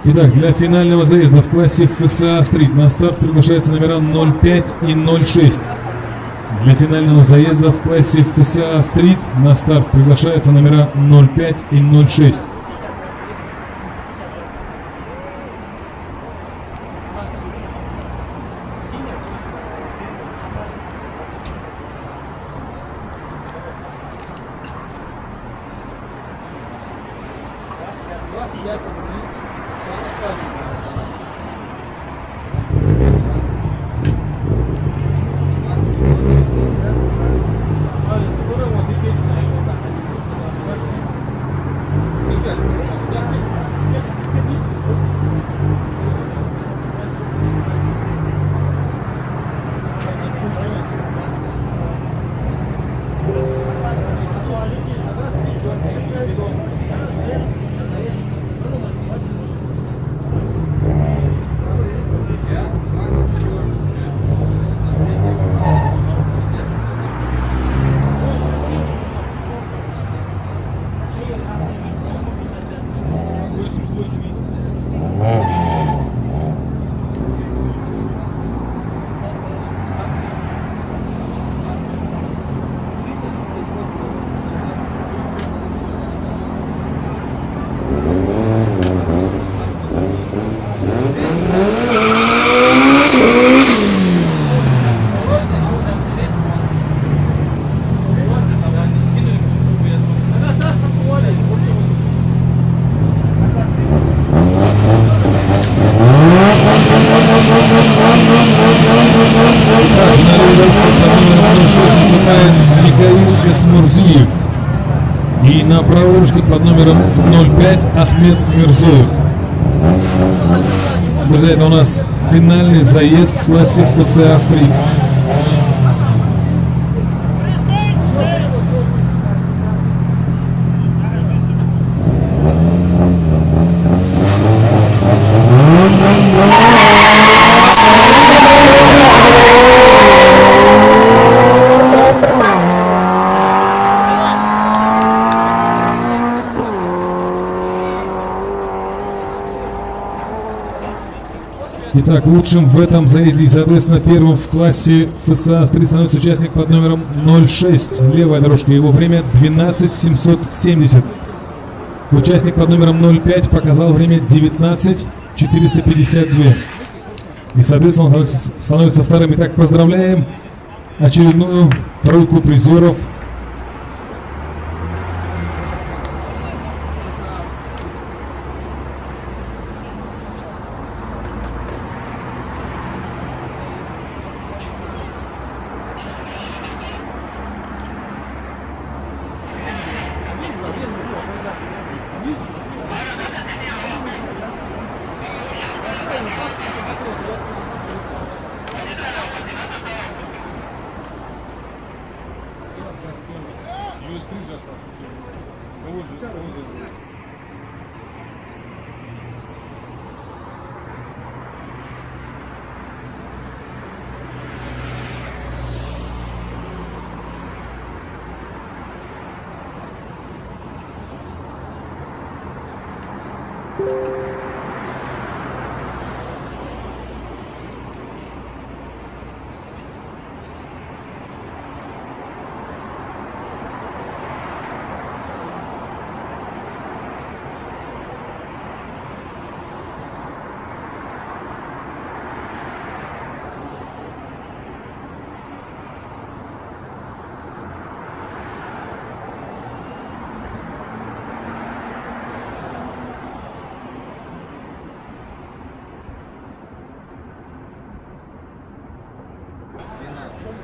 Speaker 1: Итак, для финального заезда в классе ФСА Стрит на старт приглашаются номера 05 и 06. Для финального заезда в классе ФСА Стрит на старт приглашаются номера 05 и 06. Эсмурзиев. И на правой ручке под номером 05 Ахмед Мирзоев. Друзья, это у нас финальный заезд в классе ФСА Стрит. Итак, лучшим в этом заезде и, соответственно, первым в классе ФСА Стрит становится участник под номером 06. Левая дорожка, его время 12:770. Участник под номером 05 показал время 19:452. И, соответственно, он становится вторым. Итак, поздравляем очередную тройку призеров.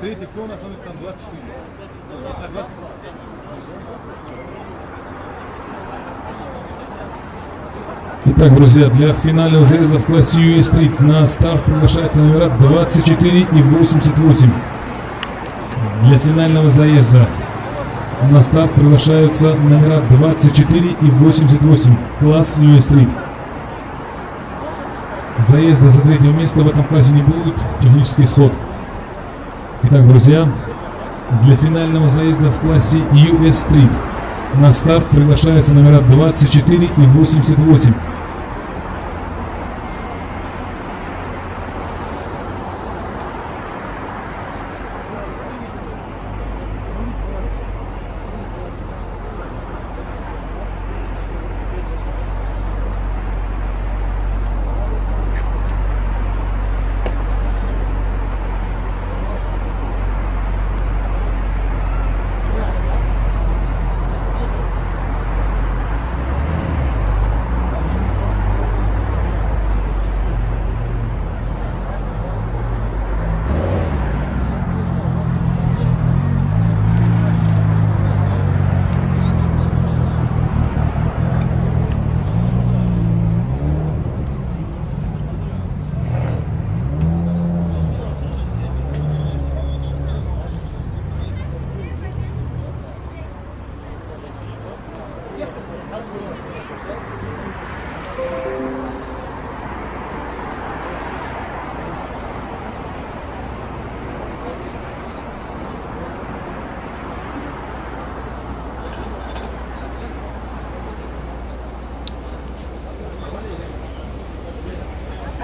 Speaker 2: Третий, кто у нас становится там 24? 20.
Speaker 1: Итак, друзья, для финального заезда в классе US Street на старт приглашаются номера 24 и 88. Для финального заезда на старт приглашаются номера 24 и 88. Класс US Street. Заезда за третье место в этом классе не будет. Технический исход. Итак, друзья, для финального заезда в классе US Street. На старт приглашаются номера 24 и 88.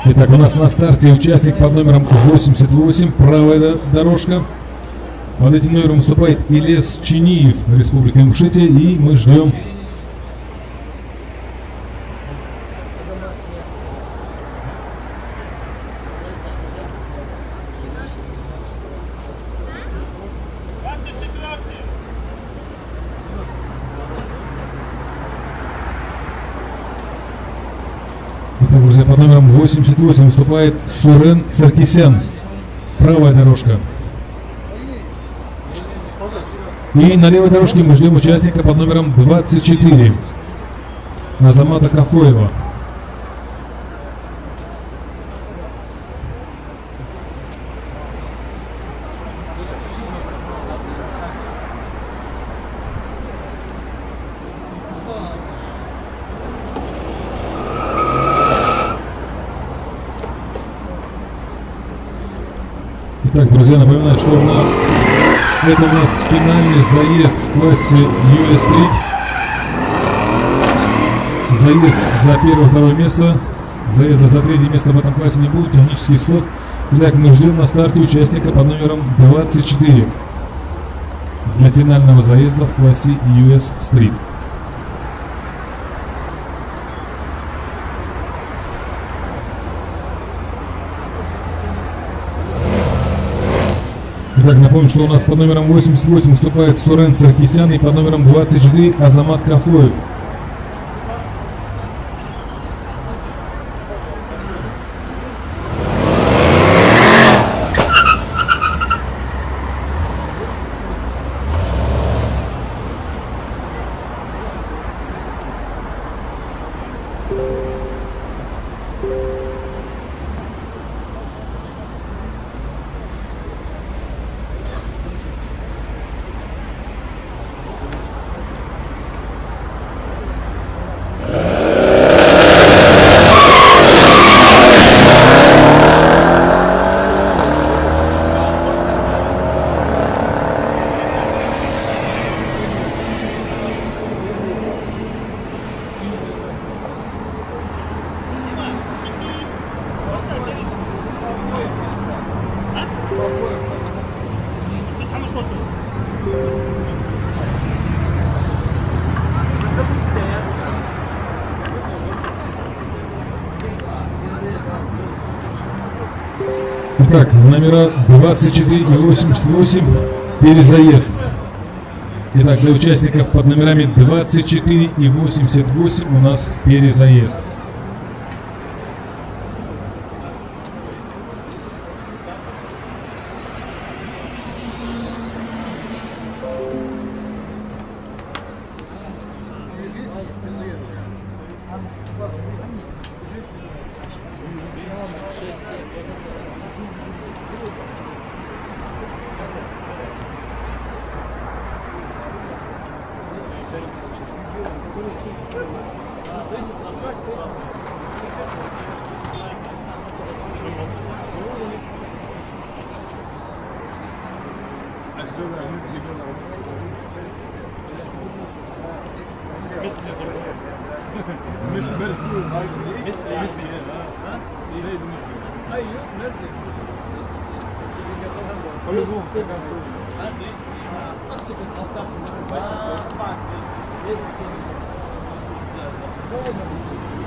Speaker 1: Итак, у нас на старте участник под номером 88, правая дорожка. Под этим номером выступает Илес Чиниев, Республика Ингушетия, и мы ждем. Итак, друзья, под номером 88 выступает Сурен Саркисян, правая дорожка. И на левой дорожке мы ждем участника под номером 24, Азамата Кафоева. Итак, друзья, напоминаю, что это у нас финальный заезд в классе US Street. Заезд за первое-второе место. Заезда за третье место в этом классе не будет. Технический исход. Итак, мы ждем на старте участника под номером 24 для финального заезда в классе US Street. Итак, напомню, что у нас под номером 88 выступает Сурен Саркисян и под номером 24 Азамат Кафоев. Итак, номера 24 и 88, перезаезд. Итак, для участников под номерами 24 и 88 у нас перезаезд.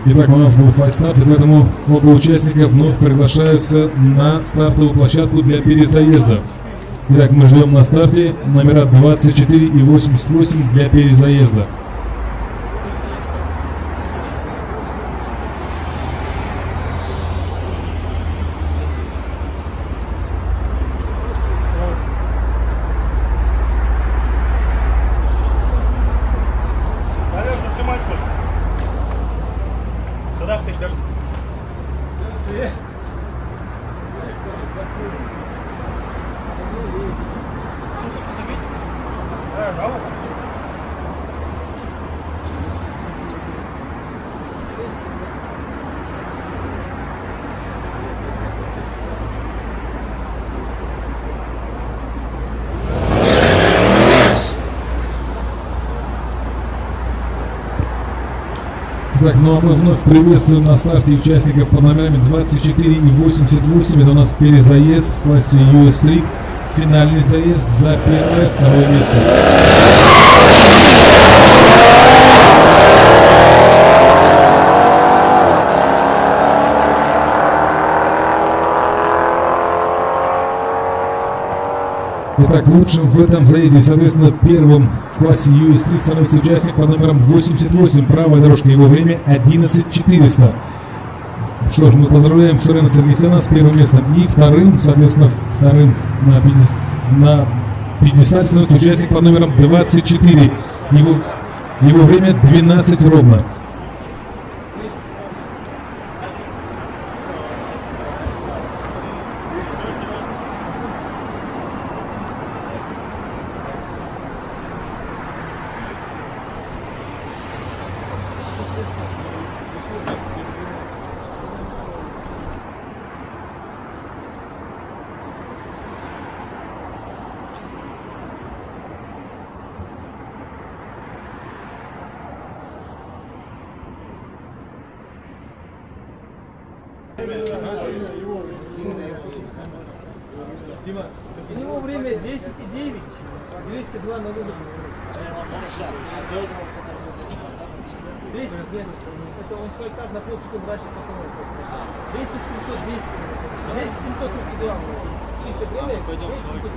Speaker 1: Итак, у нас был фальстарт, и поэтому оба участника вновь приглашаются на стартовую площадку для перезаезда. Итак, мы ждем на старте номера 24 и 88 для перезаезда.
Speaker 3: Сережа, снимать хочешь? Сюда ты идешь.
Speaker 1: Так, ну а мы вновь приветствуем на старте участников под номерами 24 и 88. Это у нас перезаезд в классе US Street. Финальный заезд за первое, второе место. Итак, лучшим в этом заезде, соответственно, первым в классе US Street становится участник под номером 88. Правая дорожка, его время 11400. Что ж, мы поздравляем Сурена Сергеевна с первым местом. И вторым, соответственно, вторым на пьедестале становится участник под номером 24. Его время 12 ровно.
Speaker 3: У него время 10,9, 202 на выбор. 10, это он свой сад на полсекунды раньше стартовал. 10 700, 200. 10 732. Чистое время 10 732.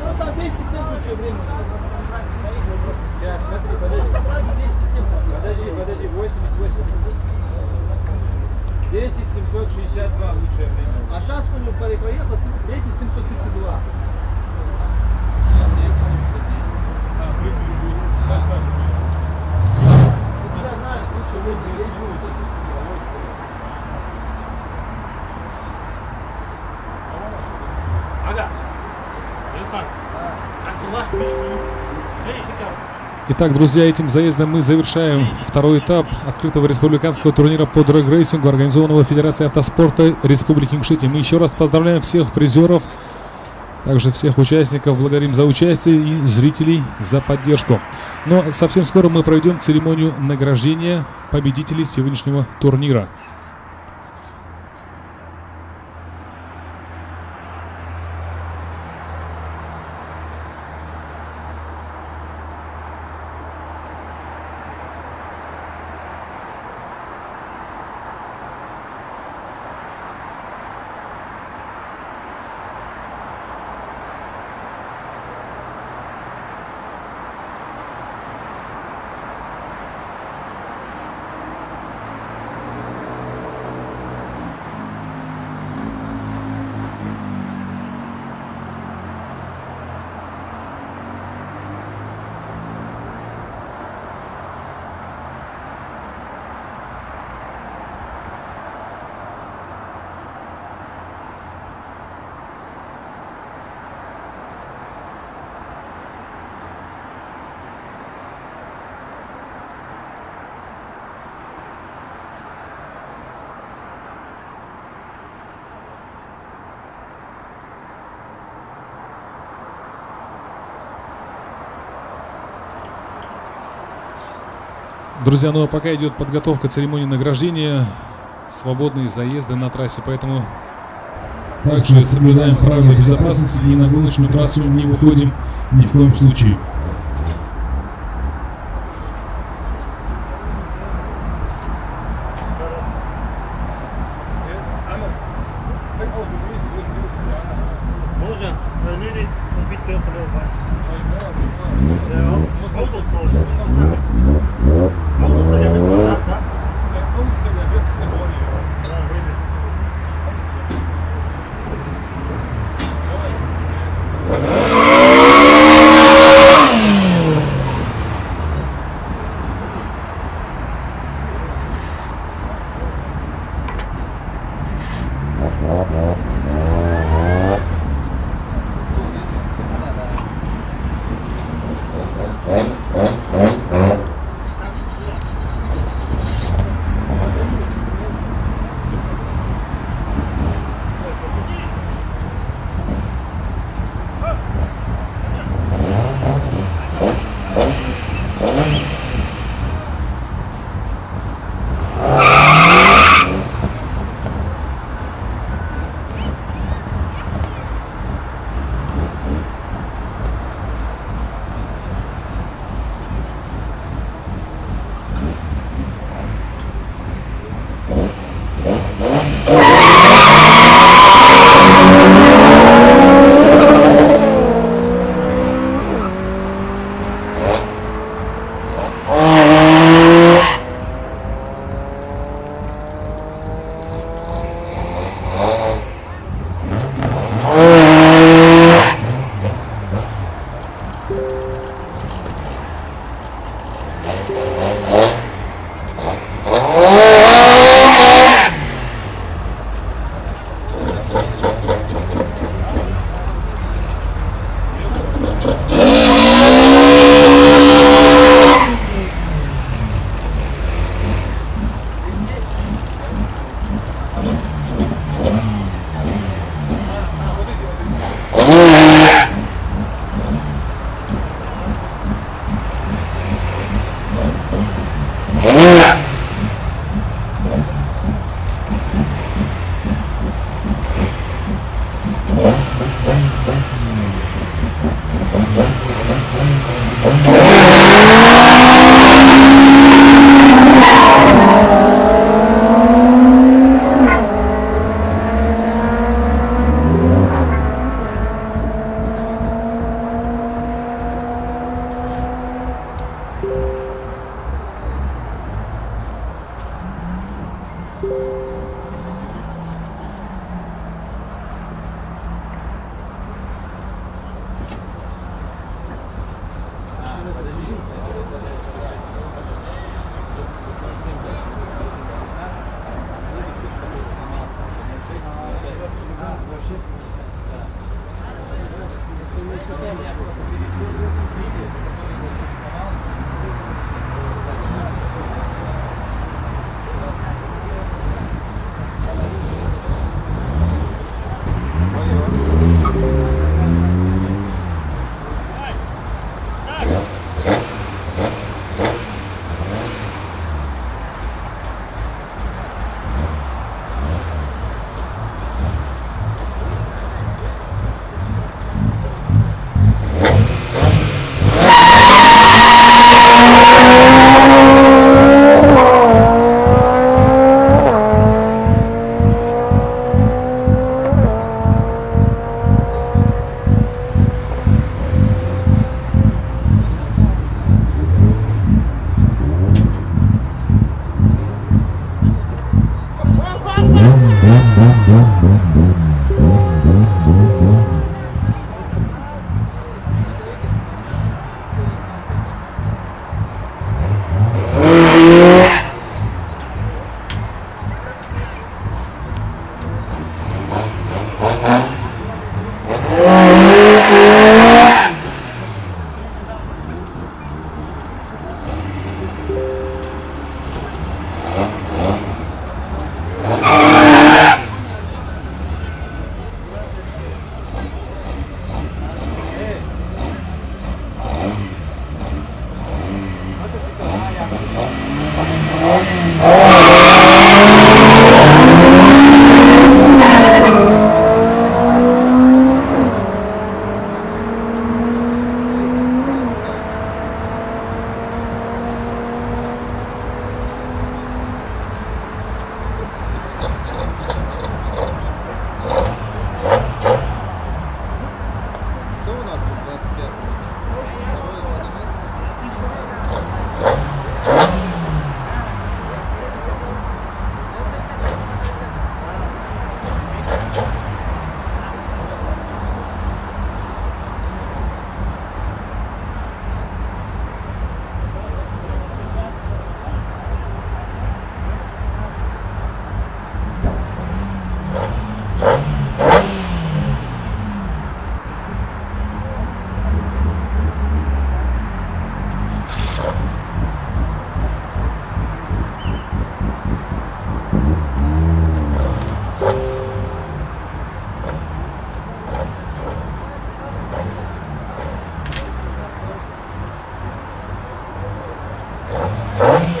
Speaker 3: Ну так 207 лучшее время. Сейчас, смотри, подожди. 207. Подожди, 88. 10 762 лучшее время. А сейчас он проехал 10 732.
Speaker 1: Итак, друзья, этим заездом мы завершаем второй этап открытого республиканского турнира по дрэг-рейсингу, организованного Федерацией автоспорта Республики Ингушетия. Мы еще раз поздравляем всех призеров, также всех участников, благодарим за участие и зрителей за поддержку. Но совсем скоро мы проведем церемонию награждения победителей сегодняшнего турнира. Друзья, ну а пока идет подготовка церемонии награждения, свободные заезды на трассе, поэтому также соблюдаем правила безопасности и на гоночную трассу не выходим ни в коем случае.
Speaker 4: Može, ljudi, biti prijatelj ovaj. Mogu se Mogu se ja nešto dati, da? Da, vidi.
Speaker 5: Huh?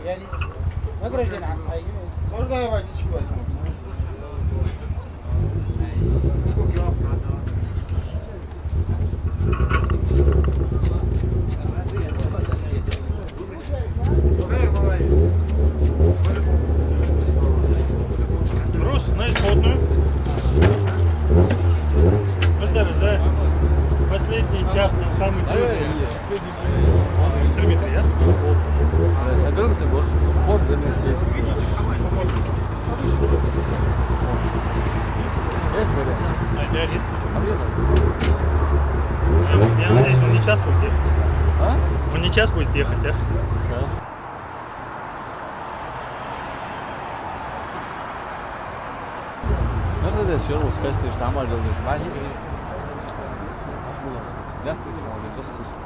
Speaker 3: يعني награждение عن
Speaker 5: Можно я водички возьму?
Speaker 4: Брус, на исходную. РЗ. Последний час, самый трудный. Kilometre, ja?
Speaker 6: Sen durur musun boş? Ford demek ki. Evet böyle.
Speaker 4: А, я нет.
Speaker 6: Abi
Speaker 4: Я надеюсь, он не час будет ехать.
Speaker 6: Ha?
Speaker 4: Он не час будет ехать, а?
Speaker 6: Сейчас. Nasıl da şunu uskastır samal yolda. Ben hiç Lacht is gewoon dat is.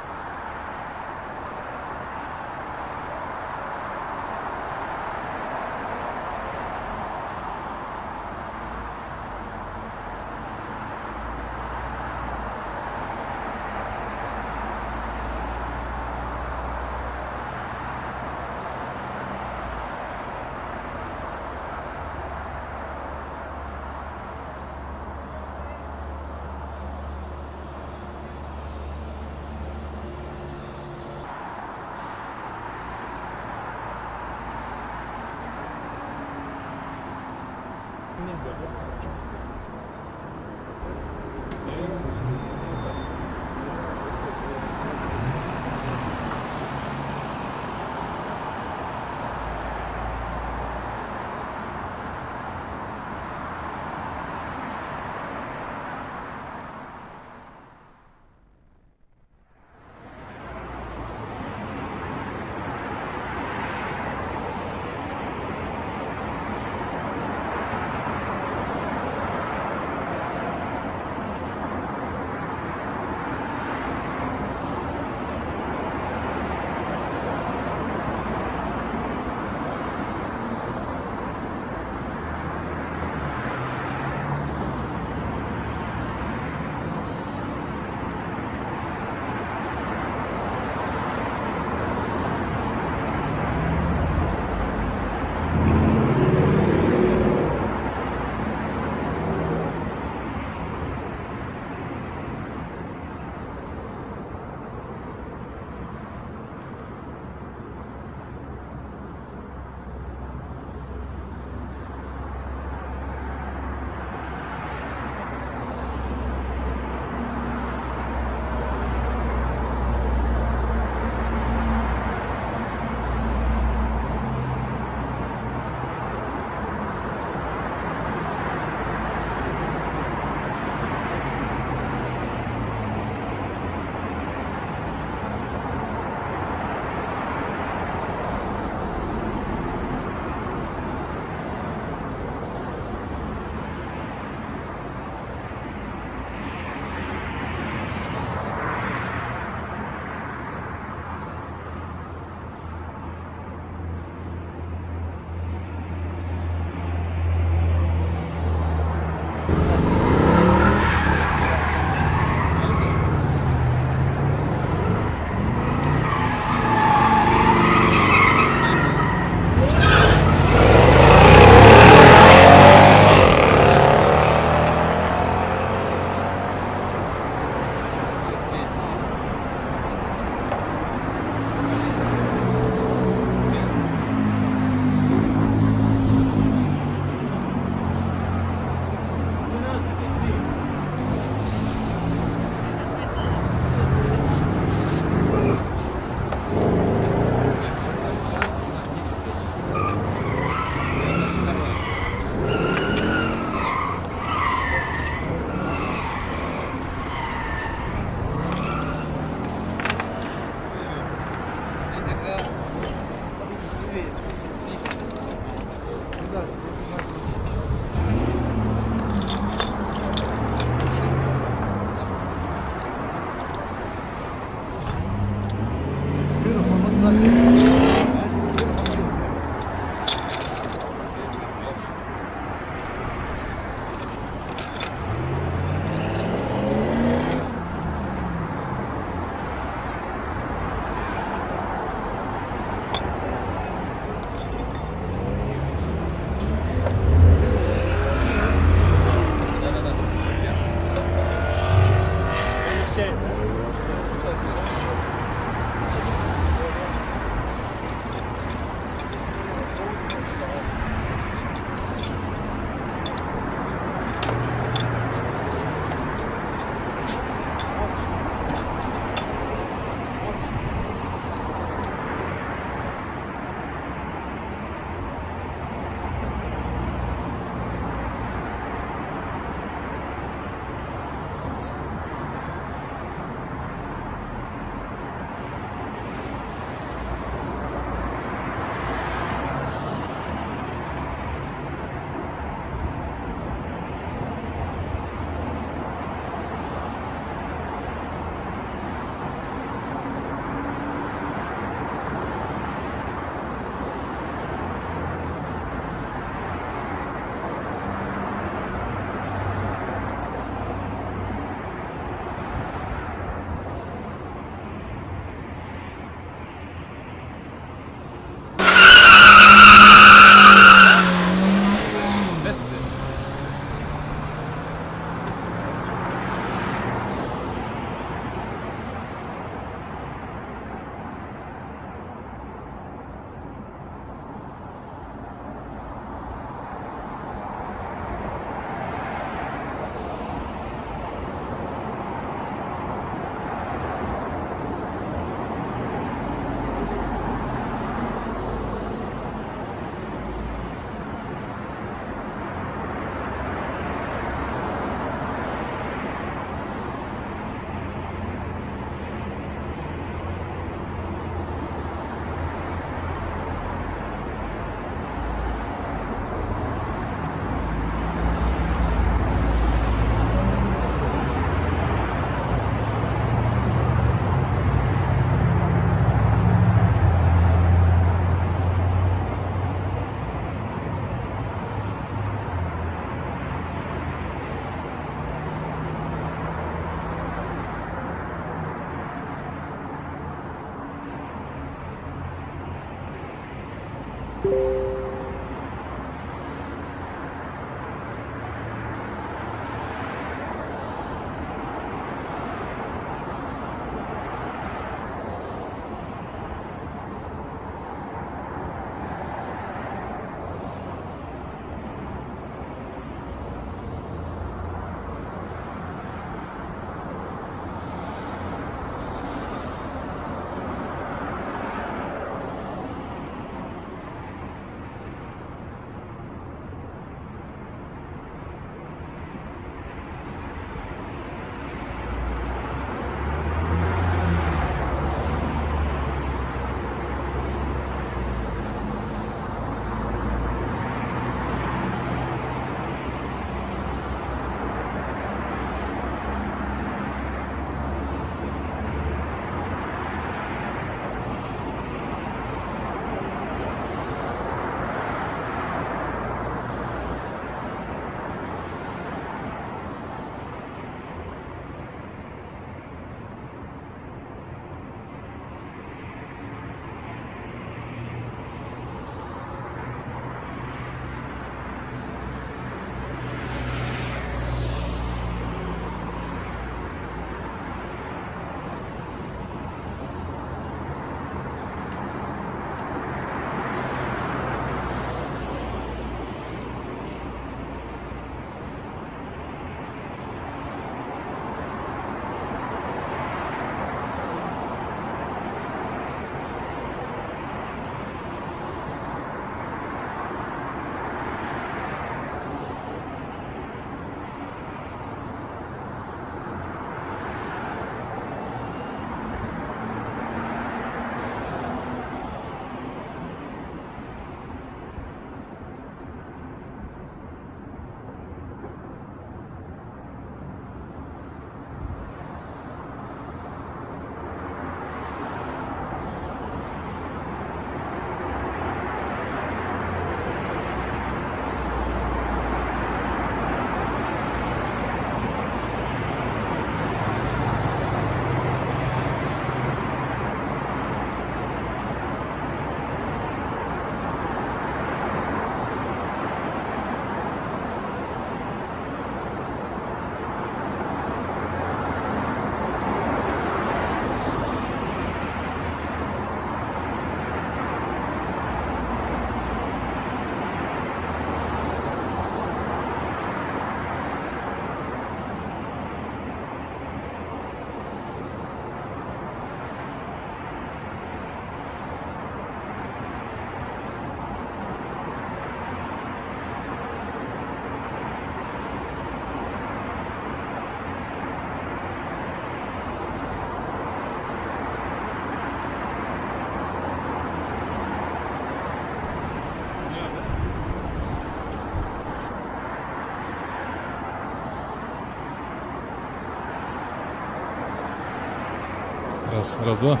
Speaker 1: Раз, два.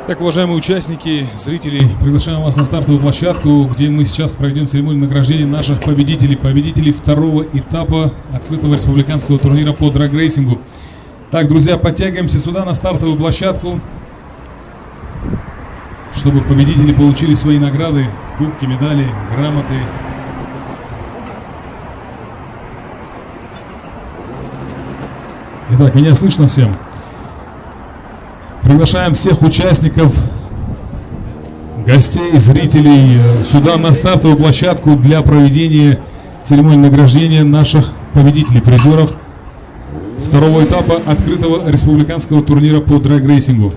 Speaker 1: Так, уважаемые участники, зрители, приглашаем вас на стартовую площадку, где мы сейчас проведем церемонию награждения наших победителей второго этапа открытого республиканского турнира по драг-рейсингу. Так, друзья, подтягиваемся сюда на стартовую площадку, чтобы победители получили свои награды, кубки, медали, грамоты. Итак, меня слышно всем? Приглашаем всех участников, гостей, зрителей сюда на стартовую площадку для проведения церемонии награждения наших победителей, призеров второго этапа открытого республиканского турнира по драг-рейсингу.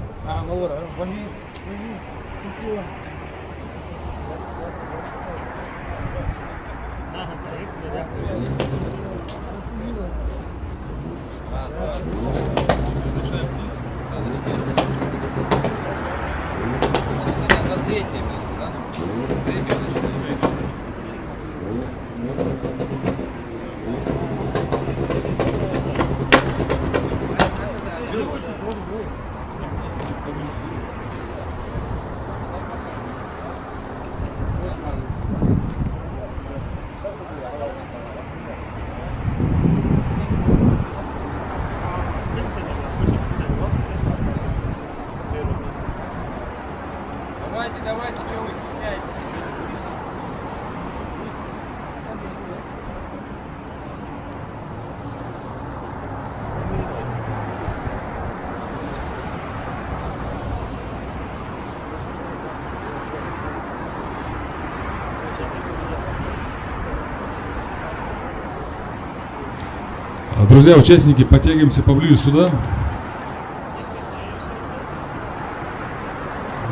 Speaker 1: Друзья, участники, подтягиваемся поближе сюда.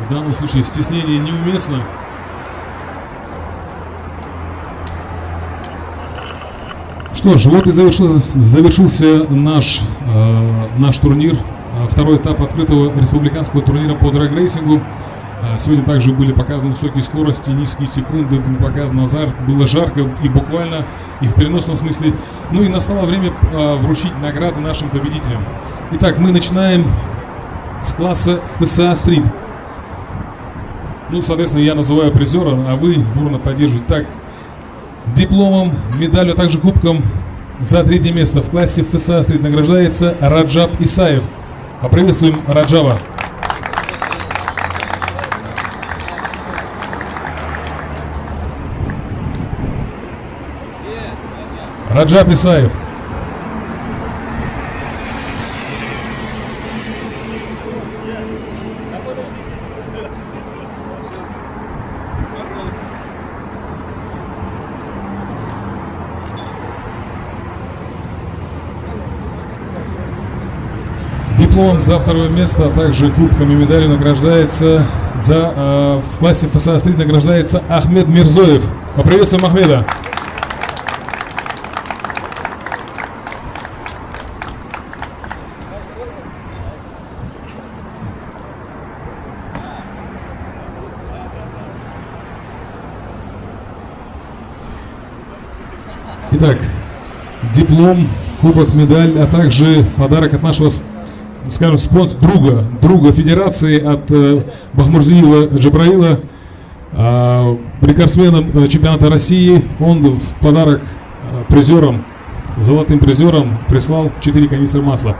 Speaker 1: В данном случае стеснение неуместно. Что ж, вот и завершился наш турнир. Второй этап открытого республиканского турнира по драг-рейсингу. Сегодня также были показаны высокие скорости, низкие секунды, был показан азарт, было жарко и буквально, и в переносном смысле. Ну и настало время вручить награды нашим победителям. Итак, мы начинаем с класса ФСА Стрит. Ну, соответственно, я называю призера, а вы бурно поддерживаете. Так, дипломом, медалью, а также кубком за третье место в классе ФСА Стрит награждается Раджаб Исаев. Поприветствуем Раджаба. Раджаб Исаев. Диплом за второе место, а также кубком и медалью награждается в классе ФСА Стрит награждается Ахмед Мирзоев. Поприветствуем Ахмеда. Итак, диплом, кубок, медаль, а также подарок от нашего, скажем, друга федерации, от Бахмурзиева Джабраила, рекордсменом чемпионата России. Он в подарок призерам, золотым призерам прислал 4 канистры масла.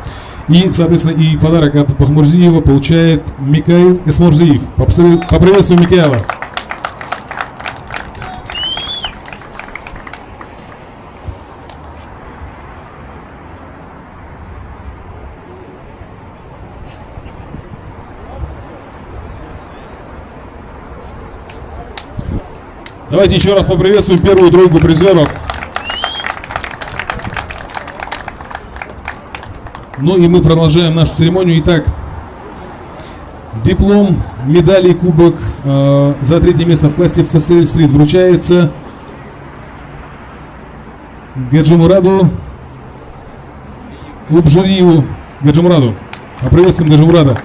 Speaker 1: И, соответственно, и подарок от Бахмурзиева получает Микаил Эсмурзиев. Поприветствуем Микаила. Давайте еще раз поприветствуем первую тройку призеров. Ну и мы продолжаем нашу церемонию. Итак, диплом, медали и кубок за третье место в классе ФСЛ Стрит вручается Гаджимураду Убжириеву. Гаджимураду. Приветствуем Гаджимурада.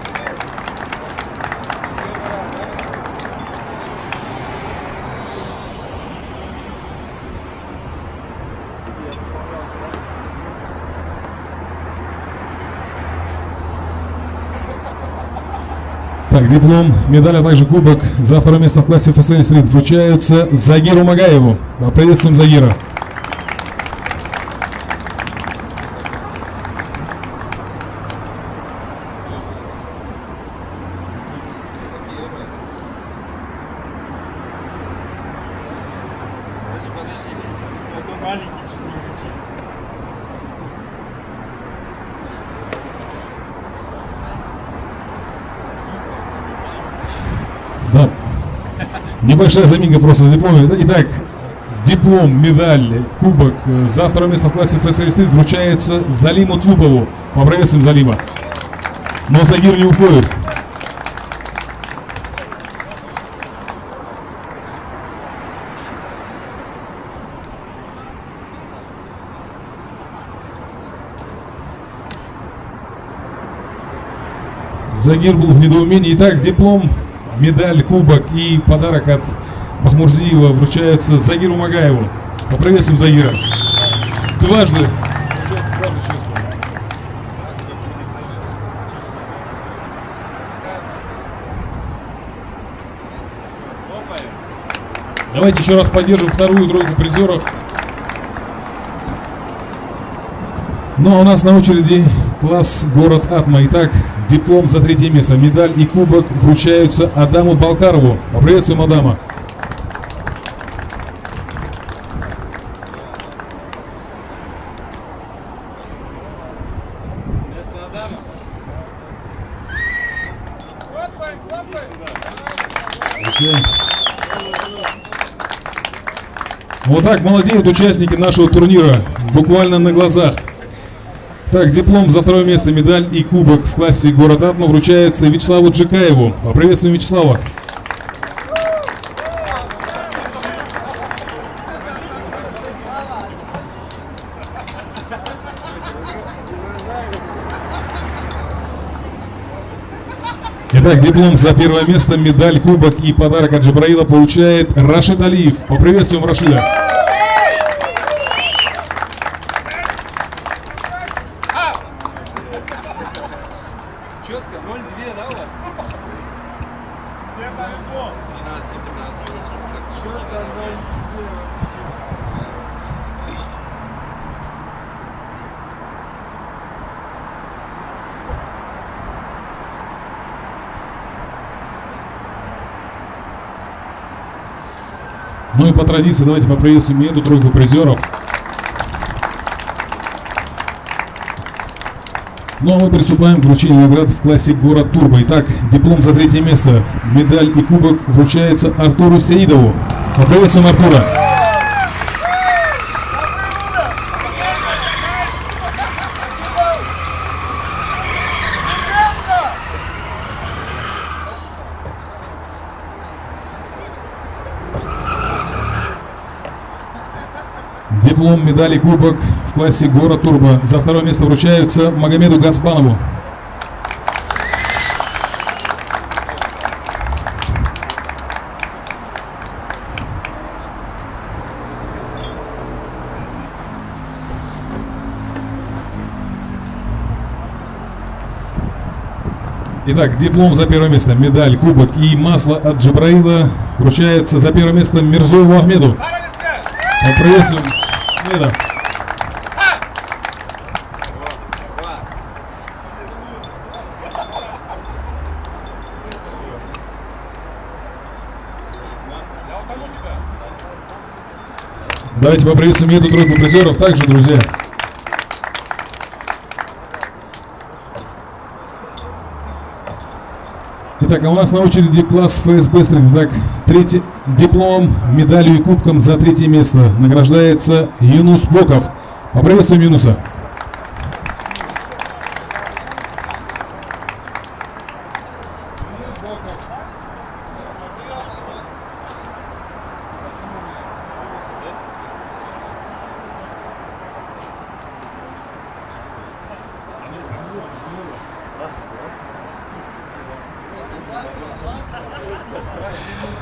Speaker 1: Так, диплом, медаль, а также кубок за второе место в классе ФСЛ Стрит вручаются Загиру Магаеву. Приветствуем Загира.
Speaker 4: Это маленький чуть.
Speaker 1: Да. Небольшая заминка просто на дипломе. Итак, диплом, медаль, кубок за второе место в классе ФСЛ Стрит вручается Залиму Тлупову. Поприветствуем Залима. Но Загир не уходит. Загир был в недоумении. Итак, диплом, медаль, кубок и подарок от Бахмурзиева вручаются Загиру Магаеву. Поприветствуем Загира. Дважды. Получается, правда честно. Давайте еще раз поддержим вторую тройку призеров. Ну а у нас на очереди класс город Атма. Итак, диплом за третье место, медаль и кубок вручаются Адаму Балкарову. Поприветствуем Адама. Вот так молодеют участники нашего турнира, буквально на глазах. Так, диплом за второе место, медаль и кубок в классе город Атма вручается Вячеславу Джикаеву. Поприветствуем Вячеслава. Итак, диплом за первое место, медаль, кубок и подарок от Джабраила получает Рашид Алиев. Поприветствуем Рашида.
Speaker 6: Четко, 0,2, да, у вас?
Speaker 5: Тебе повезло.
Speaker 6: 13, 15, 8. Четко 0,2.
Speaker 1: Ну и по традиции давайте поприветствуем эту тройку призеров. Ну а мы приступаем к вручению наград в классе город Турбо. Итак, диплом за третье место, медаль и кубок вручается Артуру Саидову. Поприветствуем Артура. Диплом, медаль и кубок в классе город Турбо за второе место вручаются Магомеду Гаспанову. Итак, диплом за первое место, медаль, кубок и масло от Джабраила вручается за первое место Мирзоеву Ахмеду. Приветствуем Ахмеда. Давайте поприветствуем эту тройку призеров также, друзья. Итак, а у нас на очереди класс ФСБ Стрит. Итак, третий дипломом, медалью и кубком за третье место награждается Юнус Боков. Поприветствуем Юнуса.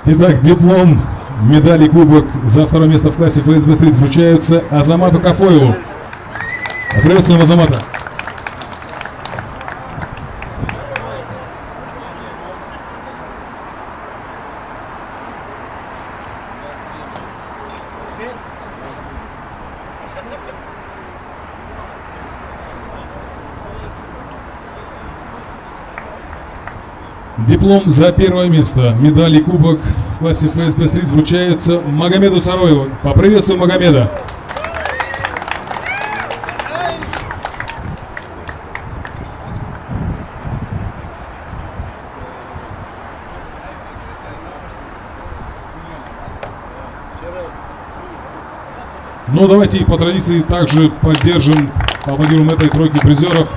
Speaker 1: Итак, диплом, медаль и кубок за второе место в классе ФСБ Стрит вручаются Азамату Кафоеву. Приветствуем Азамата. Диплом за первое место, медаль и кубок в классе ФСБ Стрит вручаются Магомеду Цароеву. Поприветствуем Магомеда. Ну давайте по традиции также поаплодируем этой тройке призеров.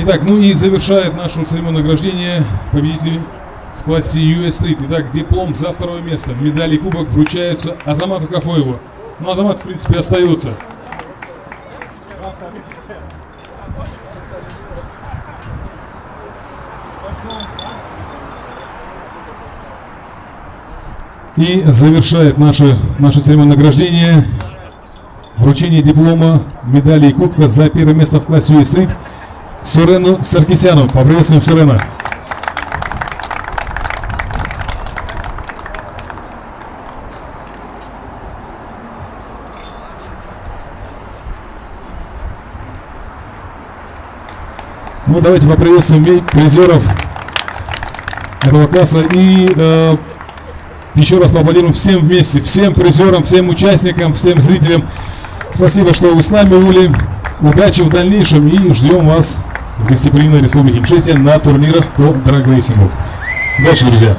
Speaker 1: Итак, ну и завершает нашу церемонию награждения победители в классе US Street. Итак, диплом за второе место, медаль и кубок вручаются Азамату Кафоеву. Ну, Азамат, в принципе, остается. И завершает наше церемонное награждение вручение диплома, медали и кубка за первое место в классе US Street Сурену Саркисяну. Поприветствуем Сурена. Ну, давайте поприветствуем призеров этого класса и еще раз поаплодируем всем вместе, всем призерам, всем участникам, всем зрителям. Спасибо, что вы с нами были. Удачи в дальнейшем и ждем вас в гостеприимной Республике Ингушетия на турнирах по драг-рейсингу. Удачи, друзья!